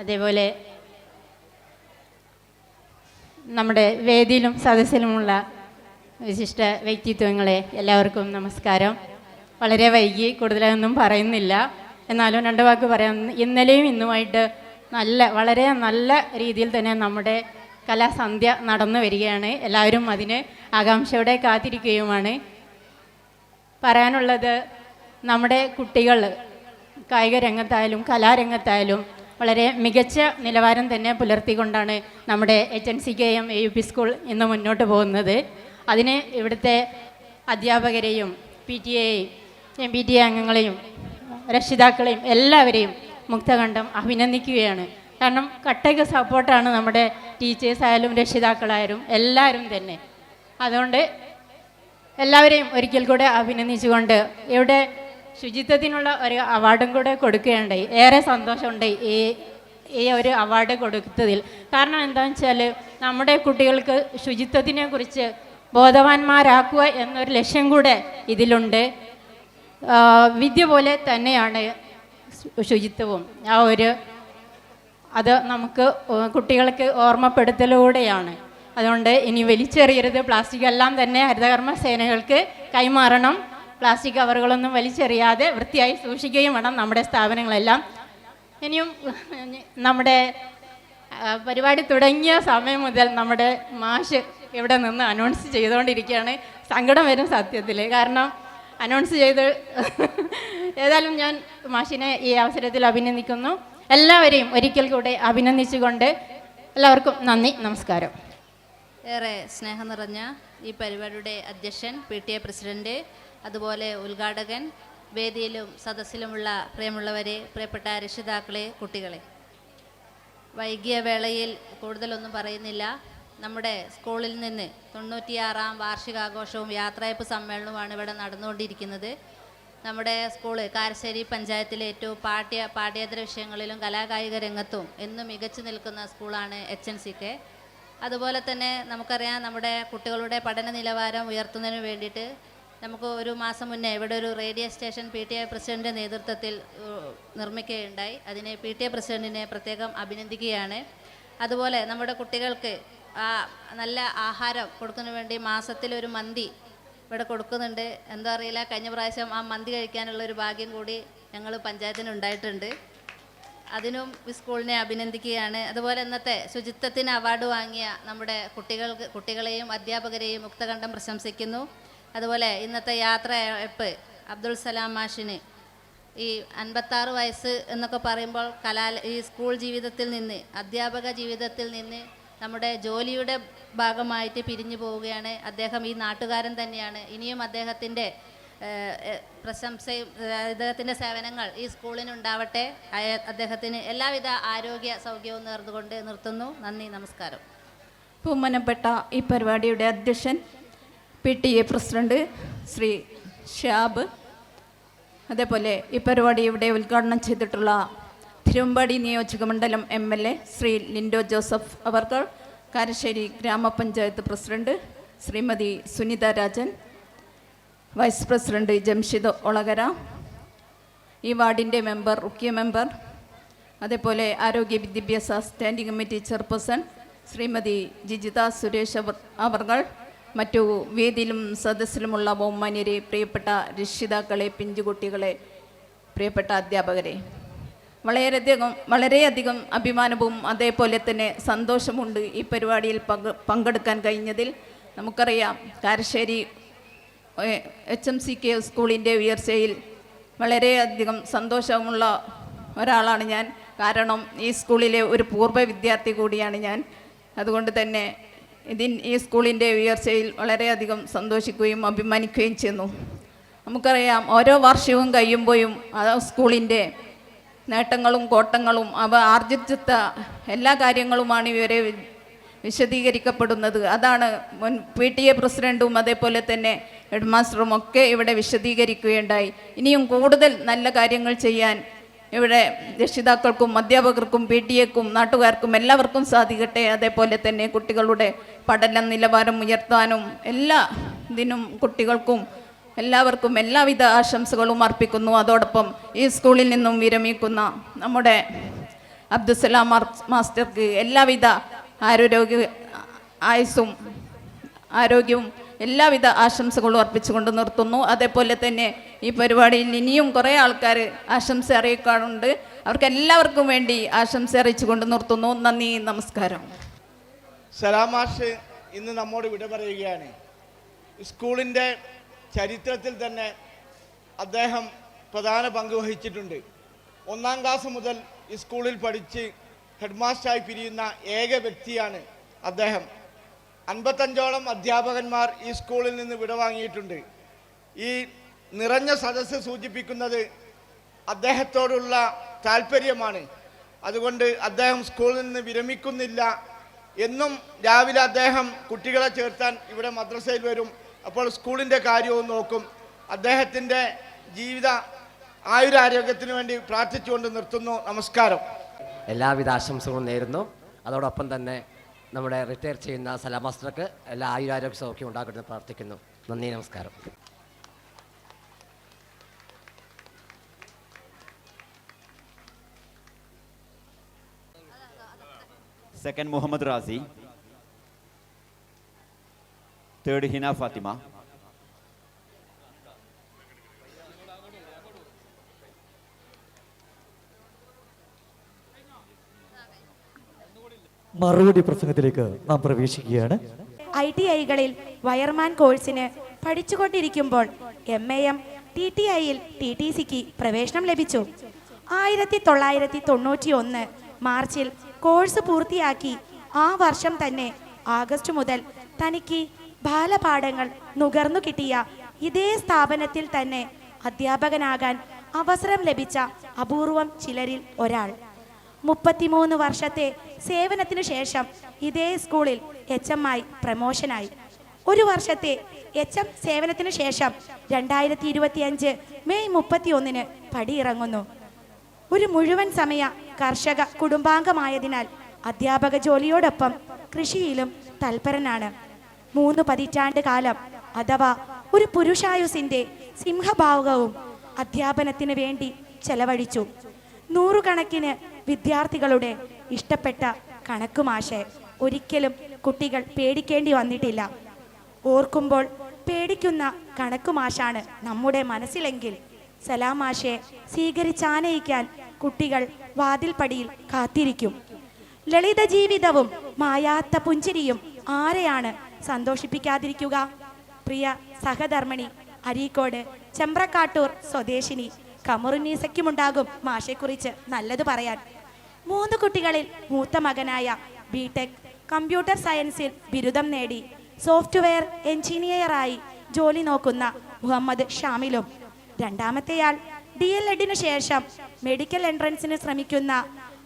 അതേപോലെ നമ്മുടെ വേദിയിലും സദസ്സിലുമുള്ള വിശിഷ്ട വ്യക്തിത്വങ്ങളെ എല്ലാവർക്കും നമസ്കാരം. വളരെ വൈകി, കൂടുതലൊന്നും പറയുന്നില്ല, എന്നാലും 2 വാക്ക് പറയാം. ഇന്നലെയും ഇന്നുമായിട്ട് വളരെ നല്ല രീതിയിൽ തന്നെ നമ്മുടെ കലാസന്ധ്യ നടന്നു വരികയാണ്. എല്ലാവരും അതിന് ആകാംക്ഷയോടെ കാത്തിരിക്കുകയുമാണ്. പറയാനുള്ളത്, നമ്മുടെ കുട്ടികൾ കായിക രംഗത്തായാലും കലാരംഗത്തായാലും വളരെ മികച്ച നിലവാരം തന്നെ പുലർത്തിക്കൊണ്ടാണ് നമ്മുടെ HNCKM AUP സ്കൂൾ ഇന്ന് മുന്നോട്ട് പോകുന്നത്. അതിന് ഇവിടുത്തെ അധ്യാപകരെയും PTA MPTA അംഗങ്ങളെയും രക്ഷിതാക്കളെയും എല്ലാവരെയും മുക്തകണ്ഠം അഭിനന്ദിക്കുകയാണ്. കാരണം കട്ടയ്ക്ക് സപ്പോർട്ടാണ് നമ്മുടെ ടീച്ചേഴ്സ് ആയാലും രക്ഷിതാക്കളായാലും എല്ലാവരും തന്നെ. അതുകൊണ്ട് എല്ലാവരെയും ഒരിക്കൽ കൂടെ അഭിനന്ദിച്ചുകൊണ്ട് ഇവിടെ ശുചിത്വത്തിനുള്ള ഒരു അവാർഡും കൂടെ കൊടുക്കുകയുണ്ടായി. ഏറെ സന്തോഷമുണ്ട് ഈ ഈ ഒരു അവാർഡ് കൊടുത്തതിൽ. കാരണം എന്താണെന്ന് വെച്ചാൽ നമ്മുടെ കുട്ടികൾക്ക് ശുചിത്വത്തിനെ കുറിച്ച് ബോധവാന്മാരാക്കുക എന്നൊരു ലക്ഷ്യം കൂടെ ഇതിലുണ്ട്. വിദ്യ പോലെ തന്നെയാണ് ശുചിത്വവും. അത് നമുക്ക് കുട്ടികൾക്ക് ഓർമ്മപ്പെടുത്തലൂടെയാണ്. അതുകൊണ്ട് ഇനി വലിച്ചെറിയരുത്, പ്ലാസ്റ്റിക് എല്ലാം തന്നെ ഹരിതകർമ്മ സേനകൾക്ക് കൈമാറണം. പ്ലാസ്റ്റിക് കവറുകളൊന്നും വലിച്ചെറിയാതെ വൃത്തിയായി സൂക്ഷിക്കുകയും വേണം നമ്മുടെ സ്ഥാപനങ്ങളെല്ലാം. ഇനിയും നമ്മുടെ പരിപാടി തുടങ്ങിയ സമയം മുതൽ നമ്മുടെ മാഷ് ഇവിടെ നിന്ന് അനൗൺസ് ചെയ്തുകൊണ്ടിരിക്കുകയാണ്. സങ്കടം വരും സത്യത്തിൽ, കാരണം അനൗൺസ് ചെയ്ത് ഏതായാലും ഞാൻ മാഷിനെ ഈ അവസരത്തിൽ അഭിനന്ദിക്കുന്നു. എല്ലാവരെയും ഒരിക്കൽ കൂടെ അഭിനന്ദിച്ചുകൊണ്ട് എല്ലാവർക്കും നന്ദി, നമസ്കാരം. ഏറെ സ്നേഹം നിറഞ്ഞ ഈ പരിപാടിയുടെ അധ്യക്ഷൻ, PTA പ്രസിഡന്റ്, അതുപോലെ ഉദ്ഘാടകൻ, വേദിയിലും സദസ്സിലുമുള്ള പ്രിയമുള്ളവരെ, പ്രിയപ്പെട്ട രക്ഷിതാക്കളെ, കുട്ടികളെ, വൈകിയ വേളയിൽ കൂടുതലൊന്നും പറയുന്നില്ല. നമ്മുടെ സ്കൂളിൽ നിന്ന് 96ാം വാർഷികാഘോഷവും യാത്രയപ്പ് സമ്മേളനവുമാണ് ഇവിടെ നടന്നുകൊണ്ടിരിക്കുന്നത്. നമ്മുടെ സ്കൂള് കാരശ്ശേരി പഞ്ചായത്തിലെ ഏറ്റവും പാഠ്യേതര വിഷയങ്ങളിലും കലാകായിക രംഗത്തും എന്നും മികച്ചു നിൽക്കുന്ന സ്കൂളാണ് HNCK. അതുപോലെ തന്നെ നമുക്കറിയാം, നമ്മുടെ കുട്ടികളുടെ പഠന നിലവാരം ഉയർത്തുന്നതിന് വേണ്ടിയിട്ട് നമുക്ക് ഒരു മാസം മുന്നേ ഇവിടെ ഒരു റേഡിയോ സ്റ്റേഷൻ PTA പ്രസിഡൻ്റെ നേതൃത്വത്തിൽ നിർമ്മിക്കുകയുണ്ടായി. അതിനെ PTA പ്രസിഡൻറ്റിനെ പ്രത്യേകം അഭിനന്ദിക്കുകയാണ്. അതുപോലെ നമ്മുടെ കുട്ടികൾക്ക് നല്ല ആഹാരം കൊടുക്കുന്നതിന് വേണ്ടി മാസത്തിലൊരു മന്തി ഇവിടെ കൊടുക്കുന്നുണ്ട്. എന്താ അറിയില്ല, കഴിഞ്ഞ പ്രാവശ്യം ആ മന്തി കഴിക്കാനുള്ളൊരു ഭാഗ്യം കൂടി ഞങ്ങൾ പഞ്ചായത്തിന് ഉണ്ടായിട്ടുണ്ട്. അതിനും ഈ സ്കൂളിനെ അഭിനന്ദിക്കുകയാണ്. അതുപോലെ ഇന്നത്തെ ശുചിത്വത്തിന് അവാർഡ് വാങ്ങിയ നമ്മുടെ കുട്ടികളെയും അധ്യാപകരെയും മുക്തകണ്ഠം പ്രശംസിക്കുന്നു. അതുപോലെ ഇന്നത്തെ യാത്രയപ്പ് അബ്ദുൾ സലാം മാഷിന് ഈ 56 വയസ്സ് എന്നൊക്കെ പറയുമ്പോൾ ഈ സ്കൂൾ ജീവിതത്തിൽ നിന്ന്, അധ്യാപക ജീവിതത്തിൽ നിന്ന് നമ്മുടെ ജോലിയുടെ ഭാഗമായിട്ട് പിരിഞ്ഞു പോവുകയാണ്. അദ്ദേഹം ഈ നാട്ടുകാരൻ തന്നെയാണ്. ഇനിയും അദ്ദേഹത്തിൻ്റെ പ്രശംസയും അദ്ദേഹത്തിൻ്റെ സേവനങ്ങൾ ഈ സ്കൂളിനുണ്ടാവട്ടെ. അദ്ദേഹത്തിന് എല്ലാവിധ ആരോഗ്യ സൗഖ്യവും നേർന്നുകൊണ്ട് നിർത്തുന്നു. നന്ദി, നമസ്കാരം. ബഹുമാനപ്പെട്ട ഈ പരിപാടിയുടെ അധ്യക്ഷൻ, PTA പ്രസിഡന്റ് ശ്രീ ഷാബ്, അതേപോലെ ഈ പരിപാടി ഇവിടെ ഉദ്ഘാടനം ചെയ്തിട്ടുള്ള തിരുവമ്പാടി നിയോജക മണ്ഡലം MLA ശ്രീ ലിൻഡോ ജോസഫ് അവർകൾ, കാരശ്ശേരി ഗ്രാമപഞ്ചായത്ത് president Shrimati Sunitha Rajan, vice president Jamshid Olakara, ഈ വാർഡിൻ്റെ മെമ്പർ റുക്കിയ മെമ്പർ, അതേപോലെ ആരോഗ്യ വിദ്യാഭ്യാസ standing committee chairperson Shrimati Jijitha Suresh അവർകൾ, മറ്റു വേദിയിലും സദസ്സിലുമുള്ള ബഹുമാന്യരെ, പ്രിയപ്പെട്ട രക്ഷിതാക്കളെ, പിഞ്ചുകുട്ടികളെ, പ്രിയപ്പെട്ട അധ്യാപകരെ, വളരെയധികം അഭിമാനവും അതേപോലെ തന്നെ സന്തോഷമുണ്ട് ഈ പരിപാടിയിൽ പങ്കെടുക്കാൻ കഴിഞ്ഞതിൽ. നമുക്കറിയാം, കാരശ്ശേരി HMCK സ്കൂളിൻ്റെ ഉയർച്ചയിൽ വളരെയധികം സന്തോഷമുള്ള ഒരാളാണ് ഞാൻ. കാരണം ഈ സ്കൂളിലെ ഒരു പൂർവ്വ വിദ്യാർത്ഥി കൂടിയാണ് ഞാൻ. അതുകൊണ്ട് തന്നെ ഈ സ്കൂളിൻ്റെ ഉയർച്ചയിൽ വളരെയധികം സന്തോഷിക്കുകയും അഭിമാനിക്കുകയും ചെയ്യുന്നു. നമുക്കറിയാം, ഓരോ വർഷവും കഴിയുമ്പോഴും ആ സ്കൂളിൻ്റെ നേട്ടങ്ങളും കോട്ടങ്ങളും അവ ആർജിച്ച എല്ലാ കാര്യങ്ങളുമാണ് ഇവരെ വിശദീകരിക്കപ്പെടുന്നത്. അതാണ് മുൻ PTA പ്രസിഡൻറ്റും അതേപോലെ തന്നെ ഹെഡ് മാസ്റ്ററും ഒക്കെ ഇവിടെ വിശദീകരിക്കുകയുണ്ടായി. ഇനിയും കൂടുതൽ നല്ല കാര്യങ്ങൾ ചെയ്യാൻ ഇവിടെ രക്ഷിതാക്കൾക്കും അധ്യാപകർക്കും PTA-ക്കും നാട്ടുകാർക്കും എല്ലാവർക്കും സാധിക്കട്ടെ. അതേപോലെ തന്നെ കുട്ടികളുടെ പഠന നിലവാരം ഉയർത്താനും എല്ലാ ഇതിനും കുട്ടികൾക്കും എല്ലാവർക്കും എല്ലാവിധ ആശംസകളും അർപ്പിക്കുന്നു. അതോടൊപ്പം ഈ സ്കൂളിൽ നിന്നും വിരമിക്കുന്ന നമ്മുടെ അബ്ദുസലാം മാസ്റ്റർക്ക് എല്ലാവിധ ആരോഗ്യവും എല്ലാവിധ ആശംസകളും അർപ്പിച്ചുകൊണ്ട് നിർത്തുന്നു. അതേപോലെ തന്നെ ഈ പരിപാടിയിൽ ഇനിയും കുറേ ആൾക്കാർ ആശംസ അറിയിക്കാറുണ്ട്. അവർക്ക് എല്ലാവർക്കും വേണ്ടി ആശംസ അറിയിച്ചുകൊണ്ട് നിർത്തുന്നു. നന്ദി, നമസ്കാരം. സലാം മാഷ് ഇന്ന് നമ്മോട് വിട പറയുകയാണ്. സ്കൂളിൻ്റെ ചരിത്രത്തിൽ തന്നെ അദ്ദേഹം പ്രധാന പങ്ക് വഹിച്ചിട്ടുണ്ട്. 1ാം ക്ലാസ് മുതൽ ഈ സ്കൂളിൽ പഠിച്ച് ഹെഡ് മാസ്റ്ററായി പിരിയുന്ന ഏക വ്യക്തിയാണ് അദ്ദേഹം. 55ഓളം അധ്യാപകന്മാർ ഈ സ്കൂളിൽ നിന്ന് വിടവാങ്ങിയിട്ടുണ്ട്. ഈ നിറഞ്ഞ സദസ്സ് സൂചിപ്പിക്കുന്നത് അദ്ദേഹത്തോടുള്ള താല്പര്യമാണ്. അതുകൊണ്ട് അദ്ദേഹം സ്കൂളിൽ നിന്ന് വിരമിക്കുന്നില്ല. എന്നും രാവിലെ അദ്ദേഹം കുട്ടികളെ ചേർത്താൻ ഇവിടെ മദ്രസയിൽ വരും. അപ്പോൾ സ്കൂളിൻ്റെ കാര്യവും നോക്കും. അദ്ദേഹത്തിൻ്റെ ജീവിത ആയുരാരോഗ്യത്തിന് വേണ്ടി പ്രാർത്ഥിച്ചുകൊണ്ട് നിർത്തുന്നു. നമസ്കാരം. എല്ലാവിധ ആശംസകളും നേരുന്നു. അതോടൊപ്പം തന്നെ നമ്മുടെ റിട്ടയർ ചെയ്യുന്ന സലാം മാസ്റ്റർക്ക് എല്ലാ ആയുരാരോഗ്യ സൗഖ്യം ഉണ്ടാകുമെന്ന് പ്രാർത്ഥിക്കുന്നു. നന്ദി, നമസ്കാരം. Second Muhammad Razi, third Hina Fathima. മറുപടി പ്രസംഗത്തിലേക്ക് നാം പ്രവേശിക്കുകയാണ്. ITIകളിൽ വയർമാൻ കോഴ്സിന് പഠിച്ചുകൊണ്ടിരിക്കുമ്പോൾ MAM TTIയിൽ TTCക്ക് പ്രവേശനം ലഭിച്ചു. 1991 മാർച്ചിൽ കോഴ്സ് പൂർത്തിയാക്കി. ആ വർഷം തന്നെ ആഗസ്റ്റ് മുതൽ തനിക്ക് ബാലപാഠങ്ങൾ നുകർന്നു കിട്ടിയ ഇതേ സ്ഥാപനത്തിൽ തന്നെ അധ്യാപകനാകാൻ അവസരം ലഭിച്ച അപൂർവം ചിലരിൽ ഒരാൾ. 33 വർഷത്തെ സേവനത്തിനു ശേഷം ഇതേ സ്കൂളിൽ HM ആയി പ്രമോഷനായി. ഒരു വർഷത്തെ HM സേവനത്തിനു ശേഷം 2025 മെയ് 31 പടിയിറങ്ങുന്നു. ഒരു മുഴുവൻ സമയ കർഷക കുടുംബാംഗമായതിനാൽ അധ്യാപക ജോലിയോടൊപ്പം കൃഷിയിലും തൽപരനാണ്. 3 പതിറ്റാണ്ട് കാലം അഥവാ ഒരു പുരുഷായുസിന്റെ സിംഹഭാവവും അധ്യാപനത്തിന് വേണ്ടി ചെലവഴിച്ചു. നൂറുകണക്കിന് വിദ്യാർത്ഥികളുടെ ഇഷ്ടപ്പെട്ട കണക്കുമാഷെ ഒരിക്കലും കുട്ടികൾ പേടിക്കേണ്ടി വന്നിട്ടില്ല. ഓർക്കുമ്പോൾ പേടിക്കുന്ന കണക്കുമാഷാണ് നമ്മുടെ മനസ്സിലെങ്കിൽ സലാം മാഷെ സ്വീകരിച്ചാനയിക്കാൻ കുട്ടികൾ വാതിൽപ്പടിയിൽ കാത്തിരിക്കും. ലളിത ജീവിതവും മായാത്ത പുഞ്ചിരിയും ആരെയാണ് സന്തോഷിപ്പിക്കാതിരിക്കുക? പ്രിയ സഹധർമ്മിണി, അരീക്കോട് ചെമ്പ്രക്കാട്ടൂർ സ്വദേശിനി കമറുന്നീസയ്ക്കുമുണ്ടാകും മാഷെക്കുറിച്ച് നല്ലത് പറയാൻ. 3 കുട്ടികളിൽ മൂത്ത മകനായ BTech കമ്പ്യൂട്ടർ സയൻസിൽ ബിരുദം നേടി സോഫ്റ്റ്വെയർ എഞ്ചിനീയറായി ജോലി നോക്കുന്ന മുഹമ്മദ് ഷാമിലും, രണ്ടാമത്തെയാൾ DLEDനു ശേഷം മെഡിക്കൽ എൻട്രൻസിന് ശ്രമിക്കുന്ന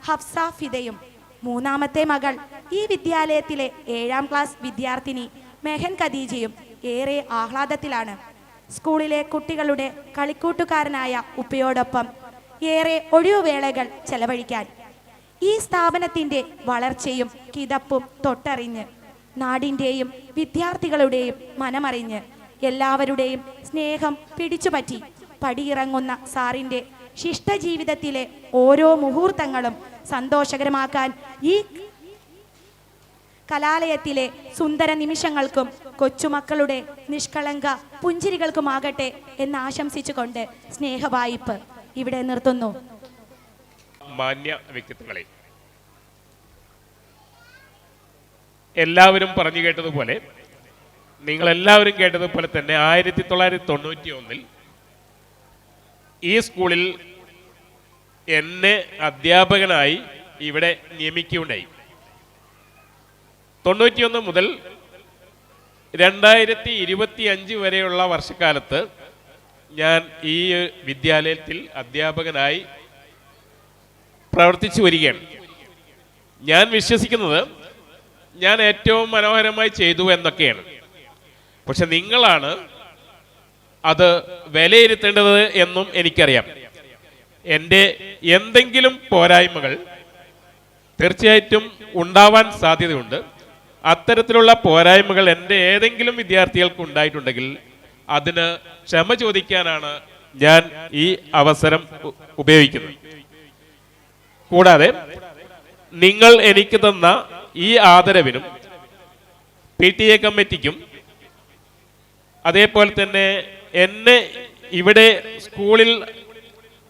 ഹഫ്സ ഫിദയും, മൂന്നാമത്തെ മകൾ ഈ വിദ്യാലയത്തിലെ 7ാം ക്ലാസ് വിദ്യാർത്ഥിനി മെഹൻ ഖദീജയും ഏറെ ആഹ്ലാദത്തിലാണ്. സ്കൂളിലെ കുട്ടികളുടെ കളിക്കൂട്ടുകാരനായ ഉപ്പയോടൊപ്പം ഏറെ ഒഴിവുവേളകൾ ചെലവഴിക്കാൻ. ഈ സ്ഥാപനത്തിൻ്റെ വളർച്ചയും കിതപ്പും തൊട്ടറിഞ്ഞ്, നാടിൻ്റെയും വിദ്യാർത്ഥികളുടെയും മനമറിഞ്ഞ്, എല്ലാവരുടെയും സ്നേഹം പിടിച്ചുപറ്റി പടിയിറങ്ങുന്ന സാറിൻ്റെ ശിഷ്ടജീവിതത്തിലെ ഓരോ മുഹൂർത്തങ്ങളും സന്തോഷകരമാക്കാൻ ഈ കലാലയത്തിലെ സുന്ദര നിമിഷങ്ങൾക്കും കൊച്ചുമക്കളുടെ നിഷ്കളങ്ക പുഞ്ചിരികൾക്കുമാകട്ടെ എന്ന് ആശംസിച്ചുകൊണ്ട് സ്നേഹവായ്പ് ഇവിടെ നിർത്തുന്നു. മാന്യ വ്യക്തിത്വങ്ങളെ, എല്ലാവരും പറഞ്ഞു കേട്ടതുപോലെ, നിങ്ങളെല്ലാവരും കേട്ടതുപോലെ തന്നെ 1991 ഈ സ്കൂളിൽ എന്നെ അധ്യാപകനായി ഇവിടെ നിയമിക്കുകയുണ്ടായി. 91 മുതൽ 2025 വരെയുള്ള വർഷക്കാലത്ത് ഞാൻ ഈ വിദ്യാലയത്തിൽ അധ്യാപകനായി പ്രവർത്തിച്ചു വരികയാണ്. ഞാൻ വിശ്വസിക്കുന്നത് ഞാൻ ഏറ്റവും മനോഹരമായി ചെയ്തു എന്നൊക്കെയാണ്. പക്ഷെ നിങ്ങളാണ് അത് വിലയിരുത്തേണ്ടത് എന്നും എനിക്കറിയാം. എൻ്റെ എന്തെങ്കിലും പോരായ്മകൾ തീർച്ചയായിട്ടും ഉണ്ടാവാൻ സാധ്യതയുണ്ട്. അത്തരത്തിലുള്ള പോരായ്മകൾ എൻ്റെ ഏതെങ്കിലും വിദ്യാർത്ഥികൾക്ക് ഉണ്ടായിട്ടുണ്ടെങ്കിൽ അതിന് ക്ഷമ ചോദിക്കാനാണ് ഞാൻ ഈ അവസരം ഉപയോഗിക്കുന്നത്. കൂടാതെ നിങ്ങൾ എനിക്ക് തന്ന ഈ ആദരവിനും PTA കമ്മിറ്റിക്കും, അതേപോലെ തന്നെ എന്നെ ഇവിടെ സ്കൂളിൽ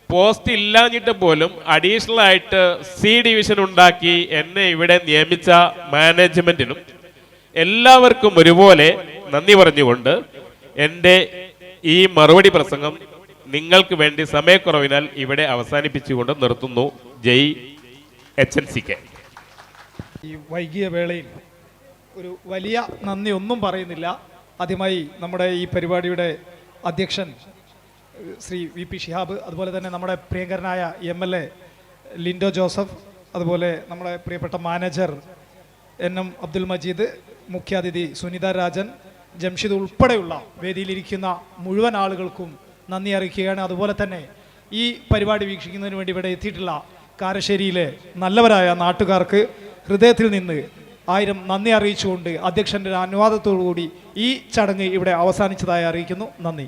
പോസ്റ്റ് ഇല്ലാഞ്ഞിട്ട് പോലും അഡീഷണൽ ആയിട്ട് C ഡിവിഷൻ ഉണ്ടാക്കി എന്നെ ഇവിടെ നിയമിച്ച മാനേജ്മെന്റിനും എല്ലാവർക്കും ഒരുപോലെ നന്ദി പറഞ്ഞുകൊണ്ട് എൻ്റെ ഈ മറുപടി പ്രസംഗം നിങ്ങൾക്ക് വേണ്ടി സമയക്കുറവിനാൽ ഇവിടെ അവസാനിപ്പിച്ചുകൊണ്ട് നിർത്തുന്നു. ജയ് HNCK. ഈ വൈകിയ വേളയിൽ ഒരു വലിയ നന്ദി ഒന്നും പറയുന്നില്ല. ആദ്യമായി നമ്മുടെ ഈ പരിപാടിയുടെ അധ്യക്ഷൻ ശ്രീ VP ഷിഹാബ്, അതുപോലെ തന്നെ നമ്മുടെ പ്രിയങ്കരനായ MLA ലിൻഡോ ജോസഫ്, അതുപോലെ നമ്മുടെ പ്രിയപ്പെട്ട മാനേജർ NM അബ്ദുൽ മജീദ്, മുഖ്യാതിഥി സുനിത രാജൻ, ജംഷിദ് ഉൾപ്പെടെയുള്ള വേദിയിലിരിക്കുന്ന മുഴുവൻ ആളുകൾക്കും നന്ദി അറിയിക്കുകയാണ്. അതുപോലെ തന്നെ ഈ പരിപാടി വീക്ഷിക്കുന്നതിന് വേണ്ടി ഇവിടെ എത്തിയിട്ടുള്ള കാരശ്ശേരിയിലെ നല്ലവരായ നാട്ടുകാർക്ക് ഹൃദയത്തിൽ നിന്ന് 1000 നന്ദി അറിയിച്ചുകൊണ്ട് അധ്യക്ഷൻ്റെ അനുവാദത്തോടു കൂടി ഈ ചടങ്ങ് ഇവിടെ അവസാനിച്ചതായി അറിയിക്കുന്നു. നന്ദി.